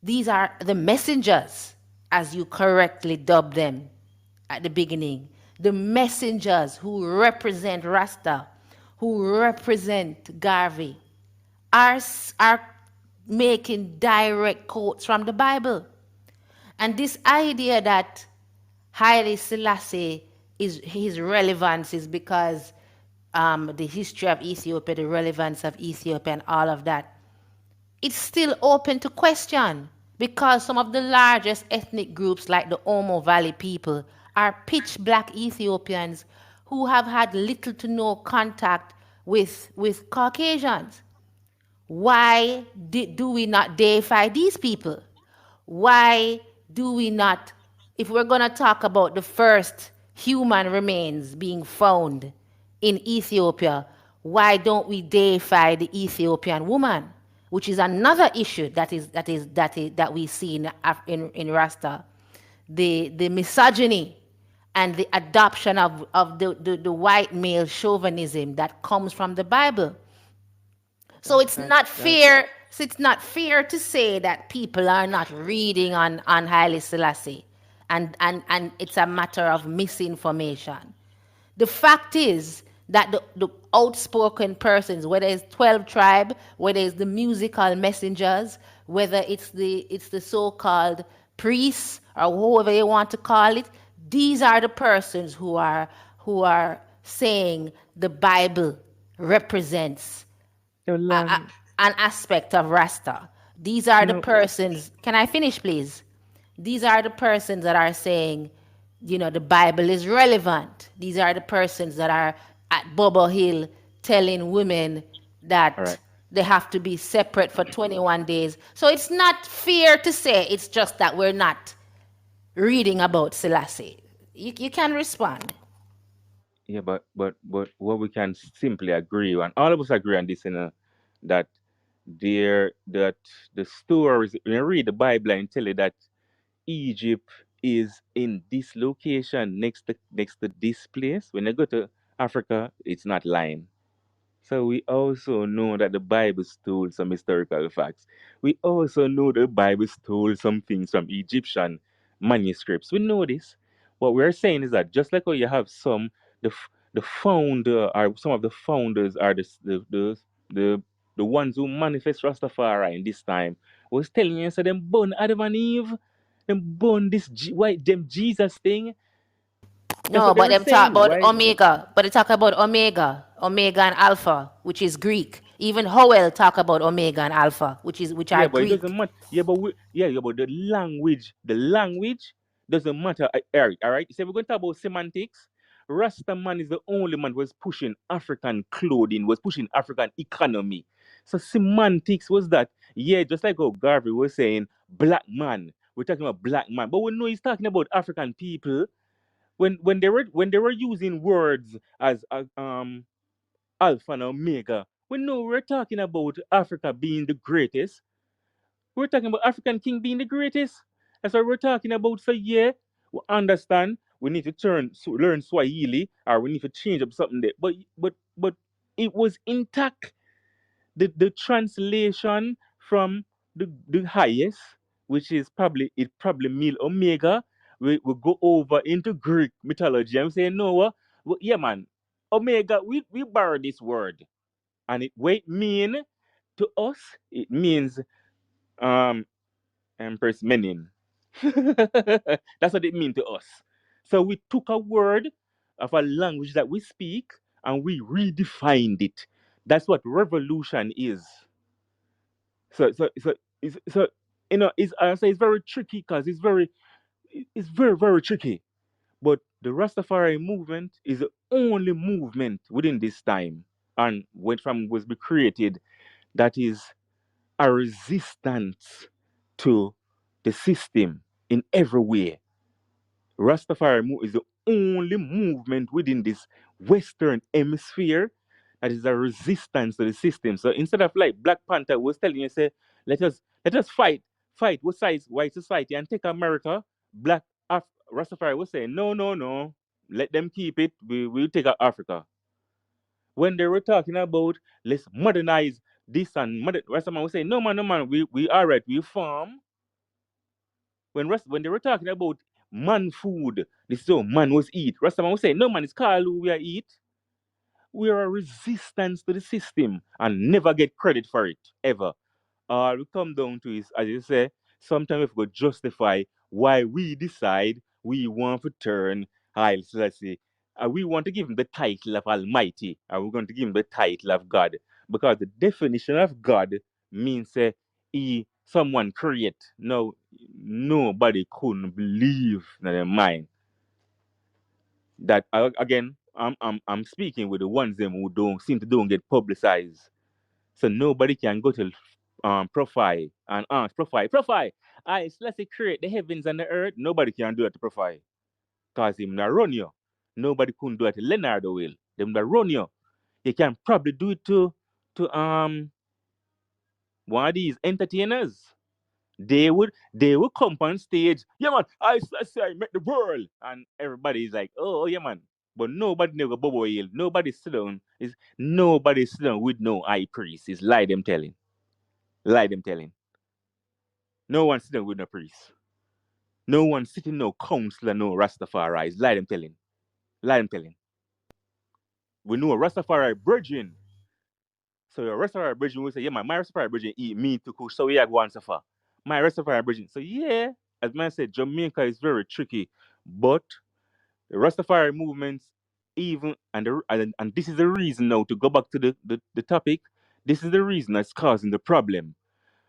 these are the messengers, as you correctly dubbed them at the beginning. The messengers who represent Rasta, who represent Garvey, are making direct quotes from the Bible. And this idea that Haile Selassie is his relevance is because the history of Ethiopia, the relevance of Ethiopia, and all of that, it's still open to question because some of the largest ethnic groups, like the Omo Valley people, are pitch black Ethiopians who have had little to no contact with Caucasians. Why do we not deify these people? Why do we not, if we're going to talk about the first human remains being found in Ethiopia, why don't we deify the Ethiopian woman, which is another issue that we see in Rasta, the misogyny and the adoption of the white male chauvinism that comes from the Bible. So That it's that not that fair. So it's not fair to say that people are not reading on Haile Selassie, and it's a matter of misinformation. The fact is that the outspoken persons, whether it's 12 tribe, whether it's the musical messengers, whether it's the so-called priests or whoever you want to call it, these are the persons who are saying the Bible represents no lang an aspect of Rasta. These are the no persons. Can I finish, please? These are the persons that are saying, the Bible is relevant. These are the persons that are at Bobo Hill telling women all that right. they have to be separate for 21 days. So it's not fair to say it's just that we're not reading about Selassie. You can respond. Yeah, but what we can simply agree on, all of us agree on this, that that the stories when you read the Bible and tell you that Egypt is in this location next to this place. When you go to Africa, it's not lying. So we also know that the Bible stole some historical facts. We also know the Bible stole some things from Egyptian manuscripts. We know this. What we're saying is that just like how you have the founder or some of the founders are the the ones who manifest Rastafari in this time was telling you, so them born Adam and Eve, them born this them Jesus thing. That's No, what they but were them talk saying. about Why? Omega. But they talk about Omega and Alpha, which is Greek. Even Howell talk about Omega and Alpha, which are Yeah, but it Greek. doesn't matter. Yeah, but the language doesn't matter. Eric, all right. So if we're going to talk about semantics, Rasta man is the only man who was pushing African clothing, was pushing African economy. So semantics was that. Yeah, just like how Garvey was saying, black man. We're talking about black man, but we know he's talking about African people. When they were using words as alpha and omega, we know we're talking about Africa being the greatest. We're talking about African king being the greatest. That's what we're talking about. So yeah, we understand we need to learn Swahili, or we need to change up something there. But it was intact. The translation from the highest, which is probably Mil Omega, we go over into Greek mythology. I'm saying no, yeah man, Omega, we borrow this word, and what it mean to us, it means um Empress Menin. That's what it means to us. So we took a word of a language that we speak and we redefined it. That's what revolution is. So it's I say it's very tricky because it's very tricky. But the Rastafari movement is the only movement within this time, and when from was be created, that is a resistance to the system in every way. Is the only movement within this Western hemisphere that is a resistance to the system. So instead of like Black Panther was telling you, say, let us fight with size white society and take America. Black Rastafari was saying, no, no, no, let them keep it. We'll take Africa. When they were talking about let's modernize this and Rastaman was saying, no man, we all right, we farm. When they were talking about man food, this is how man was eat. Rastaman was saying, no man, it's called who we are eat. We are a resistance to the system and never get credit for it, ever. All we come down to is, as you say, sometimes we have to justify why we decide we want to turn Haile Selassie. We want to give him the title of Almighty, and we're going to give him the title of God. Because the definition of God means he someone create. No, nobody couldn't believe in their mind that again. I'm speaking with the ones them who don't get publicized, so nobody can go to profile and ask profile. I let's say create the heavens and the earth. Nobody can do it to profile. Cause him not run you. Nobody couldn't do it to Leonardo will. Them not run you. You can probably do it to one of these entertainers. They would come on stage. Yeah man, I say I met the world. And everybody's like, oh yeah man. But nobody never bubble hill. Nobody sit down with no high priest. It's lie them telling. Lie them telling. No one sitting with no priest. No one sitting no counselor, no Rastafari. It's lie them telling. Lie them telling. We know a Rastafari virgin. So your Rastafari virgin will say, yeah, my Rastafari virgin eat me to cook, so we are going so far. My Rastafari virgin. So yeah, as man said, Jamaica is very tricky. But the Rastafari movements, even and this is the reason now to go back to the topic, this is the reason that's causing the problem.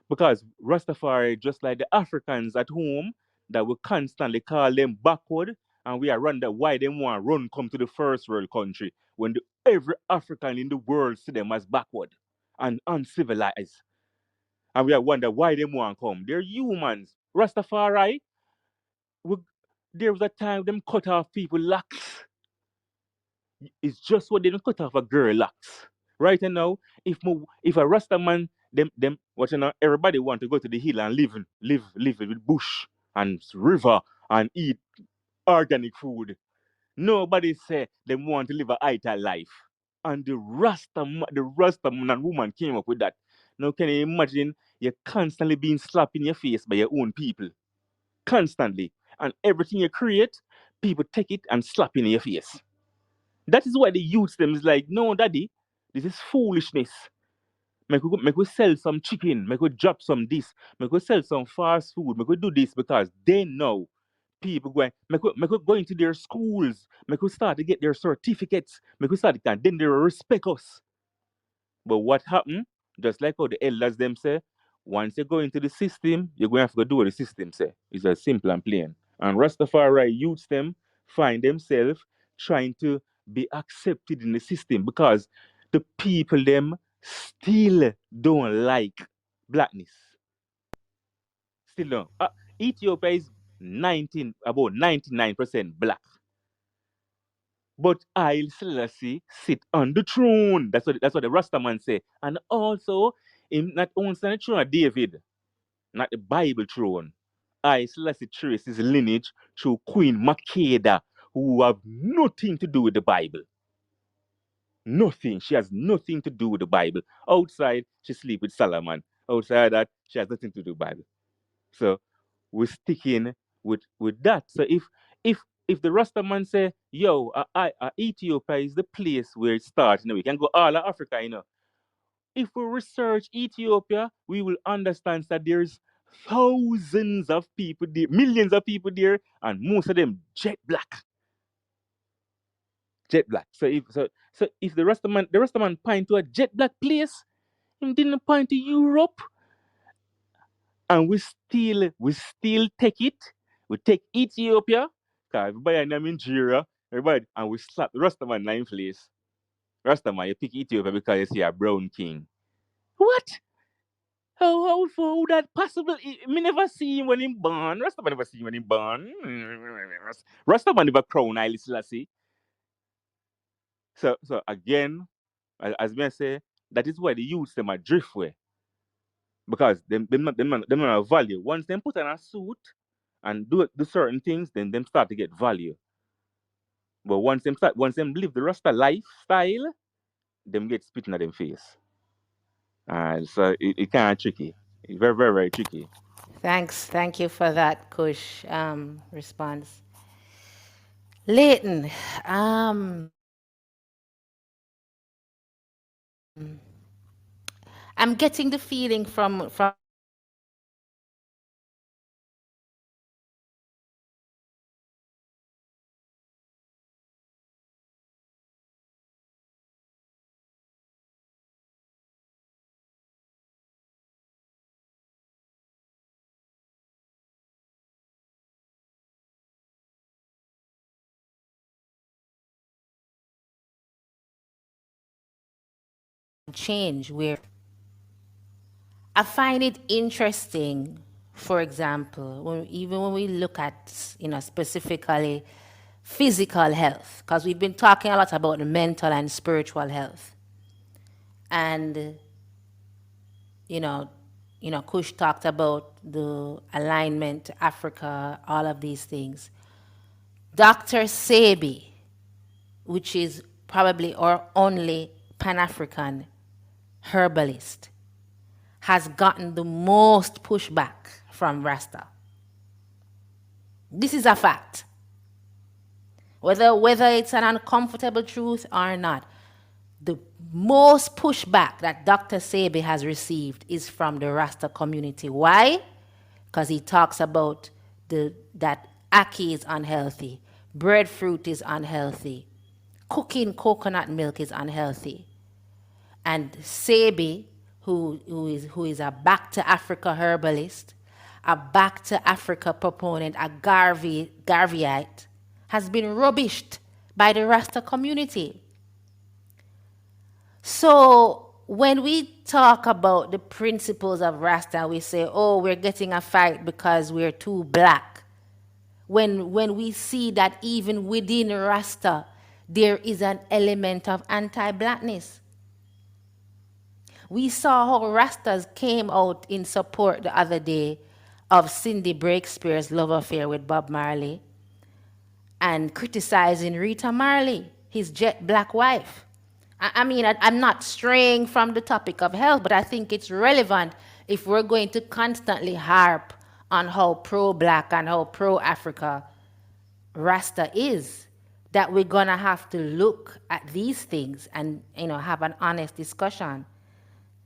Because Rastafari, just like the Africans at home, that we constantly call them backward, and we are wonder why they want to run come to the first world country when every African in the world see them as backward and uncivilized. And we are wonder why they want to come. They're humans. Rastafari, we, there was a time them cut off people locks. It's just what they don't cut off a girl locks. Right now, if a Rasta man them what you know, everybody want to go to the hill and live with bush and river and eat organic food. Nobody say they want to live a ital life. And the Rasta man and woman came up with that. Now can you imagine you're constantly being slapped in your face by your own people? Constantly. And everything you create, people take it and slap in your face. That is why the youth them is like, no, daddy, this is foolishness. Make we sell some chicken, make we drop some this, make we sell some fast food, make we do this because they know people going, make we go into their schools, make we start to get their certificates, make we start to then they will respect us. But what happened? Just like how the elders them say, once you go into the system, you're going to have to do what the system say. It's as simple and plain. And Rastafari youths them find themselves trying to be accepted in the system because the people them still don't like blackness. Still don't. Ethiopia is about 99% black. But I'll Selassie sit on the throne. That's what the Rastaman say. And also, him not only on the throne of David, not the Bible throne. I Selassie trace his lineage through Queen Makeda, who have nothing to do with the Bible. Nothing. She has nothing to do with the Bible. Outside, she sleep with Solomon. Outside that, she has nothing to do with the Bible. So we're sticking with that. So if the Rasta man say, yo, Ethiopia is the place where it starts, we can go all of Africa, If we research Ethiopia, we will understand that there's thousands of people there, millions of people there, and most of them jet black. Jet black. So if the Rasta man point to a jet black place, he didn't point to Europe, and we still take it. We take Ethiopia, cause everybody in Nigeria, everybody, and we slap the Rastaman nine place. Rastaman, you pick Ethiopia because you see a brown king. What? How that possible? Me never see him when he born. Rastaman never see him when he born. Rastaman never crown Haile Selassie. So again, as me say, that is why the youths them are driftway. Because them not value. Once them put on a suit and do certain things, then them start to get value. But once them live the Rasta lifestyle, them get spit in them face. And so it kind of tricky. It's very, very, very tricky. Thank you for that, Kush, response. Leighton, I'm getting the feeling from change where I find it interesting, for example, even when we look at, specifically physical health, because we've been talking a lot about the mental and spiritual health. And, you know, Kush talked about the alignment to Africa, all of these things. Dr. Sebi, which is probably our only Pan-African herbalist, has gotten the most pushback from Rasta. This is a fact. Whether it's an uncomfortable truth or not, the most pushback that Dr. Sebi has received is from the Rasta community. Why? Because he talks about that ackee is unhealthy, breadfruit is unhealthy, cooking coconut milk is unhealthy. And Sebi, who is a back to Africa herbalist, a back to Africa proponent, a Garveyite, has been rubbished by the Rasta community. So when we talk about the principles of Rasta, we say, oh, we're getting a fight because we're too black. When we see that even within Rasta, there is an element of anti-blackness. We saw how Rastas came out in support the other day of Cindy Breakspears' love affair with Bob Marley and criticizing Rita Marley, his jet black wife. I mean, I'm not straying from the topic of health, but I think it's relevant if we're going to constantly harp on how pro-black and how pro-Africa Rasta is, that we're gonna have to look at these things and have an honest discussion.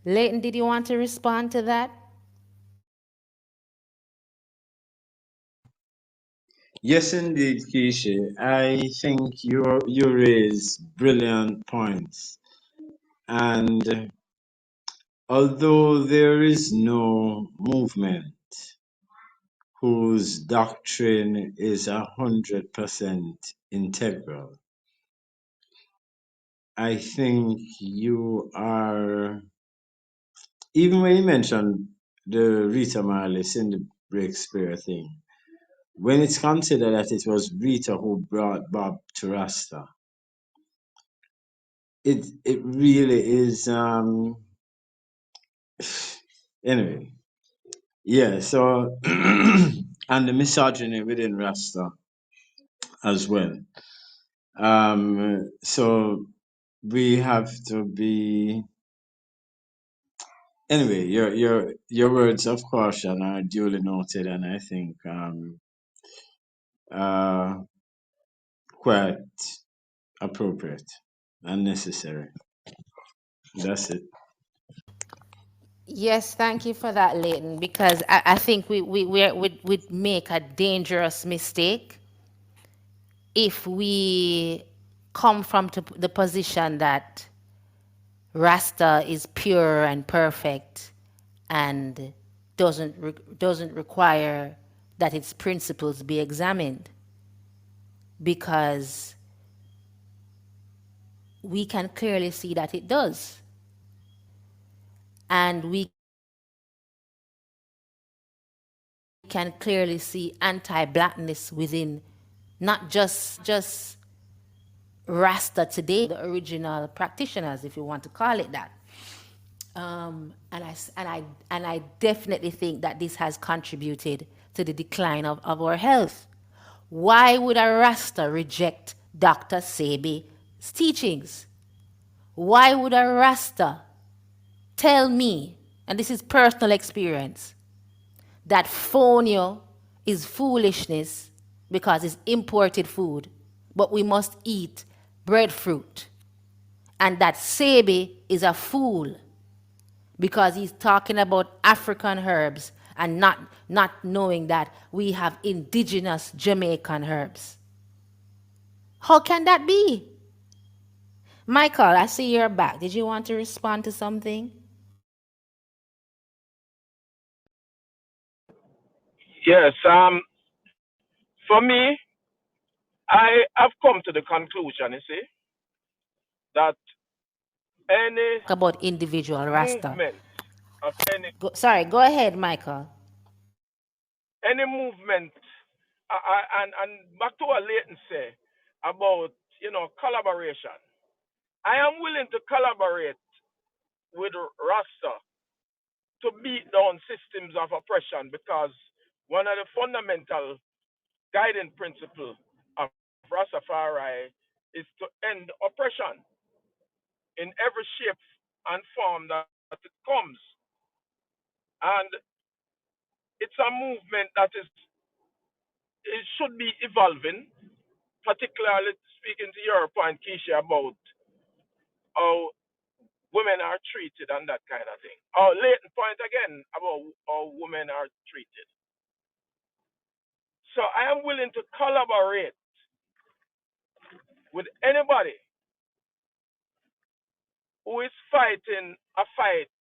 Leighton, did you want to respond to that? Yes, indeed, Kishi. I think you raise brilliant points. And although there is no movement whose doctrine is 100% integral, I think you are, even when you mentioned the Rita Marley Cindy Breakspear thing, when it's considered that it was Rita who brought Bob to Rasta, it really is anyway. Yeah, so and the misogyny within Rasta as well. So we have to be anyway. Your words of caution are duly noted, and I think uh, quite appropriate and necessary. That's it. Yes, thank you for that, Leighton, because I think we'd make a dangerous mistake if we come from the position that Rasta is pure and perfect and doesn't require that its principles be examined, because we can clearly see that it does, and we can clearly see anti-blackness within not just Rasta today, the original practitioners, if you want to call it that. And I definitely think that this has contributed to the decline of our health. Why would a Rasta reject Dr. Sebi's teachings? Why would a Rasta tell me, and this is personal experience, that fonio is foolishness because it's imported food, but we must eat breadfruit, and that Sebi is a fool because he's talking about African herbs and not knowing that we have indigenous Jamaican herbs. How can that be? Michael, I see you're back. Did you want to respond to something? Yes, for me, I have come to the conclusion, you see, that any About individual Rasta. movement of Sorry, go ahead, Michael. any movement, and back to what Leighton say about collaboration. I am willing to collaborate with Rasta to beat down systems of oppression, because one of the fundamental guiding principles of Rastafari is to end oppression in every shape and form that it comes. And it's a movement that it should be evolving, particularly speaking to your point, Keisha, about how women are treated and that kind of thing. Or latent point again about how women are treated. So I am willing to collaborate with anybody who is fighting a fight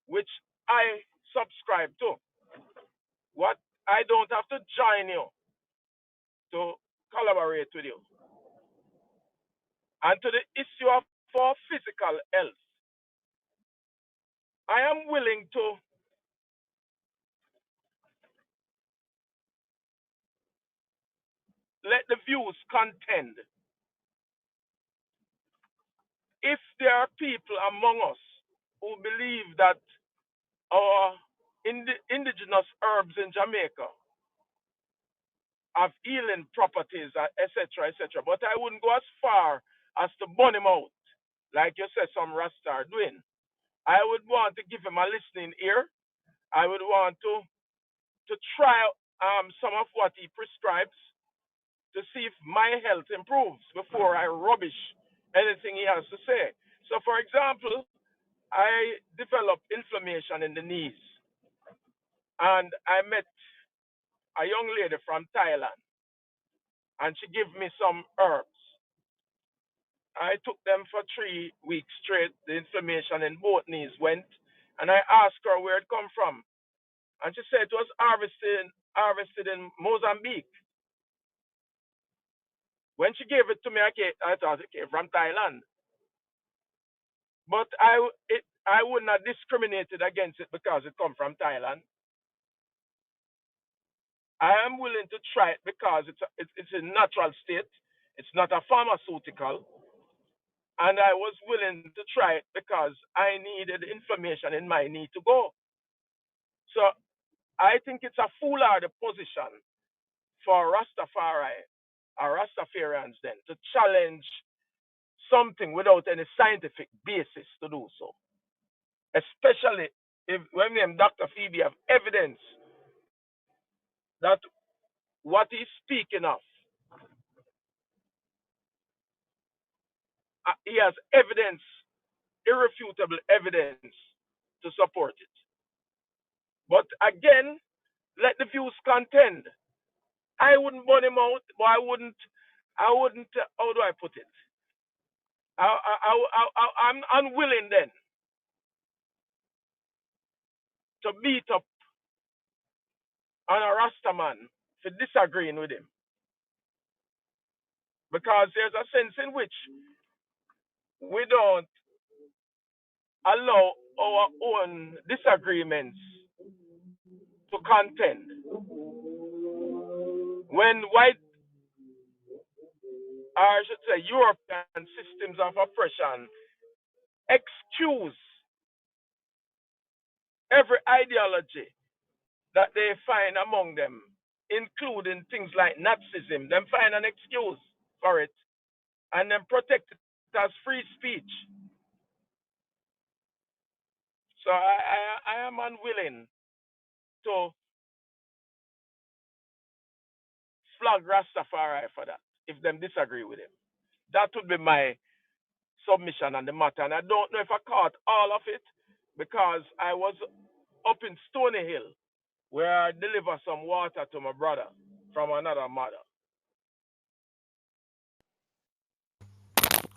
which I subscribe to. What I don't have to join you to collaborate with you. And to the issue of our physical health, I am willing to let the views contend. If there are people among us who believe that our indigenous herbs in Jamaica have healing properties, etc., etc., but I wouldn't go as far as to burn him out, like you said some Rasta are doing. I would want to give him a listening ear. I would want to try some of what he prescribes to see if my health improves before I rubbish anything he has to say. So, for example, I developed inflammation in the knees, and I met a young lady from Thailand, and she gave me some herbs. I took them for 3 weeks straight. The inflammation in both knees went, and I asked her where it come from, and she said it was harvested in Mozambique. When she gave it to me, I thought it came from Thailand. But I would not discriminate against it because it come from Thailand. I am willing to try it because it's a natural state. It's not a pharmaceutical, and I was willing to try it because I needed information in my need to go. So I think it's a foolhardy position for Rastafari or Rastafarians then to challenge something without any scientific basis to do so. Especially if when me and Dr. Phoebe have evidence that what he's speaking of, he has evidence, irrefutable evidence to support it. But again, let the views contend. I wouldn't burn him out, but I wouldn't, how do I put it? I'm unwilling then to beat up on a Rasta man for disagreeing with him. Because there's a sense in which we don't allow our own disagreements to contend. When white, or I should say European systems of oppression excuse every ideology that they find among them, including things like Nazism, them find an excuse for it and then protect it as free speech. So I am unwilling to flag Rastafari for that if them disagree with him. That would be my submission on the matter. And I don't know if I caught all of it because I was up in Stony Hill where I delivered some water to my brother from another mother.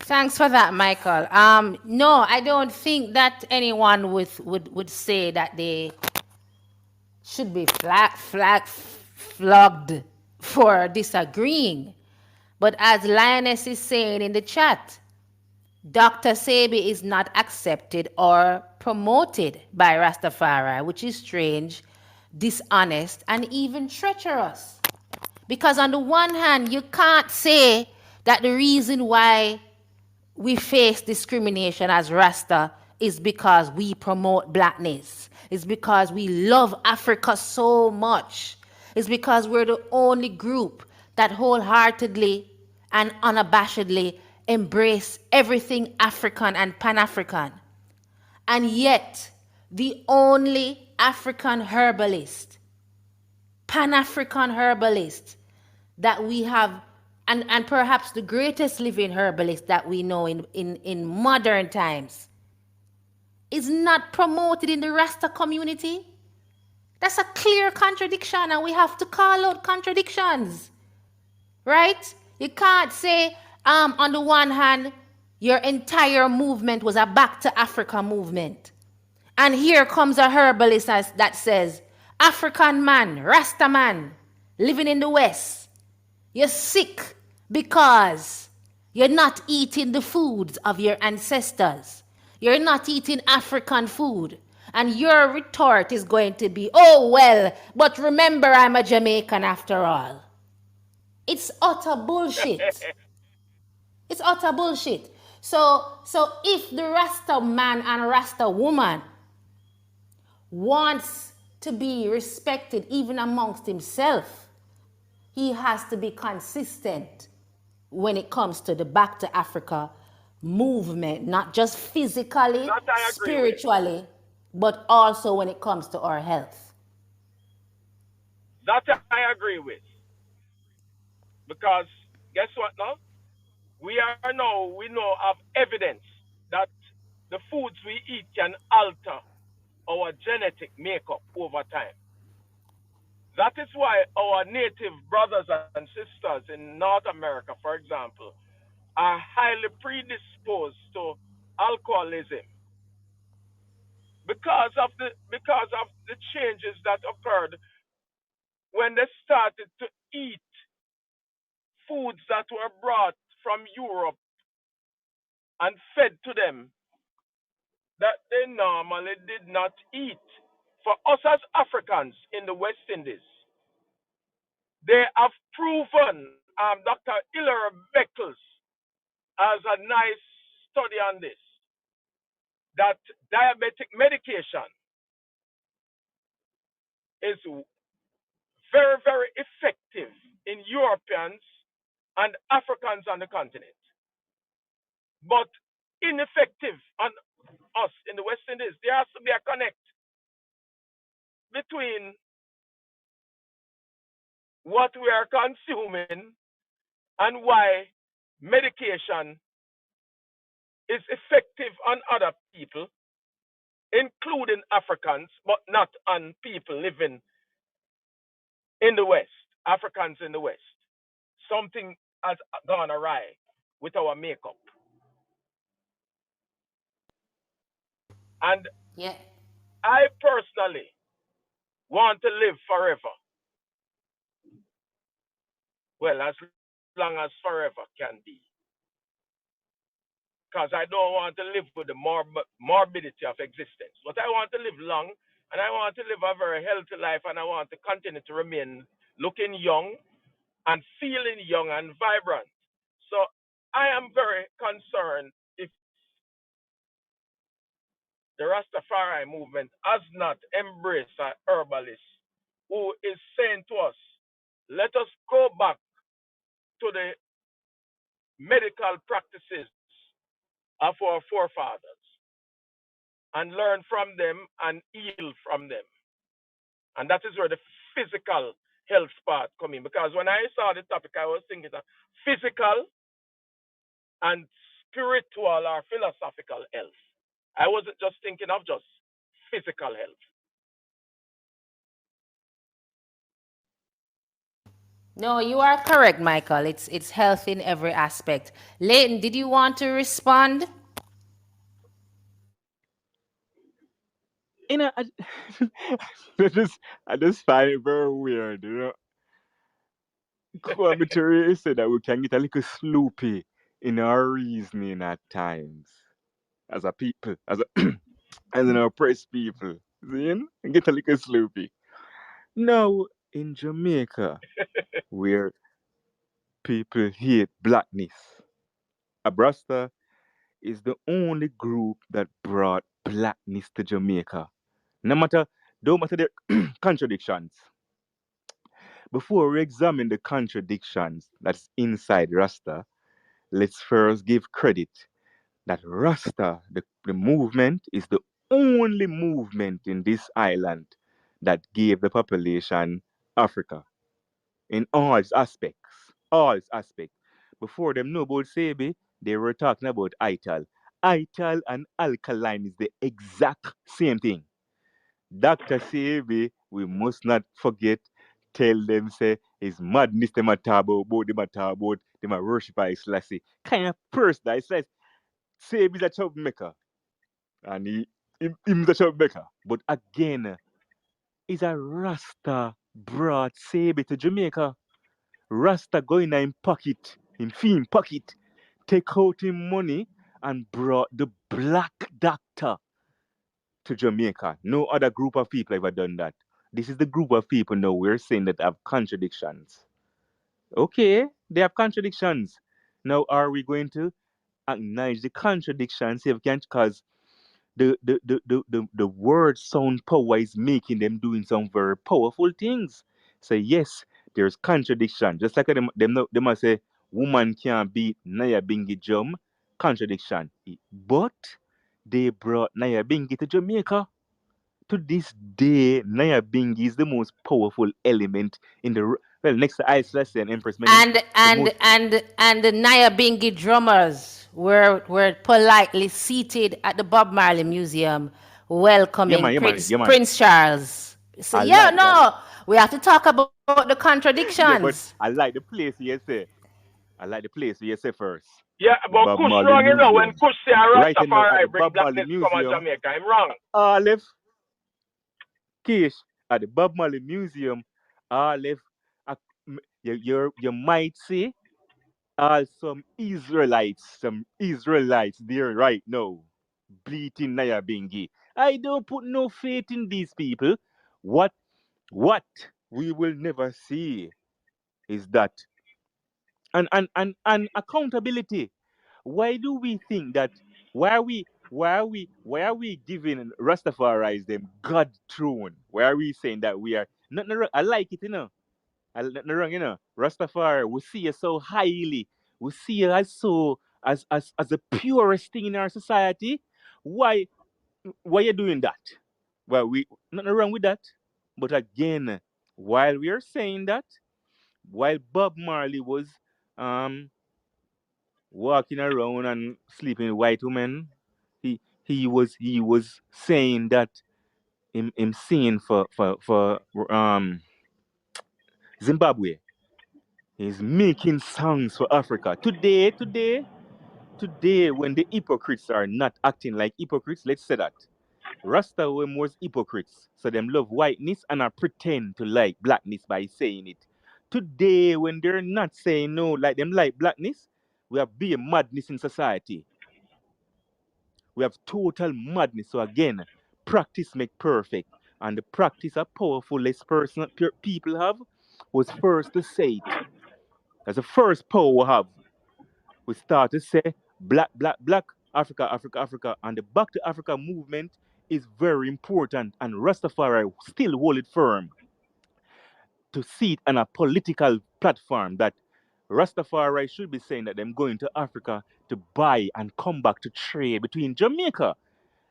Thanks for that, Michael. No, I don't think that anyone would say that they should be flogged for disagreeing. But as Lioness is saying in the chat, Dr. Sebi is not accepted or promoted by Rastafari, which is strange, dishonest, and even treacherous. Because on the one hand, you can't say that the reason why we face discrimination as Rasta is because we promote blackness. It's because we love Africa so much. It's because we're the only group that wholeheartedly and unabashedly embrace everything African and Pan-African. And yet, the only African herbalist, Pan-African herbalist that we have, and perhaps the greatest living herbalist that we know in modern times, is not promoted in the Rasta community. That's a clear contradiction, and we have to call out contradictions, right? You can't say, on the one hand, your entire movement was a back to Africa movement. And here comes a herbalist that says, African man, Rasta man, living in the West, you're sick because you're not eating the foods of your ancestors. You're not eating African food. And your retort is going to be, oh, well, but remember I'm a Jamaican after all. It's utter bullshit. It's utter bullshit. So if the Rasta man and Rasta woman wants to be respected even amongst himself, he has to be consistent when it comes to the Back to Africa movement, not just physically, That I agree with. spiritually, but also when it comes to our health. That I agree with. Because guess what now? We know of evidence that the foods we eat can alter our genetic makeup over time. That is why our native brothers and sisters in North America, for example, are highly predisposed to alcoholism because of the changes that occurred when they started to eat foods that were brought from Europe and fed to them that they normally did not eat. For us as Africans in the West Indies, they have proven, Dr. Hilary Beckles has a nice study on this, that diabetic medication is very, very effective in Europeans and Africans on the continent, but ineffective on us in the West Indies. There has to be a connect between what we are consuming and why medication is effective on other people, including Africans, but not on people living in the West, Africans in the West. Something has gone awry with our makeup. And Yeah. I personally want to live forever. Well, as long as forever can be. Because I don't want to live with the morbidity of existence. But I want to live long, and I want to live a very healthy life, and I want to continue to remain looking young and feeling young and vibrant. So I am very concerned if the Rastafari movement has not embraced an herbalist who is saying to us, let us go back to the medical practices of our forefathers and learn from them and heal from them. And that is where the physical health part come in. Because when I saw the topic, I was thinking of physical and spiritual or philosophical health. I wasn't just thinking of just physical health. No, you are correct, Michael. It's health in every aspect. Leighton, did you want to respond? You know, I just find it very weird, you know. Coabitory said that we can get a little sloopy in our reasoning at times as a people, as an oppressed people. See? Get a little sloopy. Now, in Jamaica, where people hate blackness, Rasta is the only group that brought blackness to Jamaica. No matter, don't matter the contradictions. Before we examine the contradictions that's inside Rasta, let's first give credit that Rasta, the movement, is the only movement in this island that gave the population Africa in all its aspects. All its aspects. Before them know about Sebi, they were talking about Ital. Ital and alkaline is the exact same thing. Dr. Sebi, we must not forget, tell them say it's madness them a talk them a talk about, them a worship Selassie. Kind of person that is like Sebi is a troublemaker. And him is a troublemaker. But again, is a Rasta brought Sebi to Jamaica. Rasta go in him pocket, him fee pocket, take out him money and brought the black doctor to Jamaica. No other group of people ever done that. This is the group of people now we're saying that have contradictions. Okay, they have contradictions. Now are we going to acknowledge the contradictions if we can, because the word sound power is making them doing some very powerful things. So yes, there's contradiction. Just like them must say woman can't beat Naya Bingi drum. Contradiction. But they brought Naya Bingi to Jamaica. To this day, Naya Bingi is the most powerful element in well, next to Ice Leslie and Empress Many, And the and most. and and the Nyabingi drummers were politely seated at the Bob Marley Museum, Yeah welcoming man, yeah man, yeah man. Prince Charles. So I yeah, like that. no, we have to talk about the Yeah, but contradictions. I like the place you say. I like the place you say first. Yeah, The but Bob Kush Marley wrong, when Museum. Kush say a Right now at the Rastafari bring Bob Marley blackness come on Museum, Jamaica, I'm wrong. Aleph Kish, at the Bob Marley Museum, Aleph, uh, you might see some Israelites there right now, bleating Nyabingi. I don't put no faith in these people. What what we will never see is that, and accountability. Why do we think that? Why are we? Why are we giving Rastafari's them God throne? Why are we saying that we are nothing wrong? I like it, nothing wrong, Rastafari, we see you so highly. We see you as so as the purest thing in our society. Why why you doing that? Well, we nothing wrong with that. But again, while we are saying that, while Bob Marley was um walking around and sleeping with white women, he was saying that him singing for Zimbabwe. He's making songs for Africa. Today, when the hypocrites are not acting like hypocrites, let's say that. Rasta were more hypocrites. So them love whiteness and are pretend to like blackness by saying it. Today, when they're not saying no, like them like blackness, we have be a madness in society. We have total madness. So again, practice make perfect. And the practice a powerfulest person people have was first to say it. That's the first power we have. We start to say black, black, black, Africa, Africa, Africa. And the Back to Africa movement is very important. And Rastafari still hold it firm to see it on a political platform that Rastafari should be saying that them going to Africa to buy and come back to trade between Jamaica.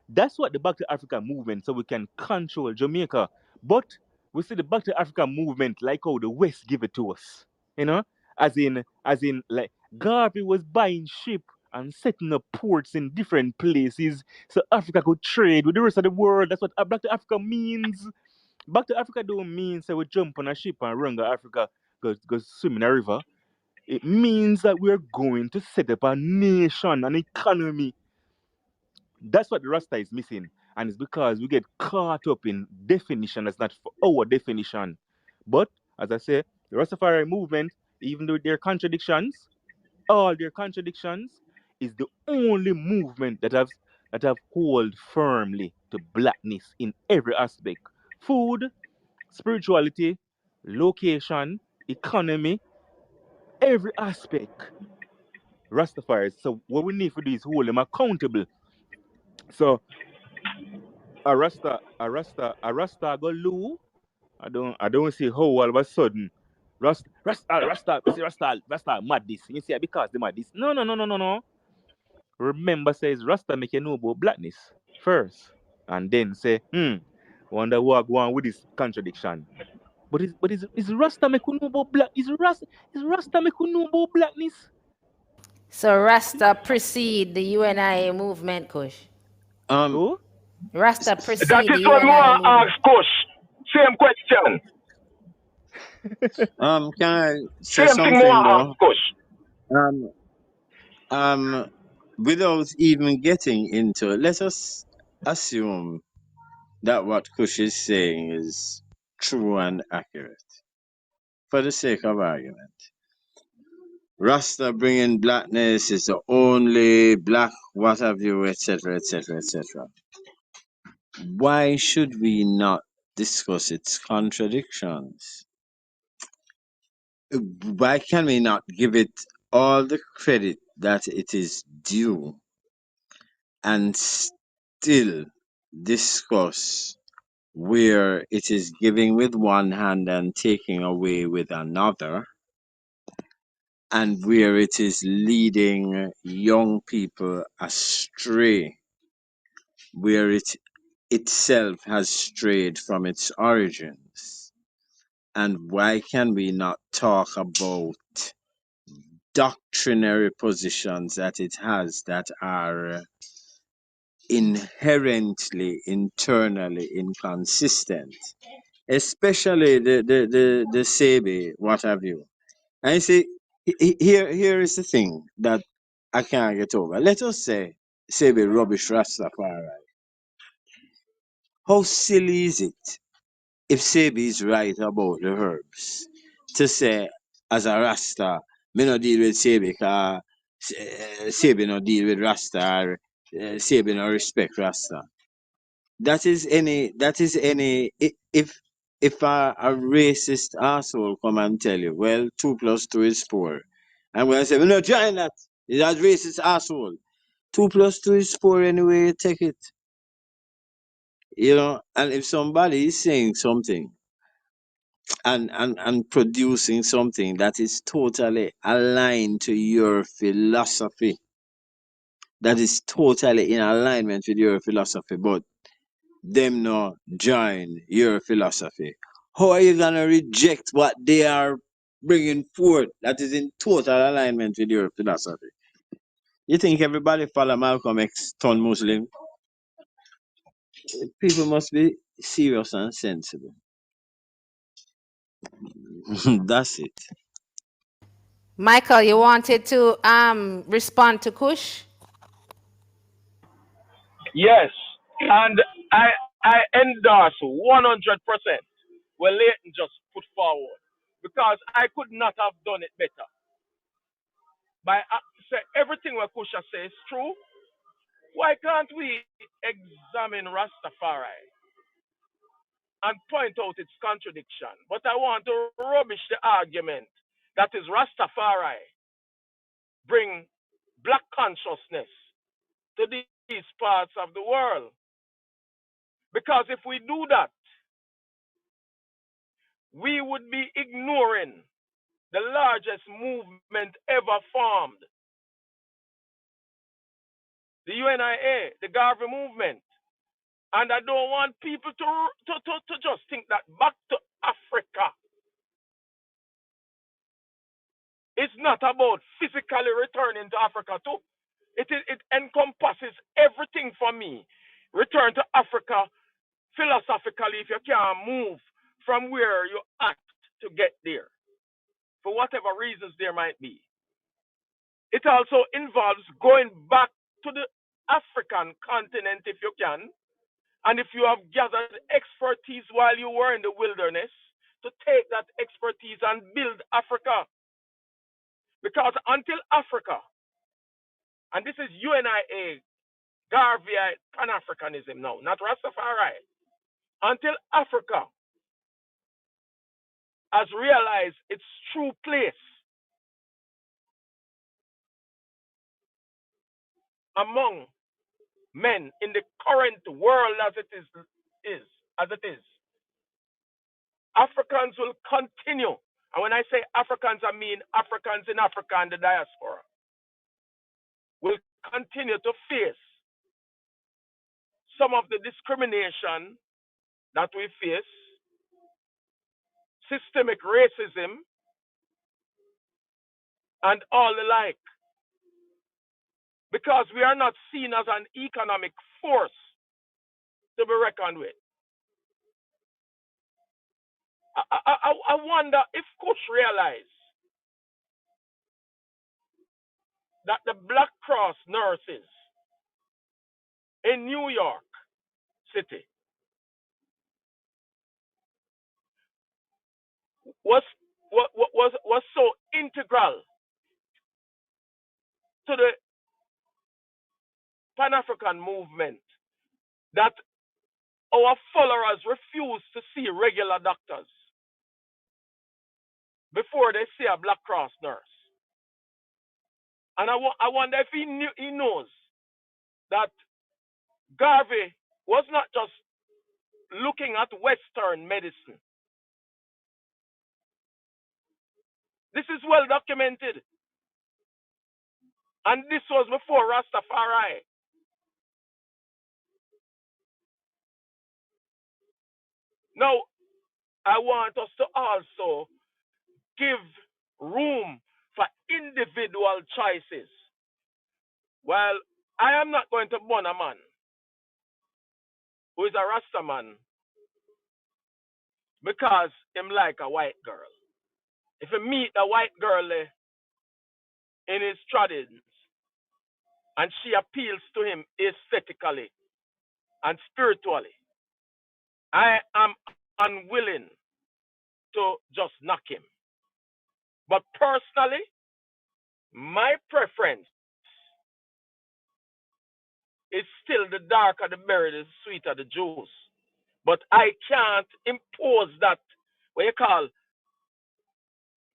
That's what the Back to Africa movement, so we can control Jamaica. But we see the Back to Africa movement like how the West give it to us. You know? As in like Garvey was buying ship and setting up ports in different places so Africa could trade with the rest of the world. That's what Back to Africa means. Back to Africa don't mean say we jump on a ship and run to Africa, go swim in a river. It means that we're going to set up a nation, an economy. That's what the Rasta is missing. And it's because we get caught up in definition that's not for our definition. But as I say, the Rastafari movement, even though their contradictions, all their contradictions, is the only movement that have hold firmly to blackness in every aspect. Food, spirituality, location, economy, every aspect. Rastafari. So what we need to do is hold them accountable. So a go Lou. I don't see how all of a sudden Rasta, you see Rasta mad this. You see because they mad this. No, no, no, no, no, no. Remember says Rasta make you know about blackness first. And then say, wonder what go on with this contradiction. But is Rasta make you know about black is Rasta make you know about blackness? So Rasta precede the UNIA movement, Kush. Um, Oh? Rasta That precede is the what UNIA more movement. ask Kush. Same question. can I say Same thing more something ask though? Kush. Um, um, without even getting into it, let us assume that what Kush is saying is true and accurate. For the sake of argument, Rasta bringing blackness is the only black, what have you, etc., etc., etc. Why should we not discuss its contradictions? Why can we not give it all the credit that it is due and still discuss where it is giving with one hand and taking away with another, and where it is leading young people astray, where it itself has strayed from its origins? And why can we not talk about doctrinary positions that it has that are inherently, internally inconsistent, especially the Sabi, what have you. And you see, here is the thing that I can't get over. Let us say Sabi rubbish Rastafari. How silly is it if Sabi is right about the herbs to say, as a Rasta, me no deal with Sabi because Sabi no deal with Rasta or Sabi no respect Rasta? If a racist asshole come and tell you, well, 2 plus 2 is 4, I'm gonna say, we're not trying that. Is that racist asshole? 2 plus 2 is 4 anyway, you take it. You know, and if somebody is saying something and producing something that is totally aligned to your philosophy, that is totally in alignment with your philosophy, but them not join your philosophy, how are you gonna reject what they are bringing forth that is in total alignment with your philosophy? You think everybody follow Malcolm X turn Muslim? People must be serious and sensible. That's it. Michael, you wanted to respond to Kush? Yes, and I endorse 100% what Leighton just put forward because I could not have done it better. By say everything what Kusha says is true. Why can't we examine Rastafari and point out its contradiction? But I want to rubbish the argument that is Rastafari bring black consciousness to these parts of the world. Because if we do that, we would be ignoring the largest movement ever formed, the UNIA, the Garvey movement. And I don't want people to just think that back to Africa is not about physically returning to Africa too. It encompasses everything for me. Return to Africa philosophically if you can't move from where you at to get there, for whatever reasons there might be. It also involves going back to the African continent if you can, and if you have gathered expertise while you were in the wilderness, to take that expertise and build Africa. Because until Africa, and this is UNIA, Garveyite Pan Africanism now, not Rastafari, until Africa has realized its true place among men in the current world as it is as it is, Africans will continue. And when I say Africans, I mean Africans in Africa and the diaspora will continue to face some of the discrimination that we face, systemic racism, and all the like, because we are not seen as an economic force to be reckoned with. I wonder if Kush realized that the Black Cross nurses in New York City was was so integral to the Pan African movement that our followers refuse to see regular doctors before they see a Black Cross nurse. And I wonder if he knows that Garvey was not just looking at Western medicine. This is well documented. And this was before Rastafari. Now, I want us to also give room for individual choices. Well, I am not going to burn a man who is a Rasta man because him like a white girl. If you meet a white girl in his traditions and she appeals to him aesthetically and spiritually, I am unwilling to just knock him. But personally, my preference is still the darker the berry, the sweeter the juice. But I can't impose that, what you call,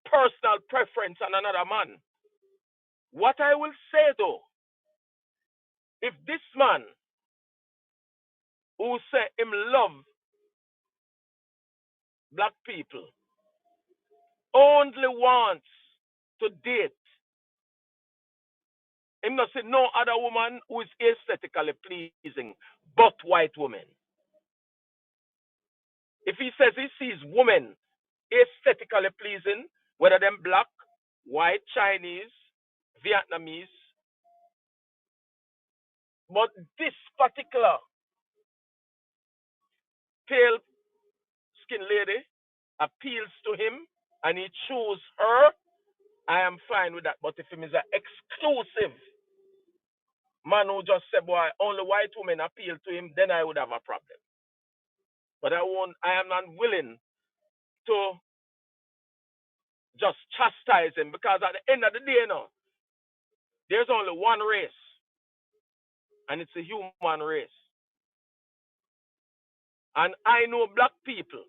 personal preference on another man. What I will say though If this man who say him love black people only wants to date, him not say no other woman who is aesthetically pleasing but white women. If he says he sees women aesthetically pleasing, whether them black, white, Chinese, Vietnamese, but this particular pale skinned lady appeals to him and he choose her, I am fine with that. But if him is an exclusive man who just said, boy, only white women appeal to him, then I would have a problem. But I am not willing to just chastise him because at the end of the day, there's only one race, and it's a human race. And I know black people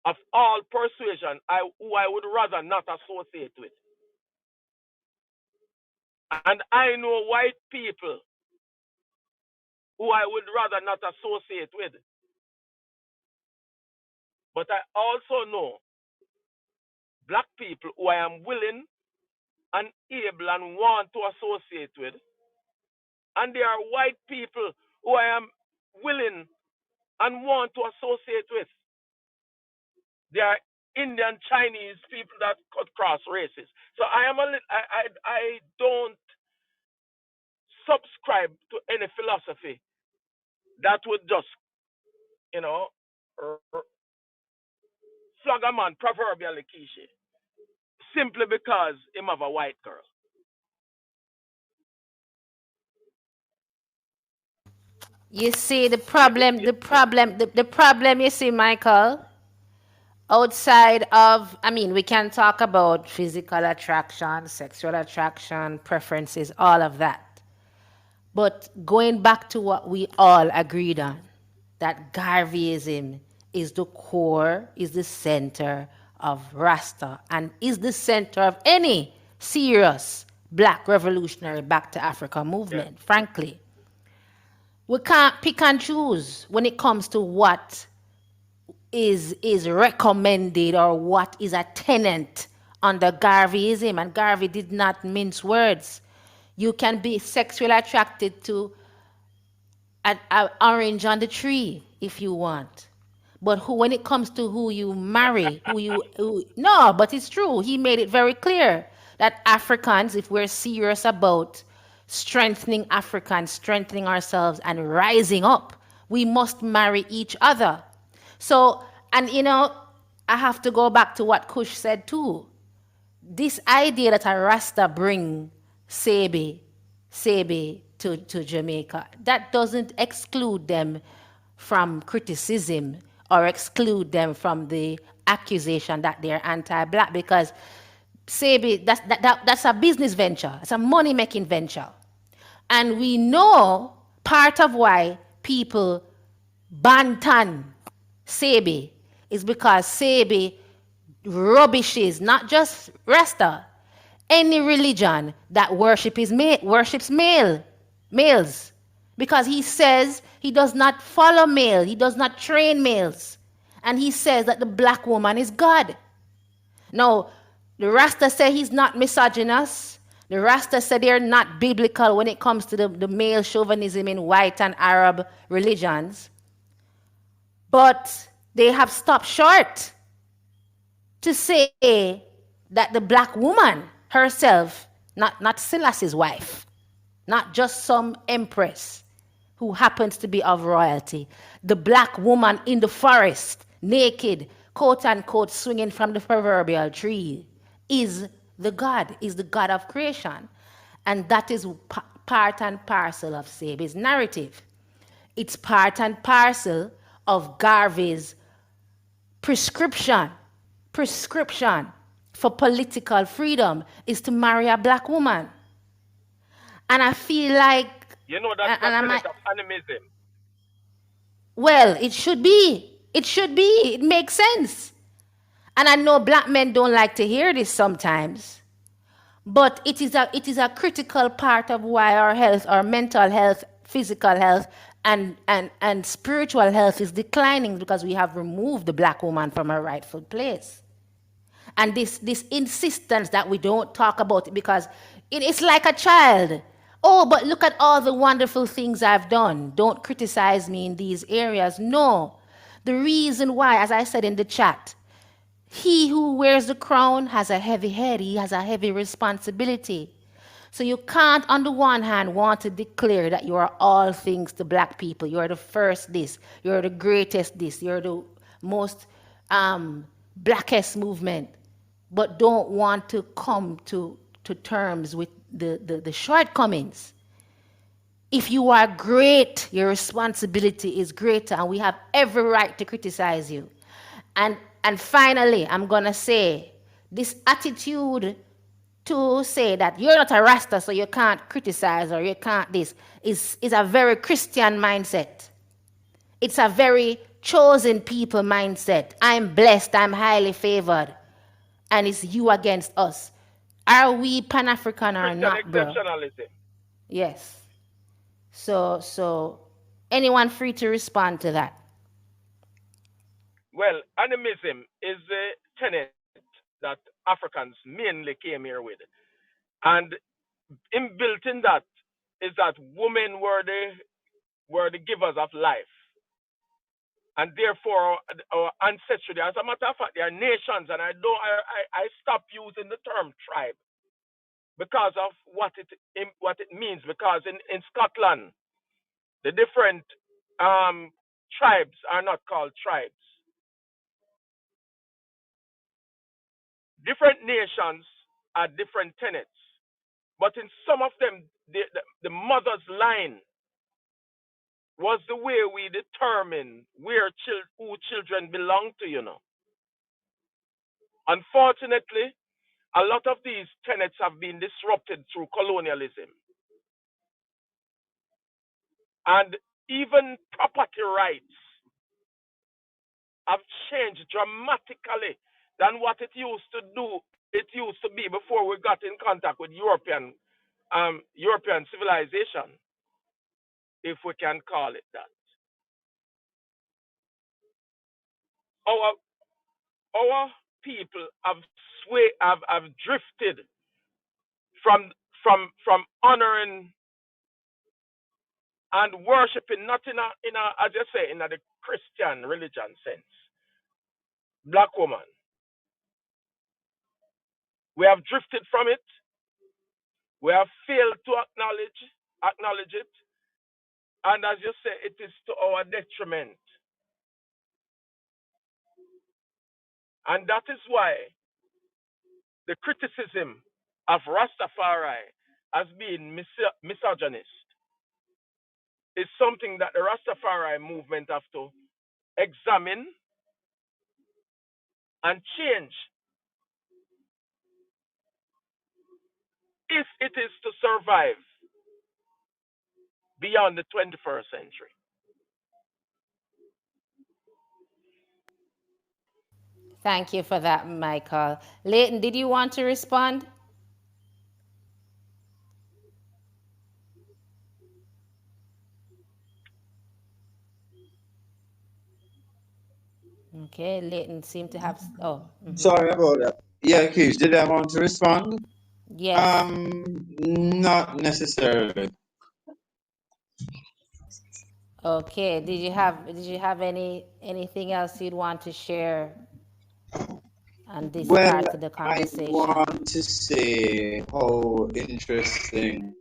of all persuasion who I would rather not associate with. And I know white people who I would rather not associate with. But I also know black people who I am willing and able and want to associate with. And there are white people who I am willing and want to associate with. There are Indian, Chinese people that cut cross races. So I don't subscribe to any philosophy that would just, you know, flog a man proverbially cliche simply because him have a white girl. You see the You, problem, you, the problem, you see, Michael, outside of, I mean, we can talk about physical attraction, sexual attraction, preferences, all of that. But going back to what we all agreed on, that Garveyism is the core, is the center of Rasta, and is the center of any serious black revolutionary back to Africa yeah. movement, frankly. We can't pick and choose when it comes to what is recommended or what is a tenant under Garveyism. And Garvey did not mince words. You can be sexually attracted to an orange on the tree if you want. But when it comes to who you marry, no, but it's true. He made it very clear that Africans, if we're serious about strengthening Africans, strengthening ourselves, and rising up, we must marry each other. So, and I have to go back to what Kush said too. This idea that a Rasta bring Sebi to Jamaica, that doesn't exclude them from criticism or exclude them from the accusation that they're anti-black, because Sebi, that's a business venture. It's a money-making venture. And we know part of why people bantan Sebi is because Sebi rubbishes not just Rasta, any religion that worships males, because he says he does not follow male, he does not train males, and he says that the black woman is God. Now, the Rasta say he's not misogynist. The Rasta say they're not biblical when it comes to the male chauvinism in white and Arab religions. But they have stopped short to say that the black woman herself, not Selassie's wife, not just some empress who happens to be of royalty, the black woman in the forest, naked, quote unquote, swinging from the proverbial tree, is the God of creation. And that is part and parcel of Sebi's narrative. It's part and parcel of Garvey's prescription for political freedom is to marry a black woman. And I feel like, You know that's a and I might, tenet of animism. well, it should be. It should be. It makes sense. And I know black men don't like to hear this sometimes. But it is a critical part of why our health, our mental health, physical health, and spiritual health is declining because we have removed the black woman from her rightful place. And this insistence that we don't talk about it because it's like a child. Oh, but look at all the wonderful things I've done. Don't criticize me in these areas. No. The reason why, as I said in the chat, he who wears the crown has a heavy head, he has a heavy responsibility. So you can't, on the one hand, want to declare that you are all things to black people. You're the first this, you're the greatest this, you're the most blackest movement, but don't want to come to terms with the shortcomings. If you are great, your responsibility is greater, and we have every right to criticize you. And finally, I'm gonna say this attitude to say that you're not a Rasta, so you can't criticize or you can't this is a very Christian mindset. It's a very chosen people mindset. I'm blessed, I'm highly favored, and it's you against us. Are we Pan African or Christian not, bro? exceptionalism. Yes. So anyone free to respond to that? Well, animism is a tenet that Africans mainly came here with. And inbuilt in that is that women were the givers of life. And therefore our ancestry, as a matter of fact, they are nations, and I stop using the term tribe because of what it means. Because in Scotland, the different tribes are not called tribes. Different nations are different tenets, but in some of them, the mother's line was the way we determine who children belong to. Unfortunately, a lot of these tenets have been disrupted through colonialism, and even property rights have changed dramatically than what it used to do. It used to be before we got in contact with European civilization, if we can call it that. Our our people have drifted from honoring and worshiping, not in a I just say in a the Christian religion sense. Black woman, we have drifted from it. We have failed to acknowledge it, and as you say, it is to our detriment. And that is why the criticism of Rastafari as being misogynist is something that the Rastafari movement have to examine and change if it is to survive beyond the 21st century. Thank you for that, Michael. Leighton, did you want to respond? Okay, Leighton seemed to have. Oh, Sorry about that. Yeah, Keith, did I want to respond? yes. Not necessarily. Okay. Did you have anything else you'd want to share on this Well, part of the I conversation? want to say how interesting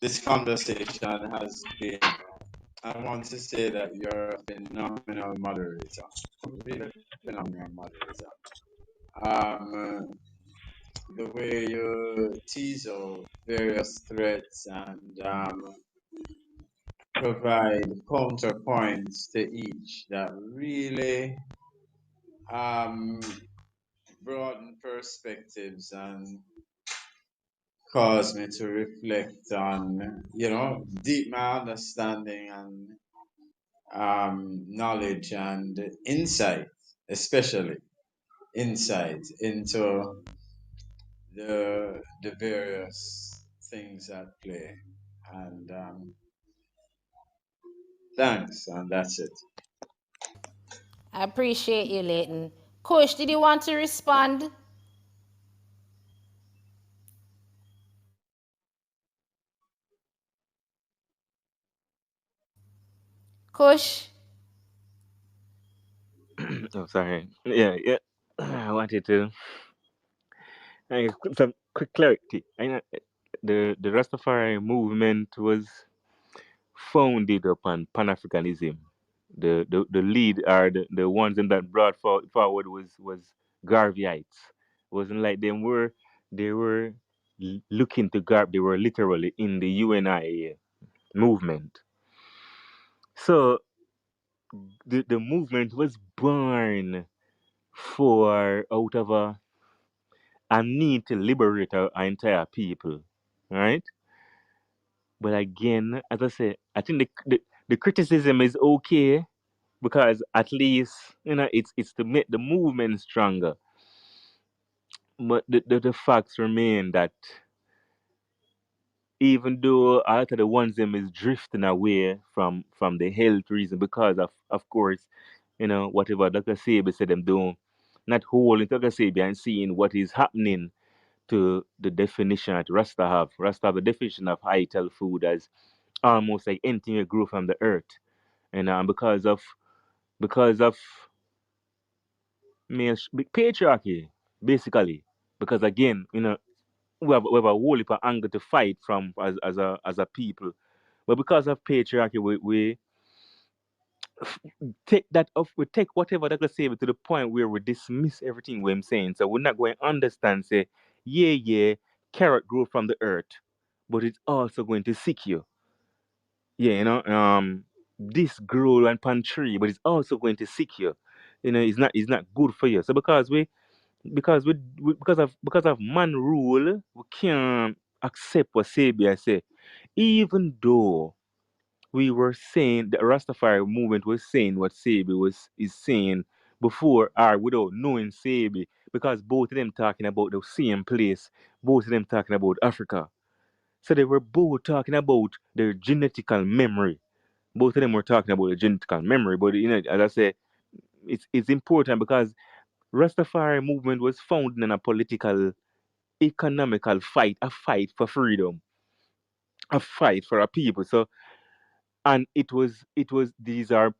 this conversation has been. I want to say that you're a phenomenal moderator. Really phenomenal moderator. The way you tease out various threats and provide counterpoints to each that really um, broaden perspectives and cause me to reflect on, deep my understanding and knowledge and insight, especially insight into the various things at play. And thanks, and that's it. I appreciate you, Leighton. Kush, did you want to respond? Kush? Oh, sorry. Yeah, yeah. I wanted to some quick clarity. I know the Rastafari movement was founded upon Pan Africanism. The lead are the ones in that brought forward was Garveyites. It wasn't like they were looking to Garb. They were literally in the UNI movement. So the movement was born for out of a need to liberate our entire people, right? But again, as I say, I think the criticism is okay because at least it's to make the movement stronger. But the facts remain that even though a lot of the ones them is drifting away from the health reason because of course, whatever Dr. Sabi said them doing, not holding Dr. Sabi and seeing what is happening to the definition that Rasta have. Rasta have a definition of high health food as almost like anything that grew from the earth. And because of patriarchy, basically. Because again, we have a whole heap of anger to fight from as a people. But because of patriarchy, we take that off. We take whatever that say to the point where we dismiss everything we're saying. So we're not going to understand. Say, yeah, carrot grow from the earth, but it's also going to seek you. Yeah, this grow and pan tree, but it's also going to seek you. It's not good for you. So because of man rule, we can't accept what Sabia say, even though we were saying the Rastafari movement was saying what Sabi is saying before or without knowing Sabi, because both of them talking about the same place, both of them talking about Africa. So they were both talking about their genetical memory. Both of them were talking about the genetical memory, but as I say, it's important because Rastafari movement was founded in a political, economical fight, a fight for freedom, a fight for our people. So and it was these are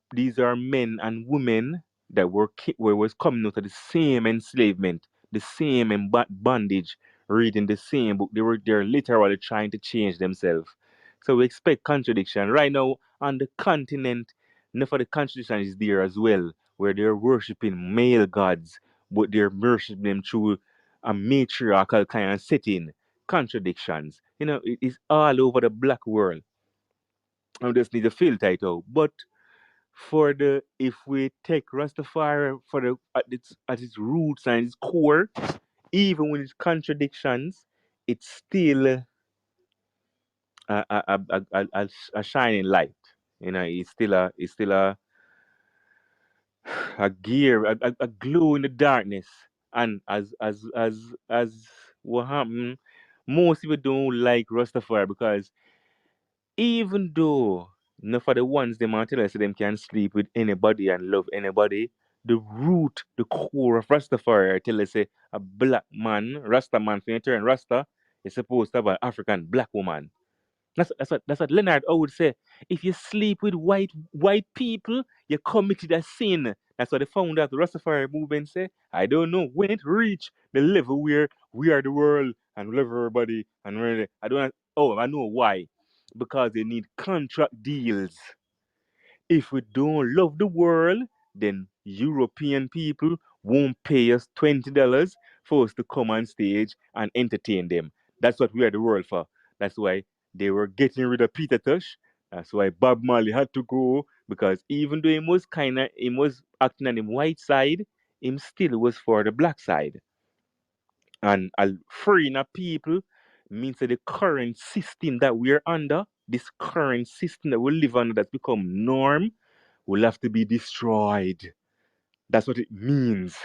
men and women that was coming out of the same enslavement, the same bondage, reading the same book. They're literally trying to change themselves. So we expect contradiction right now on the continent. Enough of the contradiction is there as well, where they're worshiping male gods, but they're worshiping them through a matriarchal kind of setting. Contradictions, it's all over the black world. I just need to filter it out. But if we take Rastafari for the at its roots and its core, even with its contradictions, it's still a shining light. It's still a gear, a glow in the darkness. And as what happened, most people don't like Rastafari because even though none of the ones them are tell us them can sleep with anybody and love anybody, the root, the core of Rastafari tell us say a black man, Rasta man, for you turn Rasta, is supposed to have an African black woman. That's what Leonard would say. If you sleep with white people, you committed a sin. That's what the founder of the Rastafari movement say. I don't know when it reach the level where we are the world and we love everybody and really I don't oh I know why. Because they need contract deals. If we don't love the world, then European people won't pay us $20 for us to come on stage and entertain them. That's what we are the world for. That's why they were getting rid of Peter Tosh. That's why Bob Marley had to go because even though he was acting on the white side, him still was for the black side. And freeing of people means that the current system that we're under, this current system that we live under that's become norm, will have to be destroyed. That's what it means.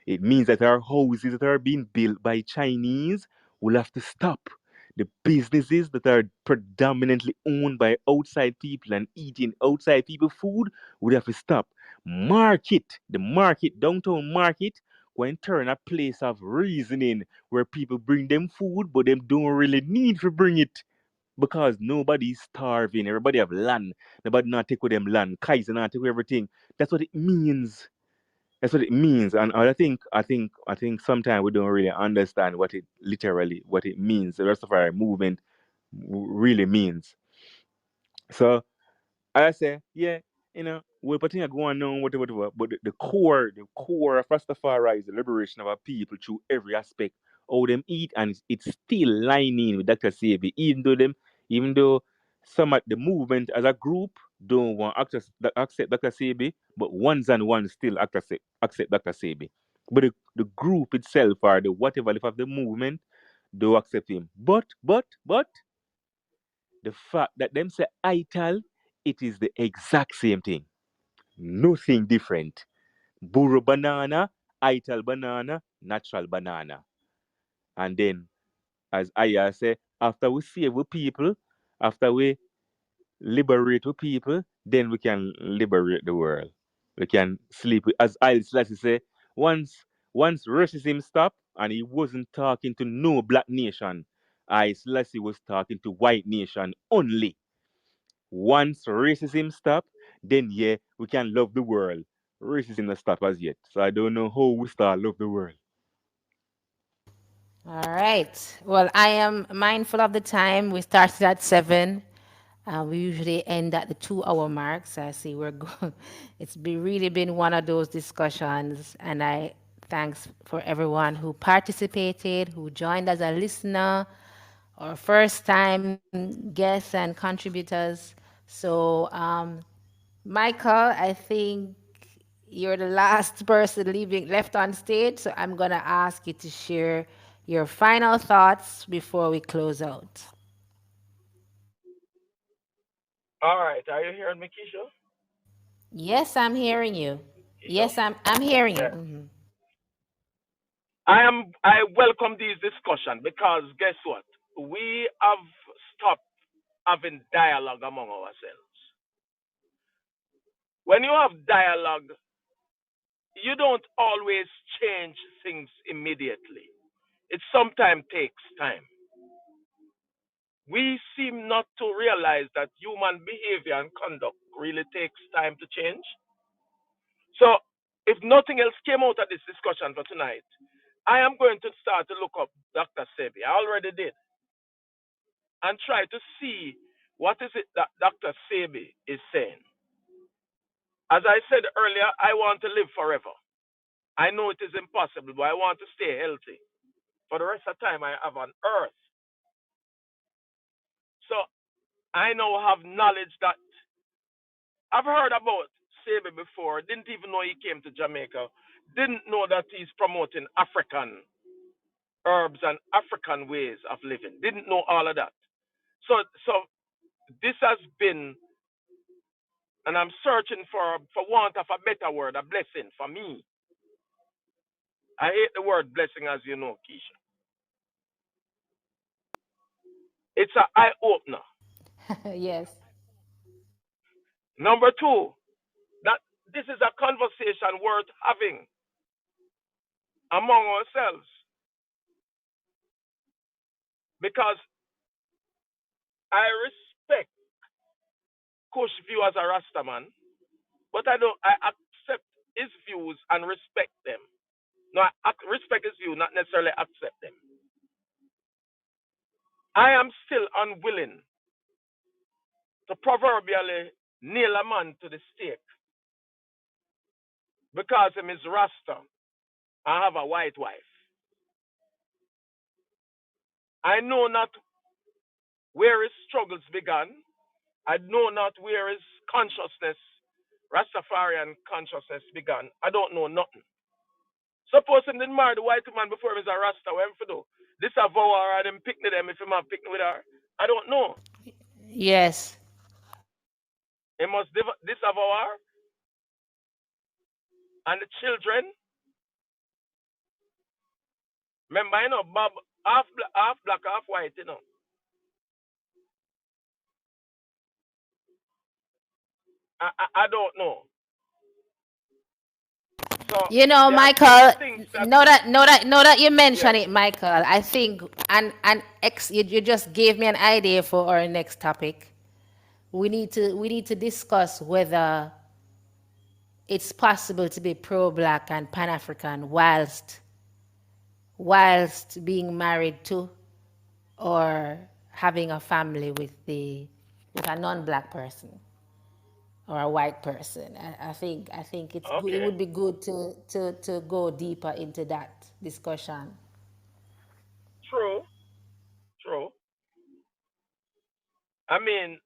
It means that our houses that are being built by Chinese We'll have to stop. The businesses that are predominantly owned by outside people and eating outside people food would have to stop. The market, downtown market, go and turn a place of reasoning where people bring them food, but them don't really need to bring it because nobody's starving. Everybody have land. Nobody not take with them land. Kaiser not take with everything. That's what it means. That's what it means. And I think sometimes we don't really understand what it means. The Rastafari movement really means. So I say, yeah, we're putting a going on, whatever. But the core of Rastafari is the liberation of our people through every aspect. How them eat, and it's still lining with Dr. Sebi, even though some of the movement as a group don't want accept Dr. Sebi, but ones and ones still accept Dr. Sebi. But the group itself or the whatever of the movement don't accept him. But the fact that them say ital, it is the exact same thing. Nothing different. Buru banana, ital banana, natural banana. And then, as Aya say, after we save the people, after we liberate the people, then we can liberate the world. We can sleep with, as I Selassie say, once racism stopped and he wasn't talking to no black nation, I Selassie was talking to white nation only. Once racism stop, then yeah, we can love the world. Racism not stop as yet. So I don't know how we start love the world. All right. Well, I am mindful of the time. We started at 7. We usually end at the 2 hour mark. So I see we're going. Really been one of those discussions, and I thanks for everyone who participated, who joined as a listener, or first time guests and contributors. So, Michael, I think you're the last person left on stage, so I'm gonna ask you to share your final thoughts before we close out. All right. Are you hearing me, Keisha? Yes, I'm hearing you. Keisha? Yes, I'm hearing you. Yeah. I welcome this discussion because guess what? We have stopped having dialogue among ourselves. When you have dialogue, you don't always change things immediately. It sometimes takes time. We seem not to realize that human behavior and conduct really takes time to change. So, if nothing else came out of this discussion for tonight, I am going to start to look up Dr. Sebi. I already did, and try to see what is it that Dr. Sebi is saying. As I said earlier, I want to live forever. I know it is impossible, but I want to stay healthy for the rest of the time I have on earth. So I now have knowledge that I've heard about Sebi before, didn't even know he came to Jamaica, didn't know that he's promoting African herbs and African ways of living, didn't know all of that. So this has been, and I'm searching for want of a better word, a blessing for me. I hate the word blessing, as you know, Keisha. It's an eye opener. Yes. Number two, that this is a conversation worth having among ourselves because I respect Kush view as a Rastaman, but I accept his views and respect them. No, I respect his view, not necessarily accept them. I am still unwilling to proverbially nail a man to the stake because him is Rasta. I have a white wife. I know not where his struggles began. I know not where his consciousness, Rastafarian consciousness began. I don't know nothing. Suppose him didn't marry the white woman before he was a Rasta, what him for do? This a vow or them picnic them if him have picnic with her. I don't know. Yes. He must disavow her and the children. Remember, Bob half black, half white, I don't know. So You know, there are things Michael, things that know that you yes, mentioned it, Michael. I think you just gave me an idea for our next topic. We need to discuss whether it's possible to be pro-black and pan-African whilst being married to or having a family with a non-black person or a white person. I think it okay, would be good to go deeper into that discussion. true, true. I mean,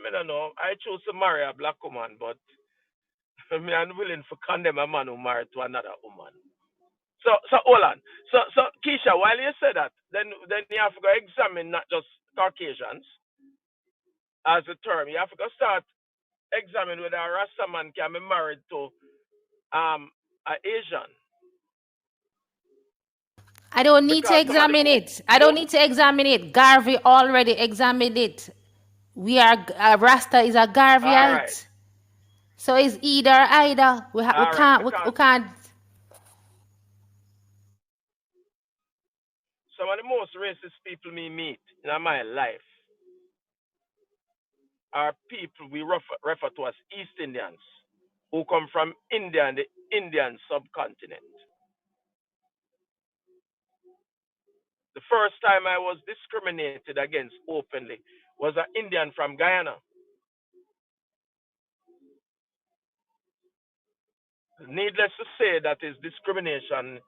I don't know. I chose to marry a black woman, but me unwilling to condemn a man who married to another woman. So hold on. So Keisha, while you say that, then you have to go examine not just Caucasians as a term. You have to go start examine whether a Rasta man can be married to a Asian I don't need to because some of the examine it. I don't most need to examine it. Garvey already examined it. We are Rasta is a all right, Garveyite, so it's either. We all right, can't we because can't. some of the most racist people me meet in my life are people we refer to as East Indians who come from India and the Indian subcontinent. The first time I was discriminated against openly was an Indian from Guyana. Needless to say that his discrimination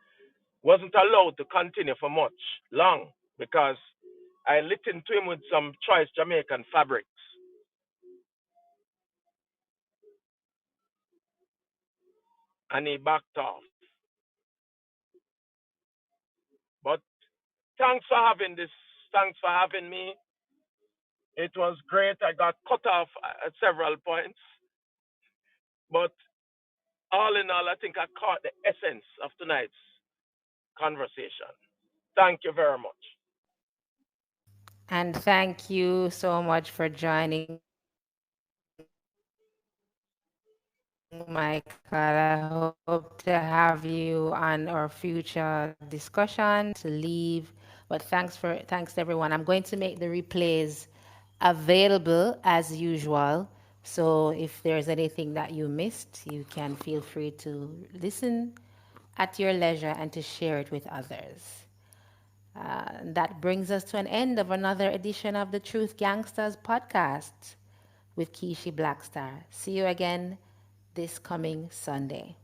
wasn't allowed to continue for much long because I lit into him with some choice Jamaican fabrics and he backed off. But thanks for having this. Thanks for having me. It was great. I got cut off at several points, but all in all, I think I caught the essence of tonight's conversation. Thank you very much. And thank you so much for joining, Michael. I hope to have you on our future discussions. Unfortunately, we have to leave, but thanks everyone. I'm going to make the replays available as usual. So if there's anything that you missed, you can feel free to listen at your leisure and to share it with others. That brings us to an end of another edition of the Truth Gangsters podcast with Kishi Blackstar. See you again this coming Sunday.